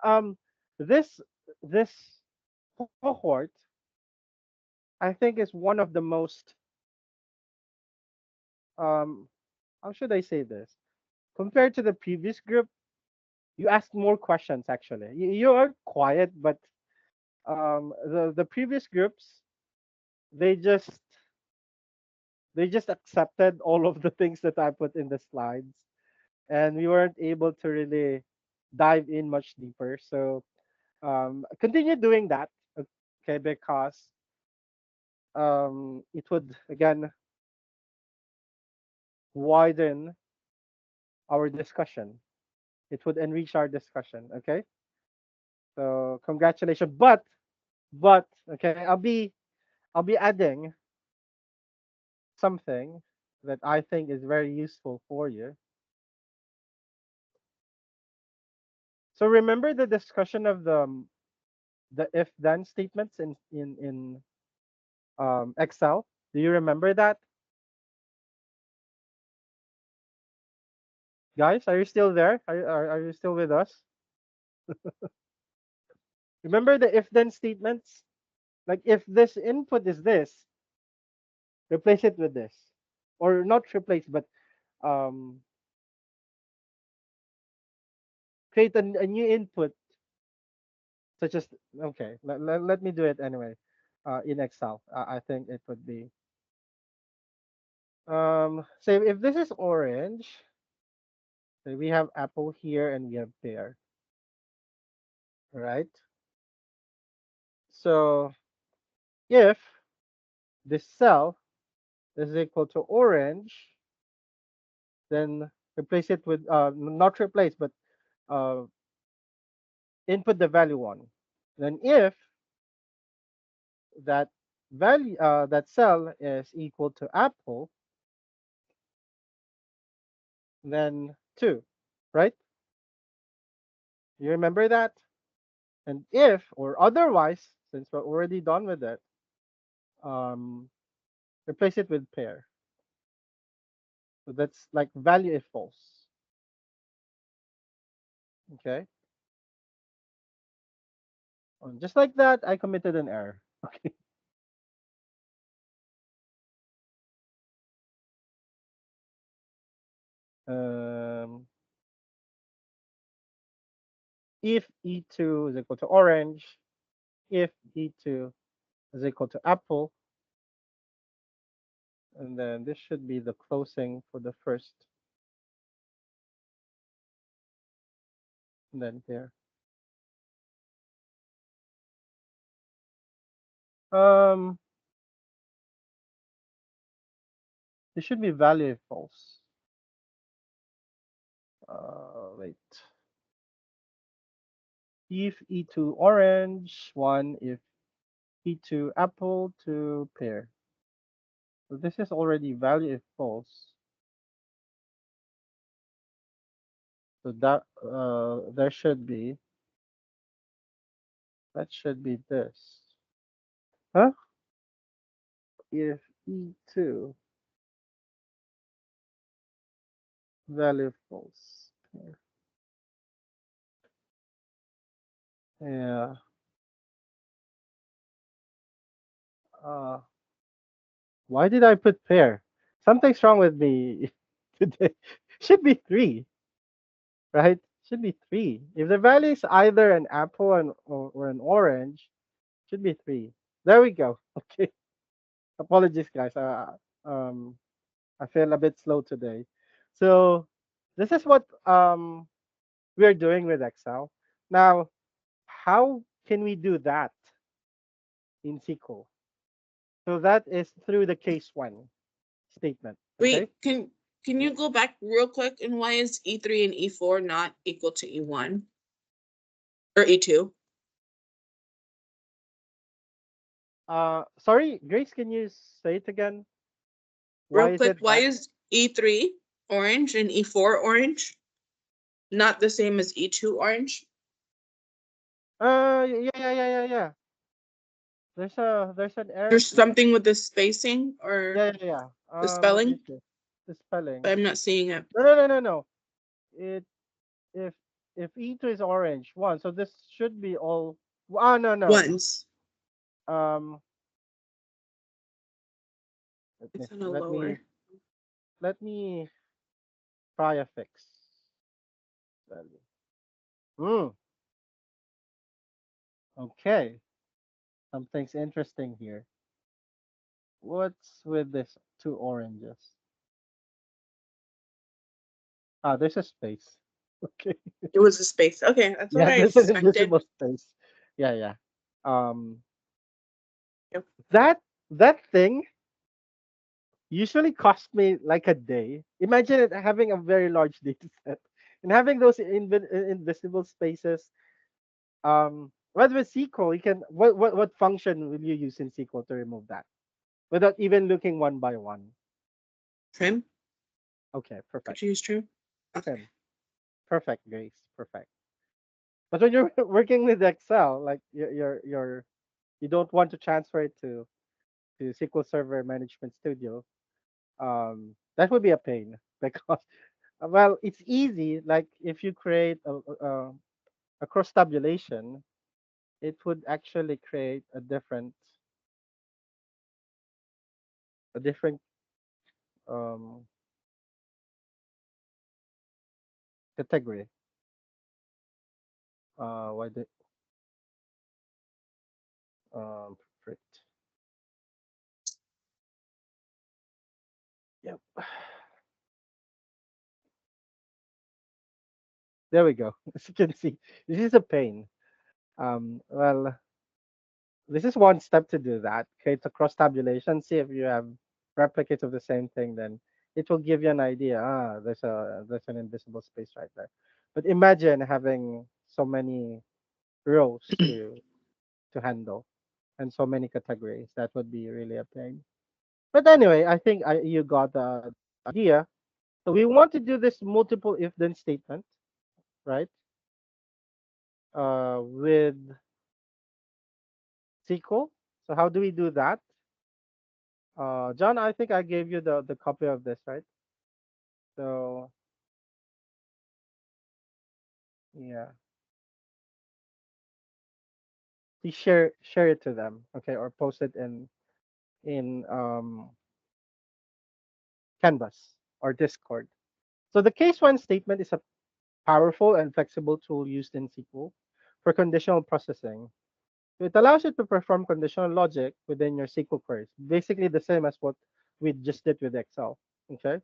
[SPEAKER 2] this this cohort, I think, is one of the most how should I say this? Compared to the previous group, you asked more questions actually. You are quiet, but the previous groups, they just they just accepted all of the things that I put in the slides, and we weren't able to really dive in much deeper. So continue doing that, okay? Because it would again widen our discussion. It would enrich our discussion. Okay. So congratulations. But okay, I'll be adding something that I think is very useful for you. So remember the discussion of the if then statements in Excel. Do you remember that, guys? Are you still there? Are you still with us? Remember the if then statements? Like if this input is this, replace it with this, or not replace, but um, create a new input such as, okay, let me do it anyway in Excel. I think it would be say if this is orange, so we have apple here and we have pear, right? So if this cell is equal to orange, then replace it with not replace, but uh, input the value 1. Then if that that cell is equal to apple, then 2, right? You remember that? And if or otherwise, since we're already done with it, um, replace it with pair. So that's like value if false. Okay. Just like that, I committed an error. Okay. Um, if E2 is equal to orange, if E2 is equal to apple, And then this should be the closing for the first. And then here. Um, this should be value if false. Wait. If E2 orange, 1 if E2 apple, 2 pear. So this is already value if false. So that there should be, that should be this. Huh? If E2 value if false. Yeah. Uh, why did I put pair? Something's wrong with me today. Should be 3, right? Should be 3. If the value is either an apple or an orange, should be 3. There we go. Okay. Apologies, guys. I feel a bit slow today. So this is what we're doing with Excel. Now, how can we do that in SQL? So that is through the case 1 statement. Okay.
[SPEAKER 5] Wait, can you go back real quick? And why is E3 and E4 not equal to E1 or E2?
[SPEAKER 2] Sorry, Grace, can you say it again?
[SPEAKER 5] Real
[SPEAKER 2] Why is
[SPEAKER 5] quick,
[SPEAKER 2] it
[SPEAKER 5] why
[SPEAKER 2] that?
[SPEAKER 5] is E3 orange and E4 orange not the same as E2 orange?
[SPEAKER 2] Yeah. There's an error.
[SPEAKER 5] There's something with the spacing or
[SPEAKER 2] Yeah.
[SPEAKER 5] the
[SPEAKER 2] Let me
[SPEAKER 5] spelling,
[SPEAKER 2] see. The spelling.
[SPEAKER 5] but I'm not seeing it.
[SPEAKER 2] No. It if E2 is orange, 1, so this should be all. No.
[SPEAKER 5] Ones.
[SPEAKER 2] Um,
[SPEAKER 5] It's on a
[SPEAKER 2] let me
[SPEAKER 5] lower.
[SPEAKER 2] let me try a fix. Hmm. Okay. Something's interesting here. What's with this 2 oranges? There's a space. Okay.
[SPEAKER 5] It was a space. Okay, that's what
[SPEAKER 2] Yeah,
[SPEAKER 5] I
[SPEAKER 2] there's an
[SPEAKER 5] suspected.
[SPEAKER 2] invisible space. Yeah. Um,
[SPEAKER 5] Yep.
[SPEAKER 2] that thing usually cost me like a day. Imagine it having a very large data set and having those invisible spaces. But with SQL, you can what function will you use in SQL to remove that without even looking one by one?
[SPEAKER 5] Trim.
[SPEAKER 2] Okay,
[SPEAKER 5] Could
[SPEAKER 2] perfect.
[SPEAKER 5] you use trim? Okay.
[SPEAKER 2] Trim. Perfect, Grace. Perfect. But when you're working with Excel, like you don't want to transfer it to SQL Server Management Studio, that would be a pain because well, it's easy. Like if you create a cross tabulation, it would actually create a different um, category. Why the for it. Yep. There we go. As you can see, this is a pain. Well, this is one step to do that. Create a cross tabulation. See if you have replicates of the same thing. Then it will give you an idea. There's an invisible space right there. But imagine having so many rows to handle and so many categories. That would be really a pain. But anyway, I think you got the idea. So we want to do this multiple if then statement, right? With SQL. So how do we do that? John, I think I gave you the copy of this, right? So yeah, please share it to them, okay, or post it in Canvas or Discord. So the case one statement is a powerful and flexible tool used in SQL for conditional processing. So it allows you to perform conditional logic within your SQL queries, basically the same as what we just did with Excel. Okay,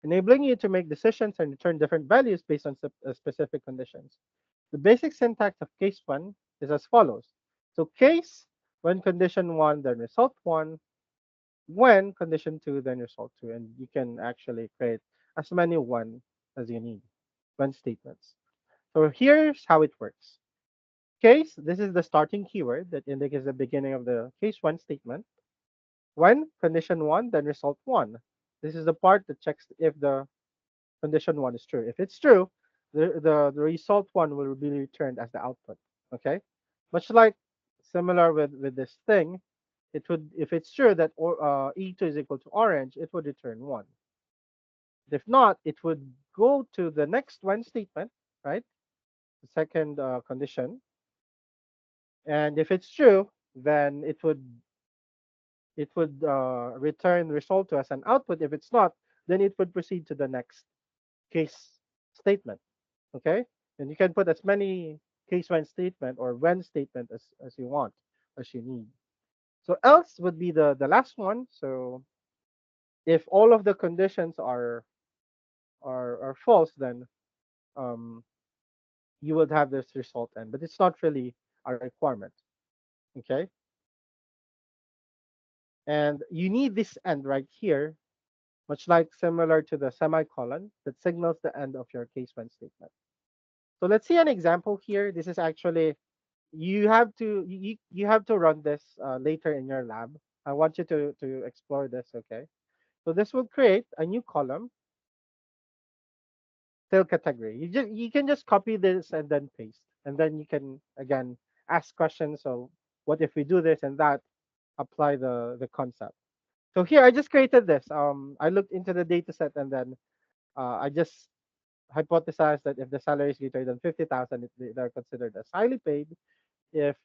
[SPEAKER 2] enabling you to make decisions and return different values based on specific conditions. The basic syntax of case one is as follows. So case when condition one, then result one, when condition two, then result two, and you can actually create as many one as you need, when statements. So here's how it works. Case, this is the starting keyword that indicates the beginning of the case one statement. When condition one, then result one. This is the part that checks if the condition one is true. If it's true, the result one will be returned as the output. Okay, much like similar with this thing, it would, if it's true that e2 is equal to orange, it would return one. If not, it would go to the next when statement, right? The second condition, and if it's true, then it would return result to as an output. If it's not, then it would proceed to the next case statement. Okay, and you can put as many case when statement or when statement as you want, as you need. So else would be the last one. So if all of the conditions are false, then um, you would have this result end, but it's not really a requirement. Okay, and you need this end right here, much like similar to the semicolon that signals the end of your case when statement. So let's see an example here. This is actually, you have to run this later in your lab. I want you to explore this. Okay, so this will create a new column, still category. You can just copy this and then paste, and then you can again ask questions. So what if we do this and that? Apply the concept. So here I just created this. I looked into the data set, and then I just hypothesized that if the salary is greater than 50,000, they're considered as highly paid. If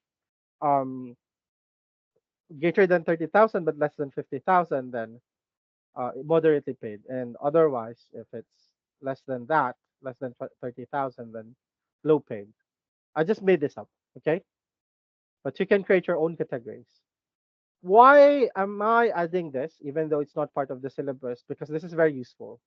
[SPEAKER 2] um greater than 30,000 but less than 50,000, then moderately paid. And otherwise, if it's less than that, less than 30,000, then low paid. I just made this up, okay? But you can create your own categories. Why am I adding this, even though it's not part of the syllabus? Because this is very useful.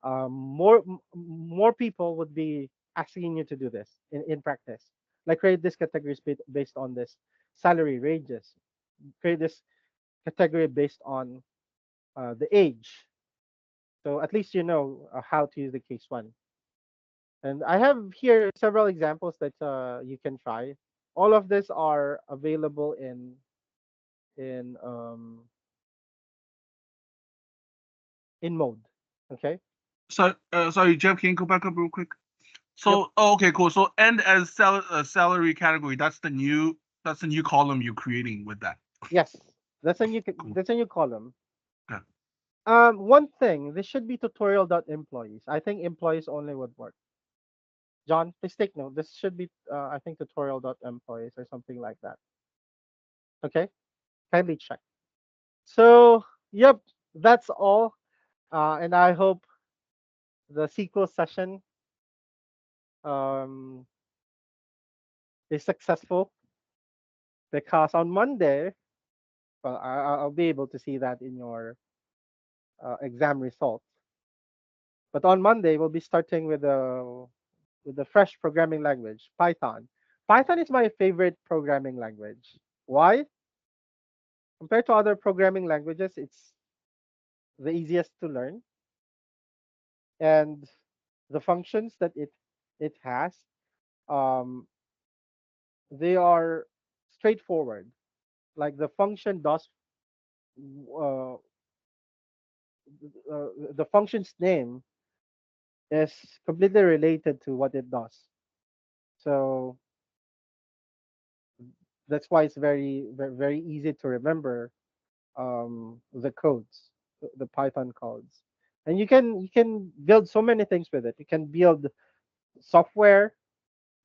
[SPEAKER 2] More people would be asking you to do this in practice. Like create this categories based on this salary ranges. Create this category based on the age. So at least you know how to use the case one. And I have here several examples that you can try. All of this are available in in mode. Okay.
[SPEAKER 1] So, sorry, Jeff, can you go back up real quick?
[SPEAKER 2] Yep.
[SPEAKER 1] So, oh, okay, cool. So, end as salary category. That's the new column you're creating with that.
[SPEAKER 2] Yes, that's a new
[SPEAKER 1] Cool.
[SPEAKER 2] that's a new column.
[SPEAKER 1] Okay.
[SPEAKER 2] One thing, this should be tutorial.employees. I think employees only would work. John, please take note. This should be, I think, tutorial.employees or something like that. Okay, kindly check. So, yep, that's all. And I hope the SQL session um, is successful, because on Monday, well, I'll be able to see that in your exam results. But on Monday, we'll be starting with the fresh programming language, Python. Python is my favorite programming language. Why? Compared to other programming languages, it's the easiest to learn, and the functions that it has, um, they are straightforward. Like the function does, uh, the function's name is completely related to what it does. So that's why it's very easy to remember the codes, the Python codes, and you can build so many things with it. You can build software,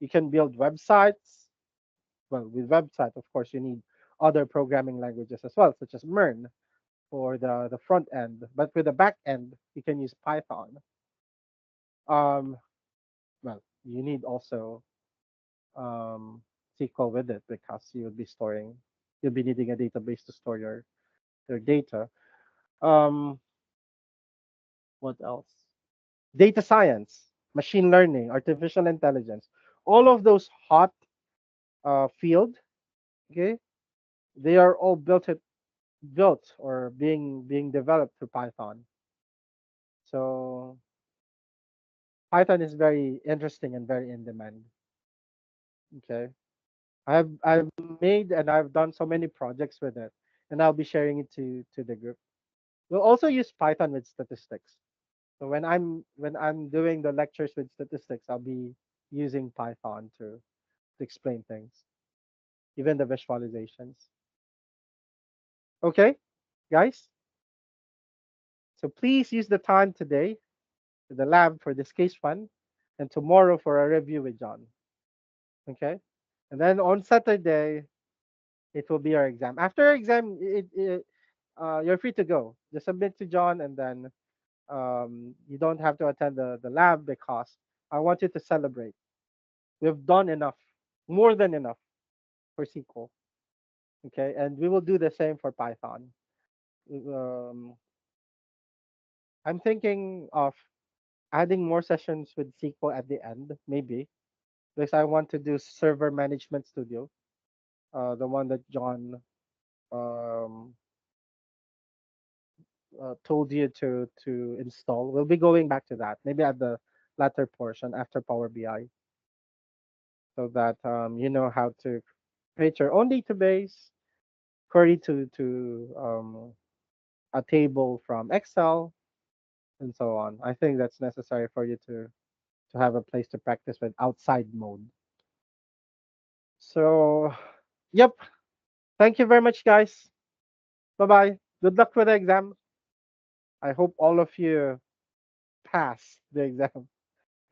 [SPEAKER 2] you can build websites. Well, with website, of course, you need other programming languages as well, such as MERN for the front end. But with the back end, you can use Python. Um, well, you need also SQL with it, because you'll be needing a database to store your data. Um, what else? Data science, machine learning, artificial intelligence, all of those hot field, okay, they are all built or being developed through Python. So Python is very interesting and very in demand. Okay, I've made and I've done so many projects with it, and I'll be sharing it to the group. We'll also use Python with statistics. So when I'm doing the lectures with statistics, I'll be using Python to explain things, even the visualizations. Okay, guys. So please use the time today in the lab for this case fund, and tomorrow for a review with John. Okay, and then on Saturday it will be our exam. After our exam, you're free to go. Just submit to John, and then you don't have to attend the lab because I want you to celebrate. We've done enough, more than enough for SQL. Okay, and we will do the same for Python. Um, I'm thinking of adding more sessions with SQL at the end, maybe, because I want to do Server Management Studio, the one that John um, told you to install. We'll be going back to that, maybe at the latter portion after Power BI, so that you know how to create your own database, query to a table from Excel, and so on. I think that's necessary for you to have a place to practice with outside mode. So, yep. Thank you very much, guys. Bye bye. Good luck with the exam. I hope all of you pass the exam.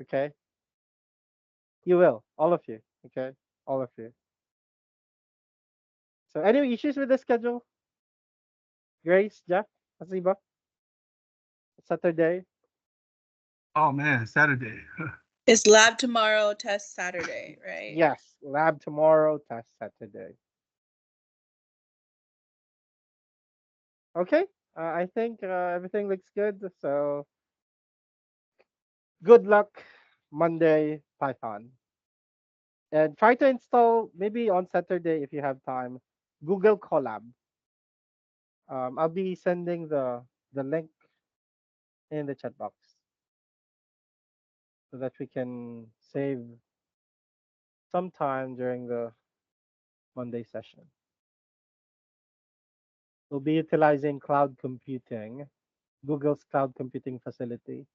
[SPEAKER 2] Okay. You will. All of you. Okay. All of you. So, any issues with the schedule? Grace, Jeff, Hasiba, Saturday?
[SPEAKER 1] Oh man, Saturday.
[SPEAKER 5] It's lab tomorrow, test Saturday, right?
[SPEAKER 2] Yes. Lab tomorrow, test Saturday. Okay. I think everything looks good. So, good luck Monday, Python. And try to install maybe on Saturday if you have time, Google Colab. I'll be sending the link in the chat box so that we can save some time during the Monday session. We'll be utilizing cloud computing, Google's cloud computing facility.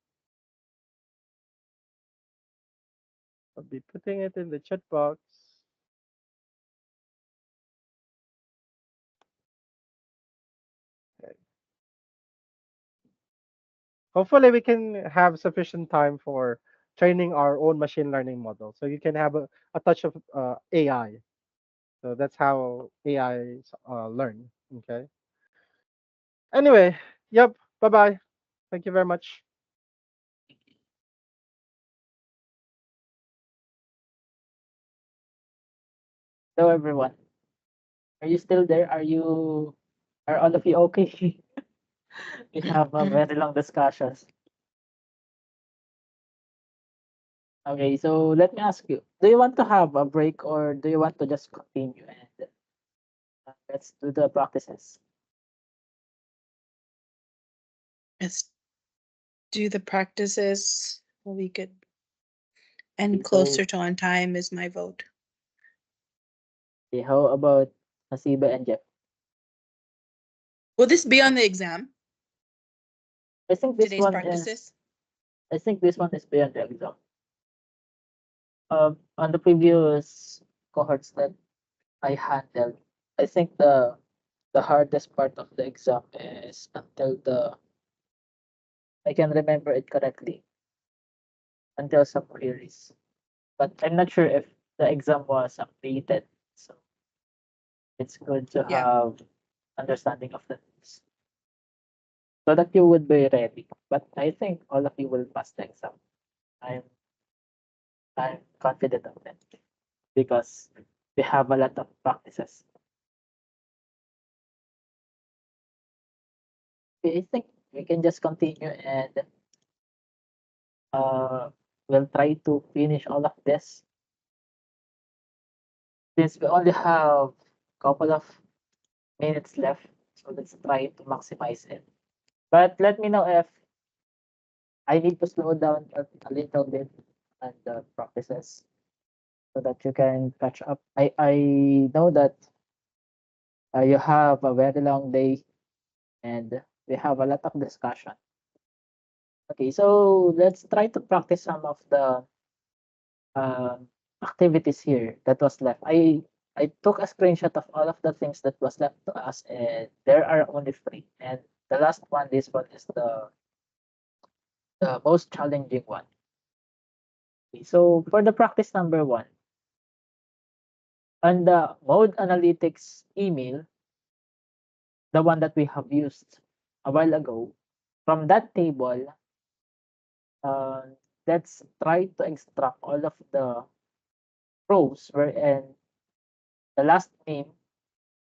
[SPEAKER 2] I'll be putting it in the chat box. Okay. Hopefully, we can have sufficient time for training our own machine learning model, so you can have a touch of AI. So that's how AI learn. Okay. Anyway, yep. Bye bye. Thank you very much.
[SPEAKER 4] Hello, everyone. Are you still there? Are all of you okay? We have a very long discussions. Okay, so let me ask you, do you want to have a break or do you want to just continue and let's do the practices?
[SPEAKER 5] Let's do the practices. We could and
[SPEAKER 4] Okay,
[SPEAKER 5] closer to on time is my vote.
[SPEAKER 4] okay, how about Hasiba and Jeff?
[SPEAKER 5] Will this be on the exam?
[SPEAKER 4] I think this
[SPEAKER 5] Today's
[SPEAKER 4] one
[SPEAKER 5] practices?
[SPEAKER 4] I think this one is beyond the exam. On the previous cohorts that I handled, I think the hardest part of the exam is until I can remember it correctly, until some queries. But I'm not sure if the exam was updated. So it's good to
[SPEAKER 5] Yeah.
[SPEAKER 4] have understanding of the things so that you would be ready. But I think all of you will pass the exam. I'm I'm confident of that because we have a lot of practices. I think we can just continue and uh, we'll try to finish all of this since we only have a couple of minutes left. So let's try to maximize it. But let me know if I need to slow down a little bit and the practices so that you can catch up. I know that you have a very long day and we have a lot of discussion. Okay, so let's try to practice some of the um, activities here that was left. I took a screenshot of all of the things that was left to us, and there are only three. And the last one, this one is the most challenging one. Okay, so for the practice number one, on the mode analytics email, the one that we have used a while ago, from that table, uh, let's try to extract all of the rows wherein the last name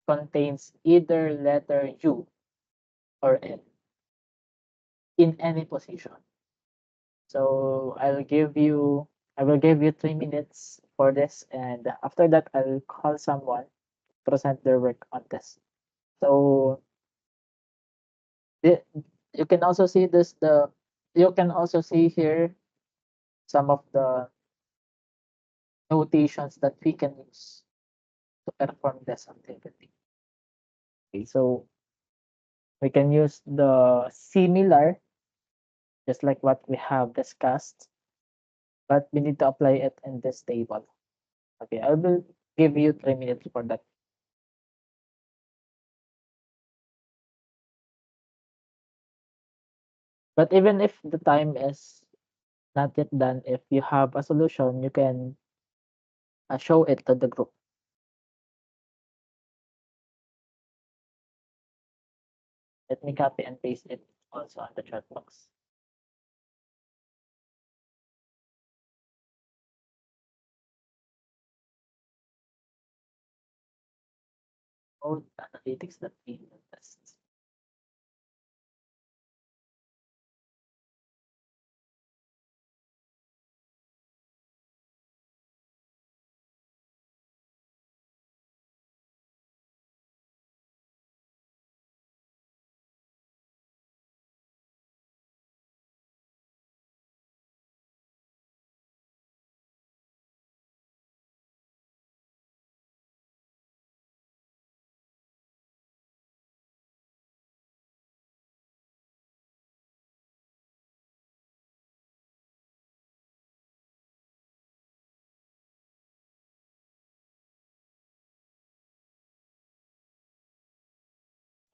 [SPEAKER 4] contains either letter U or N in any position. So I will give you 3 minutes for this, and after that, I'll call someone to present their work on this. So the, you can also see you can also see here some of the notations that we can use to perform this activity. Okay, so we can use the similar, just like what we have discussed, but we need to apply it in this table. Okay, I will give you 3 minutes for that. But even if the time is not yet done, if you have a solution, you can show it to the group. Let me copy and paste it also on the chat box. Code analytics that we test.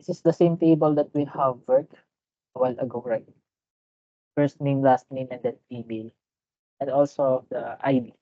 [SPEAKER 4] This is the same table that we have worked a while ago, right? First name, last name, and then email, and also the ID.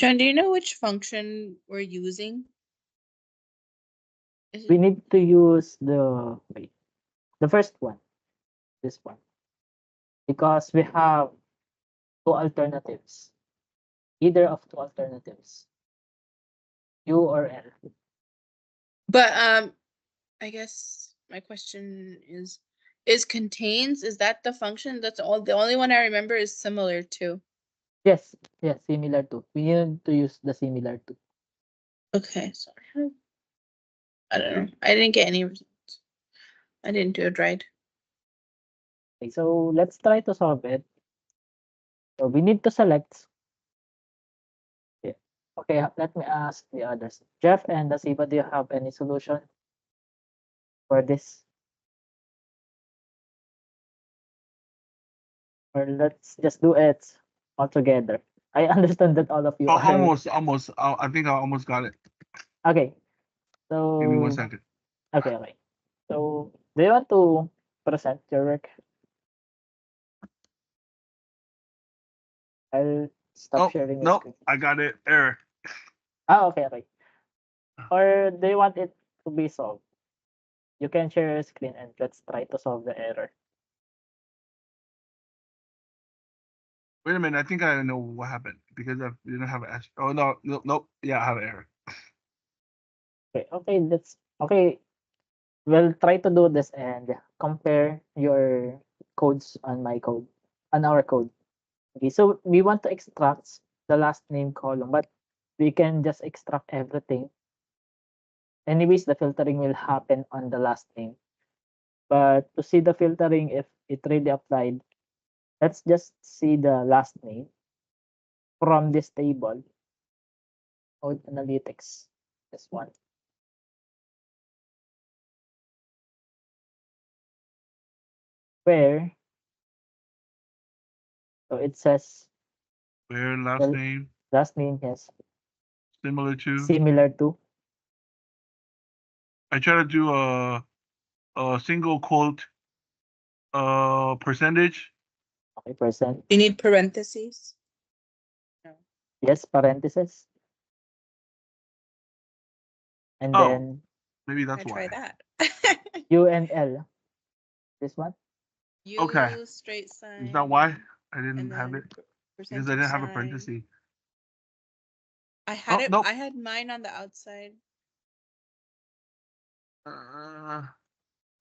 [SPEAKER 5] John, do you know which function we're using? Is
[SPEAKER 4] We
[SPEAKER 5] it,
[SPEAKER 4] need to use the first one, this one, because we have two alternatives, either of two alternatives, U or L.
[SPEAKER 5] but I guess my question is contains, is that the function? That's all, the only one I remember is similar to.
[SPEAKER 4] Yes, yes, similar to. We need to use the similar to.
[SPEAKER 5] Okay, sorry. I don't know. I didn't get any results. I didn't do it right.
[SPEAKER 4] Okay, so let's try to solve it. So we need to select. Yeah. Okay, let me ask the others. Jeff and Dasiba, do you have any solution for this? Or let's just do it all together. I understand that all of you
[SPEAKER 1] Oh,
[SPEAKER 4] are
[SPEAKER 1] almost. I think I almost got it.
[SPEAKER 4] okay.
[SPEAKER 1] Give me 1
[SPEAKER 4] So
[SPEAKER 1] second.
[SPEAKER 4] okay. So do you want to present your work? I'll stop
[SPEAKER 1] Oh,
[SPEAKER 4] sharing your
[SPEAKER 1] no,
[SPEAKER 4] screen.
[SPEAKER 1] I got it. Error.
[SPEAKER 4] Okay. Or do you want it to be solved? You can share your screen and let's try to solve the error.
[SPEAKER 1] Wait a minute. I think I know what happened because I didn't have an. Oh no. Yeah, I have an error.
[SPEAKER 4] Okay, that's okay. We'll try to do this and compare your codes on my code, on our code. Okay, so we want to extract the last name column, but we can just extract everything. Anyways, the filtering will happen on the last name. But to see the filtering, if it really applied, let's just see the last name from this table. Code analytics, this one. Where, so it says
[SPEAKER 1] Where last
[SPEAKER 4] Well-
[SPEAKER 1] name
[SPEAKER 4] last name is
[SPEAKER 1] similar to.
[SPEAKER 4] similar to.
[SPEAKER 1] I try to do a single quote percentage.
[SPEAKER 4] Okay, percent.
[SPEAKER 5] You need parentheses. No.
[SPEAKER 4] Yes, parentheses. And
[SPEAKER 1] Oh.
[SPEAKER 4] then
[SPEAKER 1] Maybe
[SPEAKER 5] I
[SPEAKER 1] that's
[SPEAKER 5] try
[SPEAKER 1] why.
[SPEAKER 5] that.
[SPEAKER 4] U and L. This one.
[SPEAKER 5] U
[SPEAKER 1] Okay.
[SPEAKER 5] straight sign.
[SPEAKER 1] Is that why I
[SPEAKER 5] and
[SPEAKER 1] didn't have
[SPEAKER 5] then
[SPEAKER 1] it?
[SPEAKER 5] per-
[SPEAKER 1] Because I didn't have a
[SPEAKER 5] sign.
[SPEAKER 1] parenthesis.
[SPEAKER 5] I had
[SPEAKER 1] Oh,
[SPEAKER 5] it.
[SPEAKER 1] nope.
[SPEAKER 5] I had mine on the outside.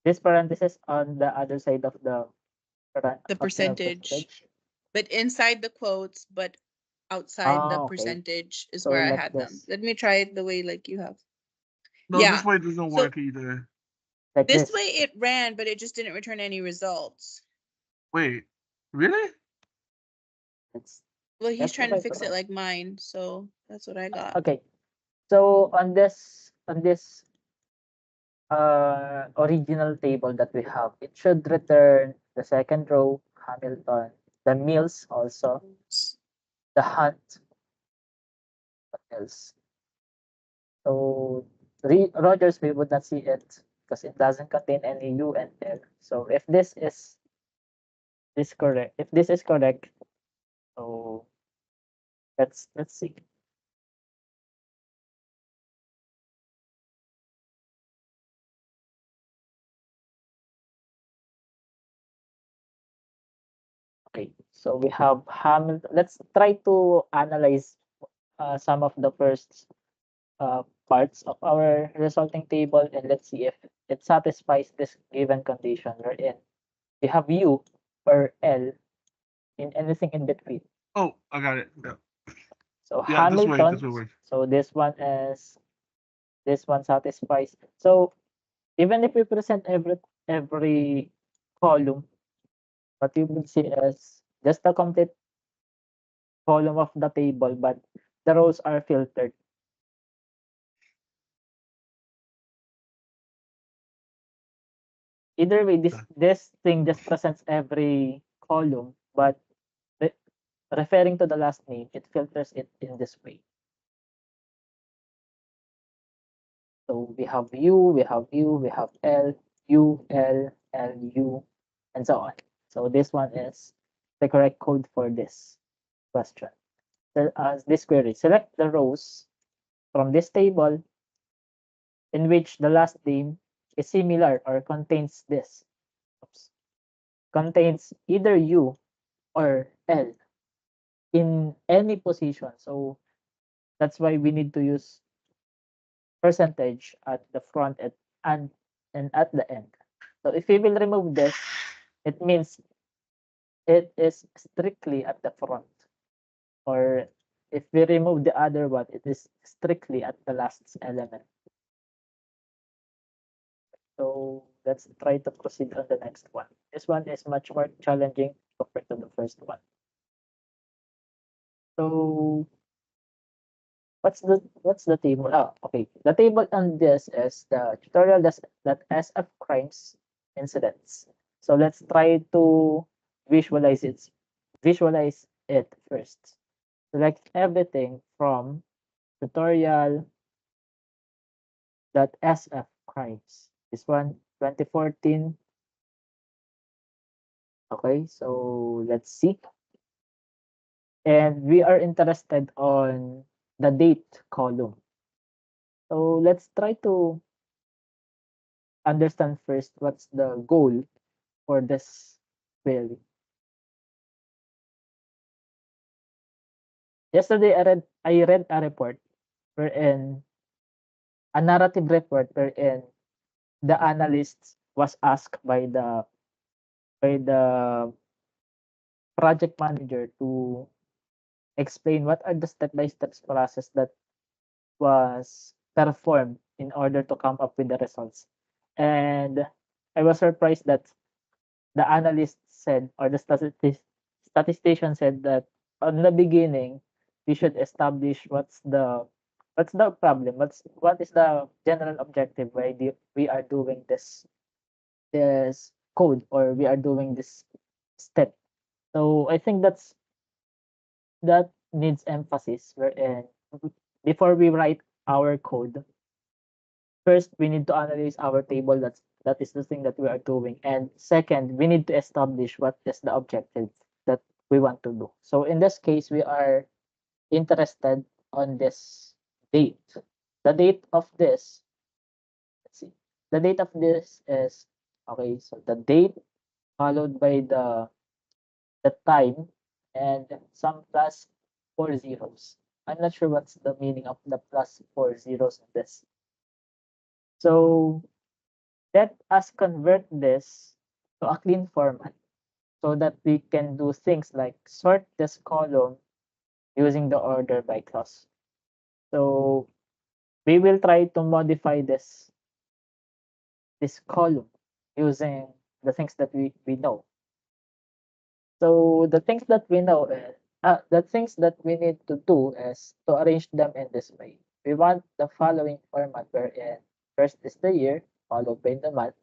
[SPEAKER 4] This parenthesis on the other side of the
[SPEAKER 5] The percentage. But inside the quotes, but outside the
[SPEAKER 4] Okay.
[SPEAKER 5] percentage is
[SPEAKER 4] So
[SPEAKER 5] where I
[SPEAKER 4] like
[SPEAKER 5] had them.
[SPEAKER 4] this.
[SPEAKER 5] Let me try it the way like you have.
[SPEAKER 1] No,
[SPEAKER 5] Yeah.
[SPEAKER 1] this way doesn't
[SPEAKER 5] So-
[SPEAKER 1] work either.
[SPEAKER 4] Like
[SPEAKER 5] This way it ran, but it just didn't return any results.
[SPEAKER 1] Wait, really?
[SPEAKER 4] It's,
[SPEAKER 5] Well, he's
[SPEAKER 4] That's
[SPEAKER 5] trying to
[SPEAKER 4] what I
[SPEAKER 5] fix it
[SPEAKER 4] thought.
[SPEAKER 5] like mine, so that's what I got.
[SPEAKER 4] okay. So on this original table that we have, it should return the second row, Hamilton, the Mills also, the Hunt, what else? So Rogers, we would not see it because it doesn't contain any U and L. So if this is correct, so let's see. Okay, so we have Hamilton. Let's try to analyze some of the first parts of our resulting table, and let's see if it satisfies this given condition we're in. We have U or L in anything in between.
[SPEAKER 1] Oh, I got it. Yeah.
[SPEAKER 4] So
[SPEAKER 1] Yeah, this way
[SPEAKER 4] Hamilton.
[SPEAKER 1] works.
[SPEAKER 4] So this one satisfies. So even if we present every column, what you will see is just the complete column of the table, but the rows are filtered. Either way, this thing just presents every column, but referring to the last name, it filters it in this way. So we have U, we have L, U, L, L, U, and so on. So this one is the correct code for this question. this query. Select the rows from this table in which the last name is similar or contains this. Oops. Contains either U or L in any position. So that's why we need to use percentage at the front and at the end. So if we will remove this, it means it is strictly at the front. Or if we remove the other one, it is strictly at the last element. So let's try to proceed on the next one. This one is much more challenging compared to the first one. So what's the table? Oh, okay. The table on this is the tutorial that SF crimes incidents. So let's try to visualize it. Visualize it first. Select everything from tutorial .sf crimes. This one, 2014. Okay, so let's see. And we are interested on the date column. So let's try to understand first what's the goal for this query. Yesterday I read a report wherein a narrative report wherein the analyst was asked by the project manager to explain what are the step-by-step process that was performed in order to come up with the results. And I was surprised that the analyst said, or the statistician said that on the beginning, we should establish what's the problem, what is the general objective why we are doing this code or we are doing this step. So I think that needs emphasis wherein before we write our code, first we need to analyze our table. That is the thing that we are doing. And second, we need to establish what is the objective that we want to do. So in this case, we are interested on this date. The date of this, let's see. The date of this is okay, so the date followed by the time and some plus 4 zeros. I'm not sure what's the meaning of the plus 4 zeros in this. So let us convert this to a clean format so that we can do things like sort this column using the order by clause. So we will try to modify this column using the things that we know. So the things that we know is the things that we need to do is to arrange them in this way. We want the following format wherein first is the year, followed by the month,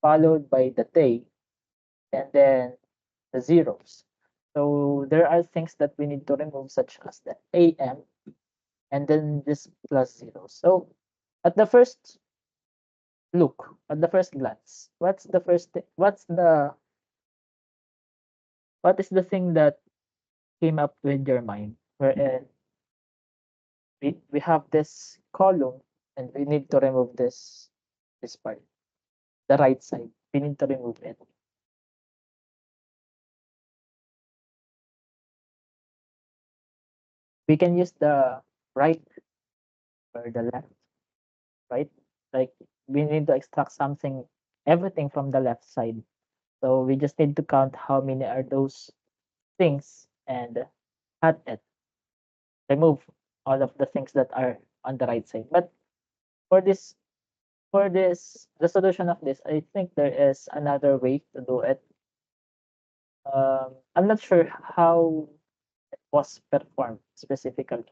[SPEAKER 4] followed by the day, and then the zeros. So there are things that we need to remove such as the AM and then this plus zero. So at the first look, at the first glance, what is the thing that came up with your mind wherein we have this column and we need to remove this part, the right side. We need to remove it. We can use the right or the left, right? Like we need to extract everything from the left side. So we just need to count how many are those things and add it. Remove all of the things that are on the right side. But for this the solution of this, I think there is another way to do it. I'm not sure how it was performed specifically,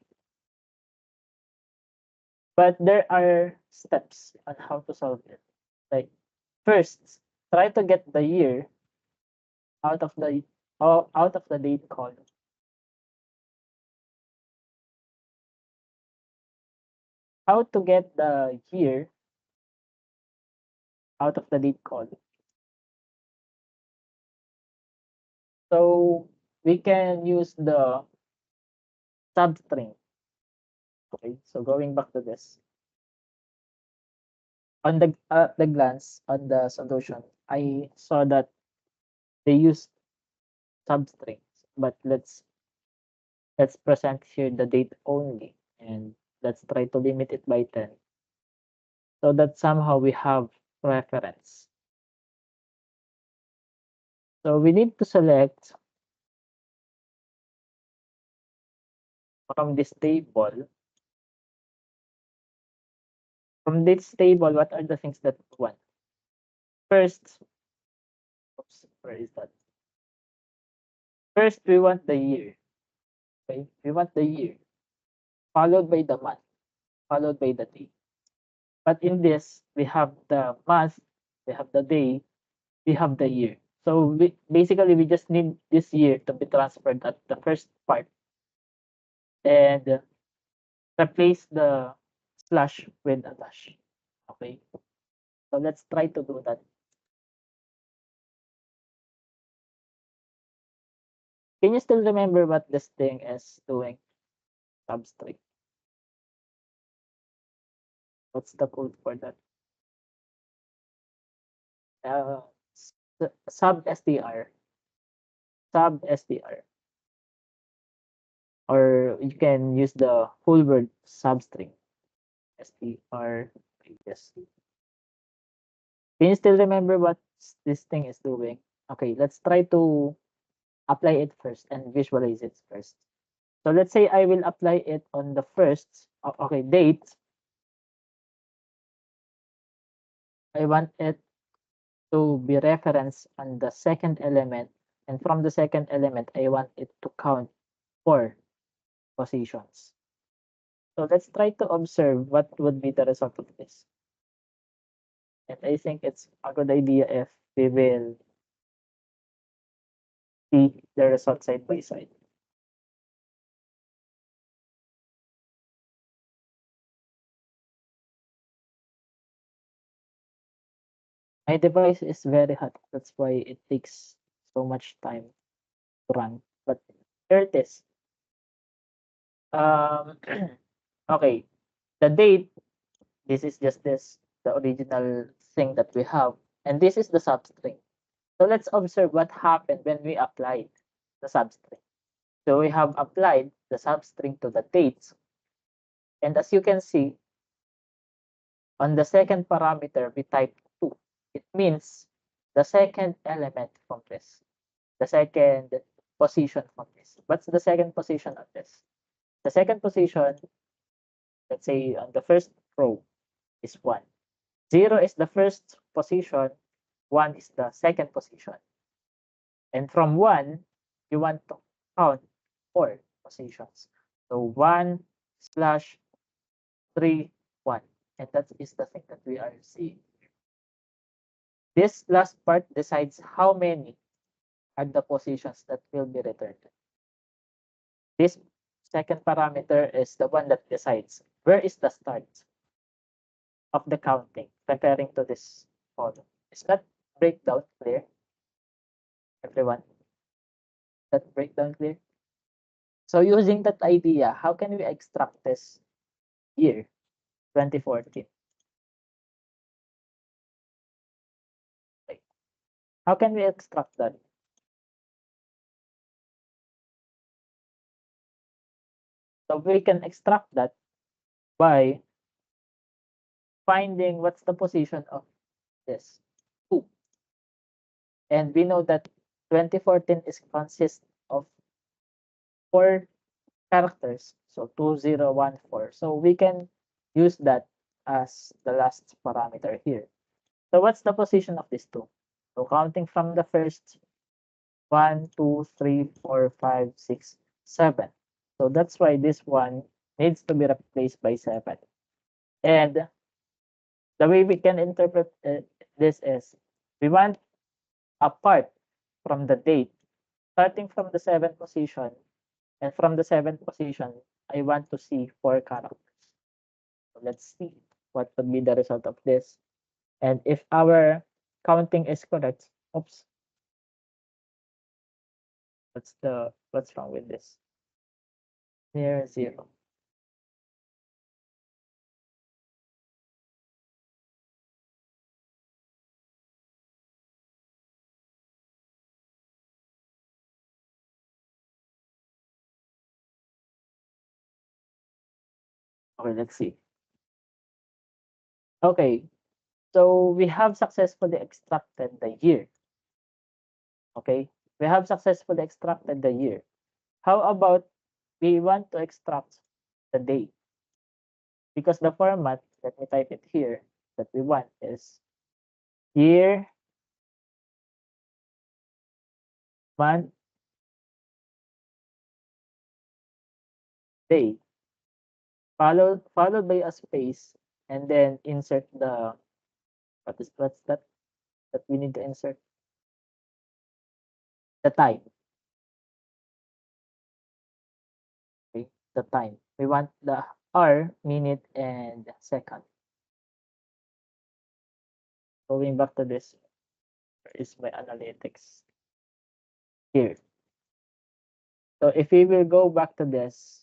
[SPEAKER 4] but there are steps on how to solve it. Like first, try to get the year out of the date column. How to get the year out of the date column? So we can use the substring. Okay, so going back to this. On the glance on the solution, I saw that they use substrings, but let's present here the date only, and let's try to limit it by 10 so that somehow we have reference. So we need to select from this table. From this table, what are the things that we want? First, oops, where is that? First, we want the year. Okay, we want the year, followed by the month, followed by the day. But in this, we have the month, we have the day, we have the year. So basically, we just need this year to be transferred at the first part and replace the slash with a dash. Okay, so let's try to do that. Can you still remember what this thing is doing? Substrate. What's the code for that? Sub str. Sub str. Or you can use the full word substring. Str. Yes. Can you still remember what this thing is doing? Okay, let's try to apply it first and visualize it first. So let's say I will apply it on the first, okay, date. I want it to be referenced on the second element, and from the second element, I want it to count 4 positions. So let's try to observe what would be the result of this. And I think it's a good idea if we will see the result side by side. My device is very hot. That's why it takes so much time to run. But here it is. Okay. The date, this is just the original thing that we have. And this is the substring. So let's observe what happened when we applied the substring. So we have applied the substring to the dates. And as you can see, on the second parameter, we type 2. It means the second element from this, the second position from this. What's the second position of this? The second position, let's say on the first row, is 1. 0 is the first position, 1 is the second position. And from 1, you want to count 4 positions. So 1 slash 3, 1. And that is the thing that we are seeing. This last part decides how many are the positions that will be returned. This second parameter is the one that decides where is the start of the counting, referring to this column. Is that breakdown clear, everyone? Is that breakdown clear? So using that idea, how can we extract this year, 2014? How can we extract that? So we can extract that by finding what's the position of this 2. And we know that 2014 is consists of 4 characters, so 2014. So we can use that as the last parameter here. So what's the position of these 2? So counting from the first 1, 2, 3, 4, 5, 6, 7. So that's why this one needs to be replaced by 7. And the way we can interpret this is we want a part from the date starting from the 7th position, and from the 7th position I want to see 4 characters. So let's see what would be the result of this. And if our counting is correct, oops, what's wrong with this? near 0. Okay, let's see. Okay, so we have successfully extracted the year. Okay, we have successfully extracted the year. How about we want to extract the day? Because the format, let me type it here, that we want is year, month, day, followed by a space, and then insert the what's that we need to insert the time. Okay, the time. We want the hour, minute, and second. Going back to this, where is my analytics? Here. So if we will go back to this,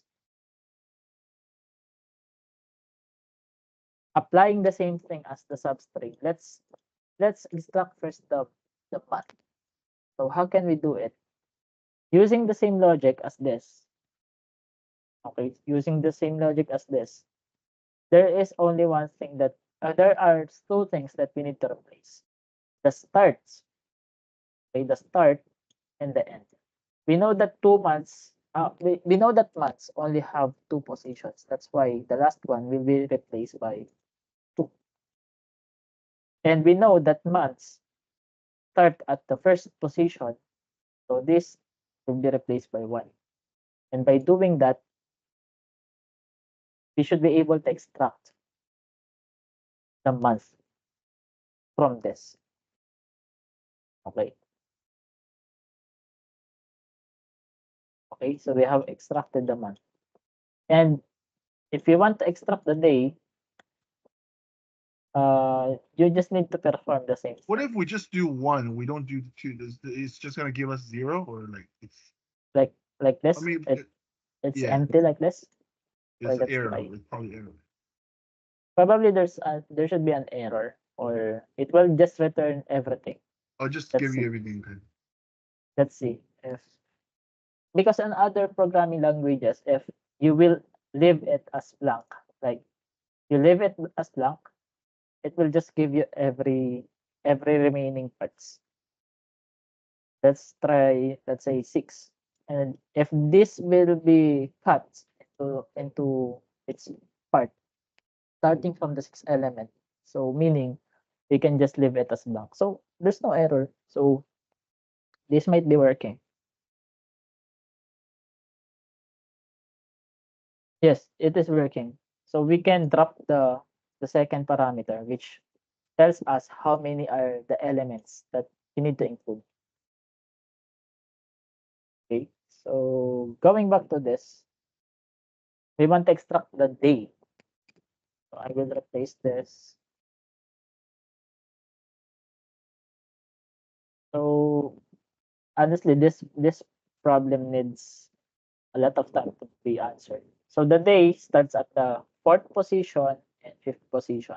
[SPEAKER 4] applying the same thing as the substring, let's extract first the month. So how can we do it? Using the same logic as this. Okay, using the same logic as this. There is only one thing that there are two things that we need to replace. The starts. Okay, the start and the end. We know that 2 months, we know that months only have 2 positions. That's why the last one will be replaced by 2. And we know that months start at the first position. So this will be replaced by 1. And by doing that, we should be able to extract the month from this. Okay. Okay, so we have extracted the month. And if you want to extract the day, you just need to perform the same
[SPEAKER 1] What
[SPEAKER 4] thing.
[SPEAKER 1] if we just do one? We don't do two. It's just gonna give us 0, or like it's.
[SPEAKER 4] Like this.
[SPEAKER 1] I mean,
[SPEAKER 4] It's
[SPEAKER 1] yeah,
[SPEAKER 4] empty like this.
[SPEAKER 1] it's
[SPEAKER 4] Let's
[SPEAKER 1] error.
[SPEAKER 4] try.
[SPEAKER 1] It's probably error.
[SPEAKER 4] Probably there should be an error, or it will just return everything.
[SPEAKER 1] I'll just
[SPEAKER 4] Let's
[SPEAKER 1] give you
[SPEAKER 4] see.
[SPEAKER 1] everything then.
[SPEAKER 4] Let's see if, because in other programming languages, if you will leave it as blank, like you leave it as blank, it will just give you every remaining parts. Let's try, let's say 6. And if this will be cut into its part, starting from the 6th element, so meaning we can just leave it as blank. So there's no error. So this might be working. Yes, it is working. So we can drop the second parameter, which tells us how many are the elements that you need to include. Okay, so going back to this, we want to extract the day. So I will replace this. So honestly, this problem needs a lot of time to be answered. So the day starts at the 4th position and 5th position.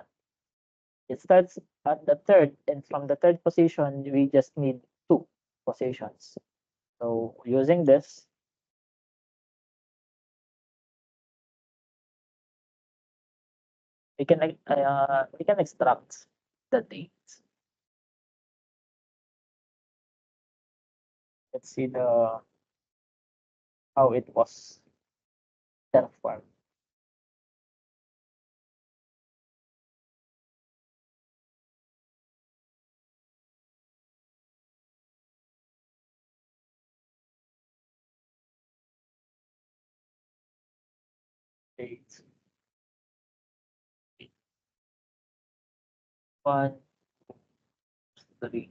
[SPEAKER 4] It starts at the 3rd, and from the 3rd position, we just need 2 positions. So using this, we can extract the date. Let's see how it was performed. Date 1, 3.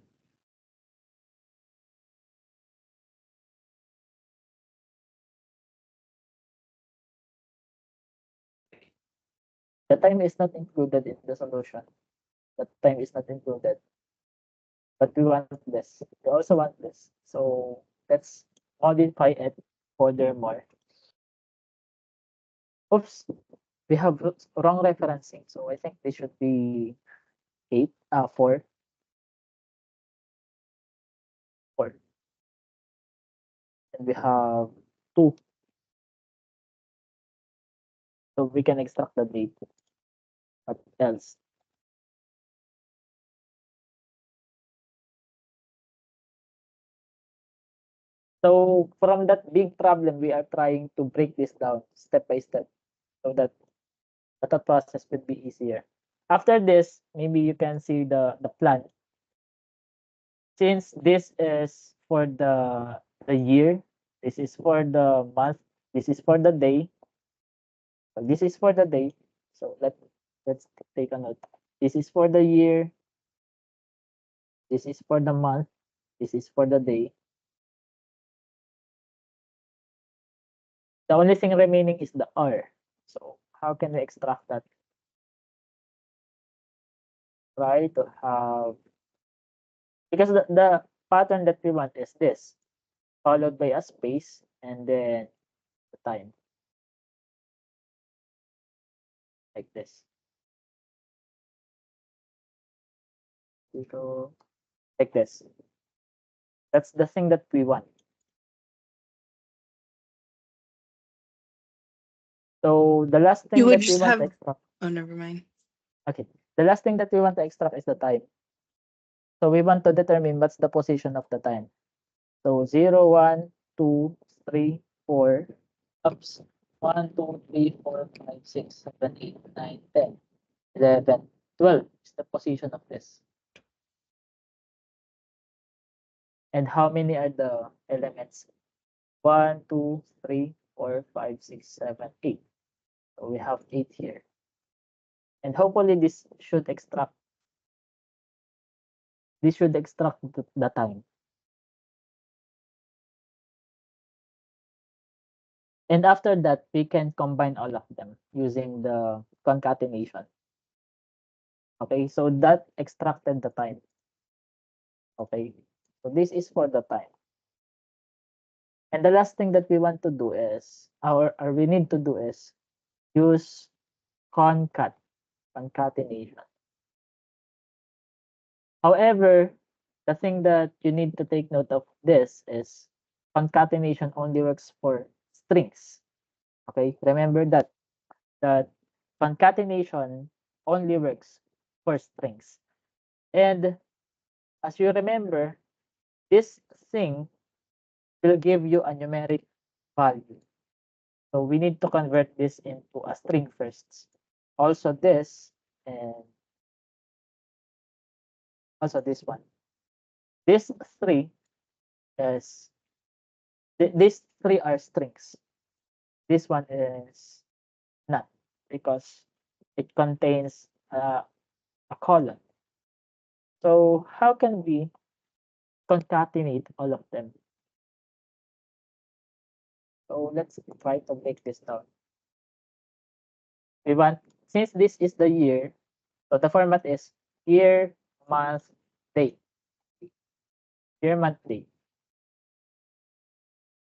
[SPEAKER 4] The time is not included in the solution. The time is not included, but we want this. We also want this. So let's modify it furthermore. Oops, we have wrong referencing. So I think this should be 4. 4. And we have 2. So we can extract the date. What else? So from that big problem, we are trying to break this down step by step so that the thought process would be easier. After this, maybe you can see the plan. Since this is for the year, this is for the month, this is for the day, so this is for the day. So let's take a note. This is for the year, this is for the month, this is for the day. The only thing remaining is the R. So how can we extract that? Try to have, because the pattern that we want is this, followed by a space and then the time. Like this. So like this. That's the thing that we want. So the last thing
[SPEAKER 5] You would
[SPEAKER 4] that we
[SPEAKER 5] just
[SPEAKER 4] want
[SPEAKER 5] have.
[SPEAKER 4] to extract.
[SPEAKER 5] Oh, never mind.
[SPEAKER 4] Okay. The last thing that we want to extract is the time. So we want to determine what's the position of the time. So 0, 1, 2, 3, 4. Oops. 1, 2, 3, 4, 5, 6, 7, 8, 9, 10, 11, 12 is the position of this. And how many are the elements? 1, 2, 3, 4, 5, 6, 7, 8. So we have 8 here. And hopefully this should extract the time. And after that, we can combine all of them using the concatenation. Okay, so that extracted the time. Okay, so this is for the time. And the last thing that we want to do is, or we need to do is use concatenation. However, the thing that you need to take note of this is concatenation only works for strings. Okay, remember that concatenation only works for strings. And as you remember, this thing will give you a numeric value. So we need to convert this into a string first. Also this, and also this one. This 3 is, these 3 are strings. This one is not, because it contains a colon. So how can we concatenate all of them? So let's try to break this down. We want, since this is the year, so the format is year, month, day. Year, month, day.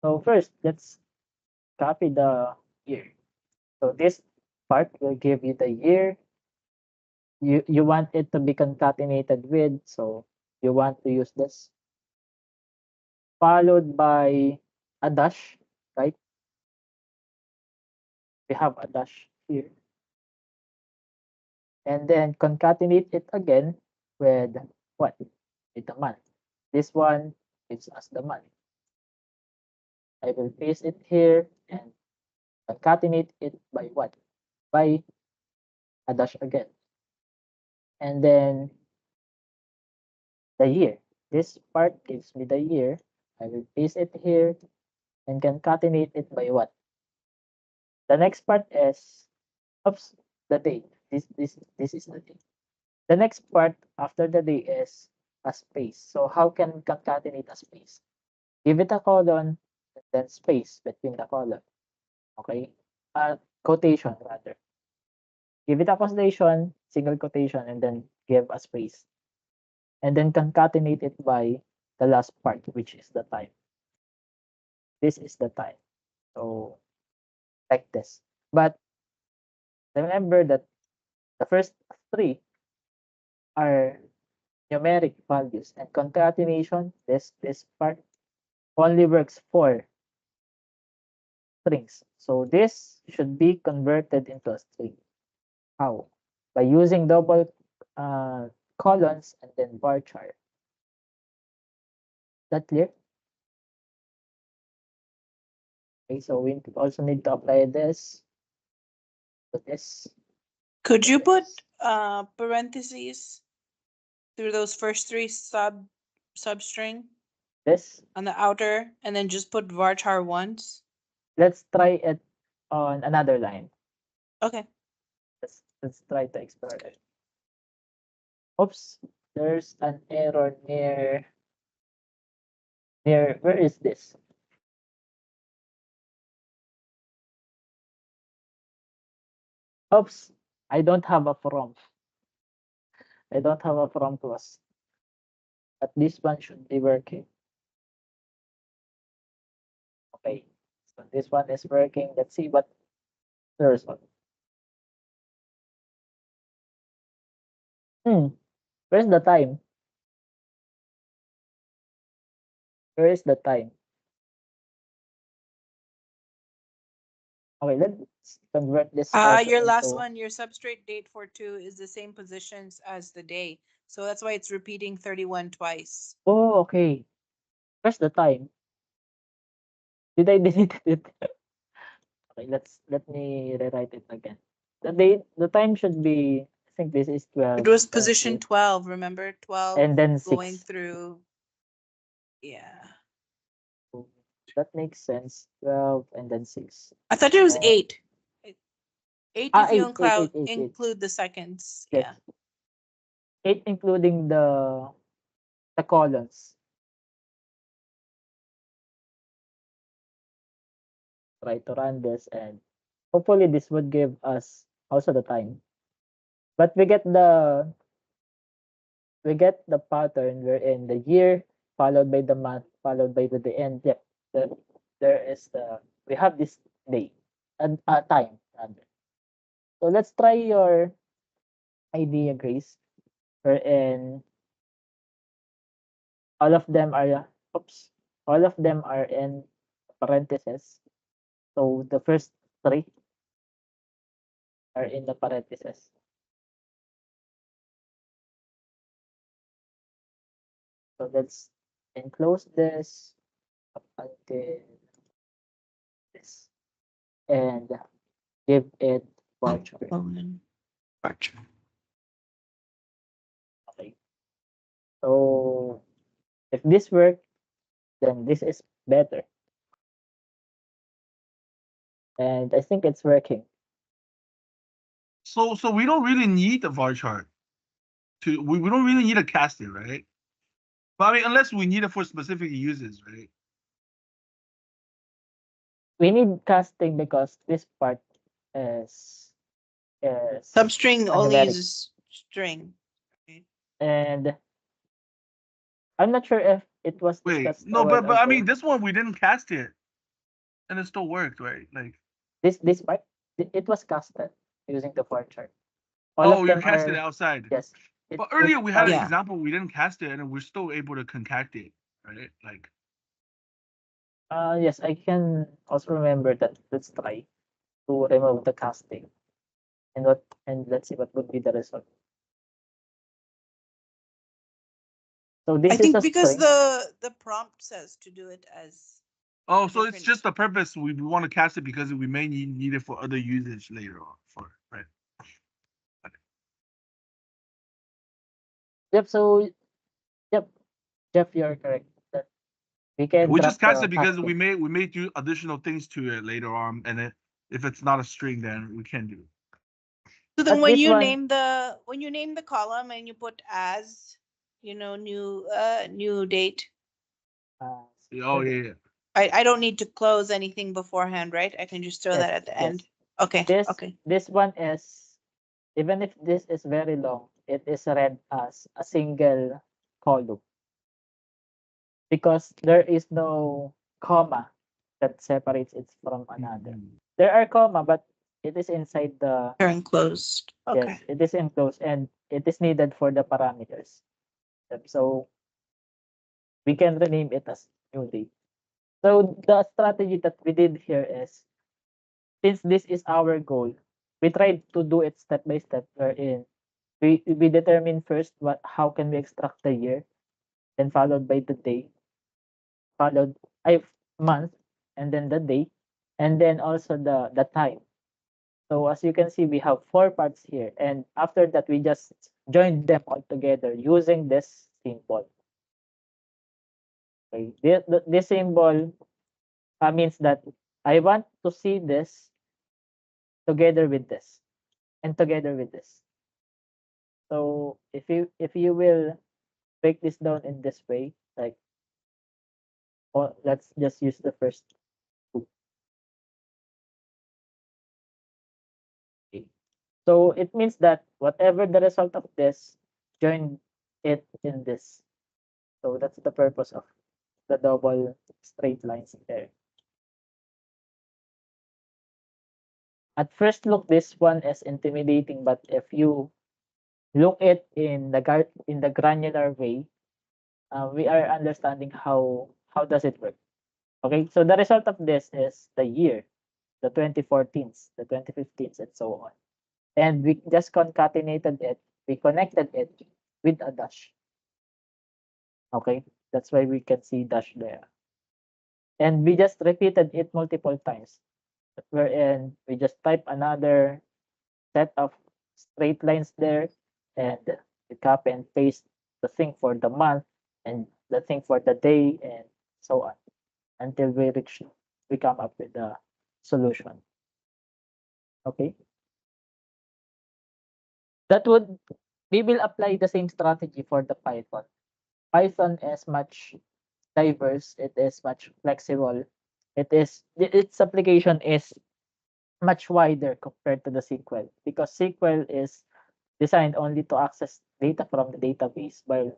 [SPEAKER 4] So first, let's copy the year. So this part will give you the year. You want it to be concatenated with, so you want to use this. Followed by a dash, right? We have a dash here. And then concatenate it again with what? With the month. This one gives us the month. I will paste it here and concatenate it by what? By a dash again. And then the year. This part gives me the year. I will paste it here and concatenate it by what? The next part is, oops, the date. This is the date. The next part after the day is a space. So how can we concatenate a space? Give it a colon and then space between the colon. Okay? Quotation rather. Give it a quotation, single quotation, and then give a space. And then concatenate it by the last part, which is the time. This is the time. So like this. But remember that the first three are numeric values, and concatenation, this part only works for strings. So this should be converted into a string. How? By using double colons and then varchar. That clear? Okay, so we also need to apply this to this.
[SPEAKER 5] Could you put parentheses through those first three substring
[SPEAKER 4] This.
[SPEAKER 5] on the outer, and then just put varchar once?
[SPEAKER 4] Let's try it on another line.
[SPEAKER 5] Okay.
[SPEAKER 4] Let's try to explore it. Oops, there's an error near where is this? Oops, I don't have a prompt. I don't have a prompt clause. But this one should be working. Okay, so this one is working. Let's see what there's one. Where's the time? Where is the time? Okay, let's convert this.
[SPEAKER 5] Your last
[SPEAKER 4] into-
[SPEAKER 5] one, your substrate date for 2 is the same positions as the day. So that's why it's repeating 31 twice.
[SPEAKER 4] Oh, okay. Where's the time? Did I delete it? Okay, let me rewrite it again. The time should be, I think this is 12.
[SPEAKER 5] It was position 12, remember? 12
[SPEAKER 4] and then
[SPEAKER 5] going
[SPEAKER 4] 6.
[SPEAKER 5] through. Yeah.
[SPEAKER 4] That makes sense. 12 and then 6.
[SPEAKER 5] I thought it was
[SPEAKER 4] Uh,
[SPEAKER 5] 8. 8 if you
[SPEAKER 4] eight.
[SPEAKER 5] include the seconds.
[SPEAKER 4] Yes.
[SPEAKER 5] Yeah.
[SPEAKER 4] 8 including the columns. Try to run this, and hopefully this would give us also the time. But we get the pattern wherein the year followed by the month followed by the end. Yep. There is we have this day and time rather. So let's try your idea, Grace, wherein all of them are in parentheses. So the first 3 are in the parentheses. So let's enclose this up until this and give it varchar.
[SPEAKER 5] Varchar.
[SPEAKER 4] Okay. So if this works, then this is better. And I think it's working.
[SPEAKER 1] So we don't really need the varchar we don't really need to cast it, right? But I mean, unless we need it for specific uses, right?
[SPEAKER 4] We need casting because this part is
[SPEAKER 5] Substring only
[SPEAKER 4] numeric.
[SPEAKER 5] uses string.
[SPEAKER 4] And I'm not sure if it was
[SPEAKER 1] Wait,
[SPEAKER 4] discussed
[SPEAKER 1] no,
[SPEAKER 4] a while
[SPEAKER 1] but I
[SPEAKER 4] ago.
[SPEAKER 1] mean, this one we didn't cast it, and it still worked, right? Like,
[SPEAKER 4] this part it was casted using the varchar.
[SPEAKER 1] oh, you casted it outside.
[SPEAKER 4] Yes.
[SPEAKER 1] But earlier we had an
[SPEAKER 5] Yeah.
[SPEAKER 1] example we didn't cast it, and we're still able to concact it, right? Like,
[SPEAKER 4] Yes, I can also remember that. Let's try to remove the casting. And let's see what would be the result. So this
[SPEAKER 5] I
[SPEAKER 4] is
[SPEAKER 5] think
[SPEAKER 4] a
[SPEAKER 5] because
[SPEAKER 4] string.
[SPEAKER 5] the prompt says to do it as
[SPEAKER 1] oh, so it's
[SPEAKER 5] different.
[SPEAKER 1] just the purpose we want to cast it because we may need it for other usage later on, right?
[SPEAKER 4] Yep. So yep, Jeff, you're correct. That we can.
[SPEAKER 1] We just
[SPEAKER 4] drop
[SPEAKER 1] cast
[SPEAKER 4] the
[SPEAKER 1] it because
[SPEAKER 4] casting.
[SPEAKER 1] we may do additional things to it later on, and if it's not a string, then we can't do it.
[SPEAKER 5] So then
[SPEAKER 4] But
[SPEAKER 5] when
[SPEAKER 4] this
[SPEAKER 5] you
[SPEAKER 4] one-
[SPEAKER 5] name the column and you put as, new date,
[SPEAKER 1] Oh yeah.
[SPEAKER 5] I don't need to close anything beforehand, right? I can just throw
[SPEAKER 4] Yes,
[SPEAKER 5] that at the
[SPEAKER 4] yes.
[SPEAKER 5] end. Okay. Okay.
[SPEAKER 4] This one is, even if this is very long, it is read as a single column because there is no comma that separates it from another.
[SPEAKER 1] Mhm.
[SPEAKER 4] There are comma, but it is inside the
[SPEAKER 5] They're enclosed. Okay.
[SPEAKER 4] yes, it is enclosed and it is needed for the parameters. So we can rename it as new day. So the strategy that we did here is, since this is our goal, we tried to do it step by step, wherein we determine first how can we extract the year, then followed by the day, followed I month, and then the day, and then also the time. So as you can see, we have 4 parts here, and after that we just joined them all together using this symbol. Okay, this symbol means that I want to see this together with this and together with this. So if you will break this down in this way, like, let's just use the first two. Okay. So it means that whatever the result of this, join it in this. So that's the purpose of the double straight lines there. At first look, this one is intimidating, but if you look it in the granular way, we are understanding how does it work. Okay, so the result of this is the year, the 2014s, the 2015s, and so on. And we just concatenated it, we connected it with a dash. Okay, that's why we can see dash there. And we just repeated it multiple times, wherein we just type another set of straight lines there, and we copy and paste the thing for the month and the thing for the day, and so on, until we come up with the solution. Okay, we will apply the same strategy for the Python. Python is much diverse, it is much flexible, its application is much wider compared to the SQL, because SQL is designed only to access data from the database, while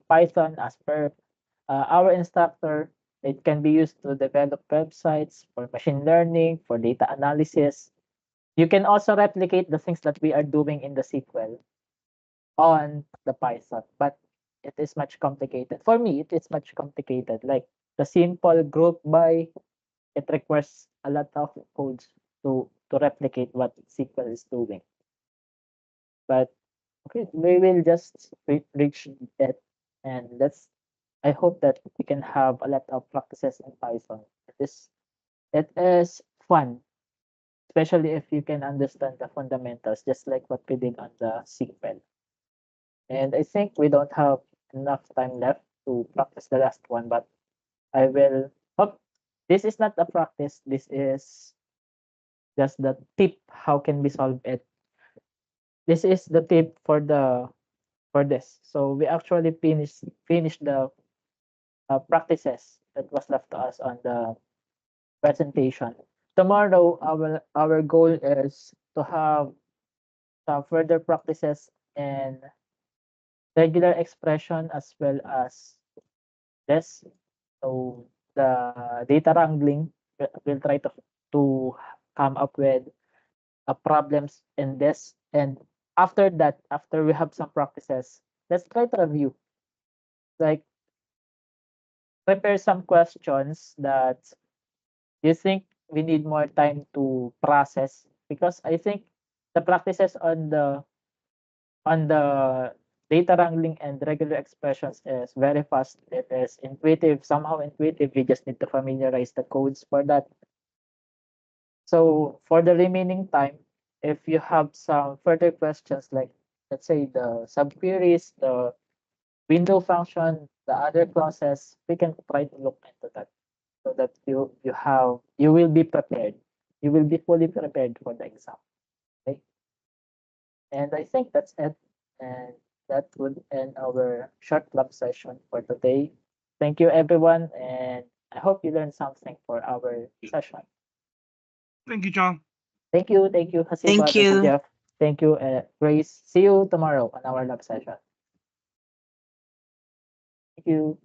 [SPEAKER 4] Python, as per our instructor, it can be used to develop websites, for machine learning, for data analysis. You can also replicate the things that we are doing in the SQL on the Python, but it is much complicated. For me, it is much complicated. Like the simple group by, it requires a lot of codes to replicate what SQL is doing. But okay, we will just reach it, and I hope that we can have a lot of practices in Python. It is fun, especially if you can understand the fundamentals, just like what we did on the SQL. And I think we don't have enough time left to practice the last one, but I will hope this is not a practice. This is just the tip. How can we solve it? This is the tip for this. So we actually finished the practices that was left to us on the presentation. Tomorrow, our goal is to have some further practices and regular expression, as well as this. So the data wrangling, we'll try to come up with problems in this. And after that, after we have some practices, let's try to review. Like, prepare some questions that you think we need more time to process, because I think the practices on the data wrangling and regular expressions is very fast. It is intuitive, somehow intuitive. We just need to familiarize the codes for that. So for the remaining time, if you have some further questions, like let's say the subqueries, the window function, the other clauses, we can try to look into that, so that you will be prepared. You will be fully prepared for the exam. Okay. And I think that's it. And that would end our short lab session for today. Thank you, everyone, and I hope you learned something for our session.
[SPEAKER 1] Thank you, John.
[SPEAKER 4] Thank you, Hasiba,
[SPEAKER 5] Thank you.
[SPEAKER 4] Jeff. Thank you, Grace. See you tomorrow on our lab session. Thank you.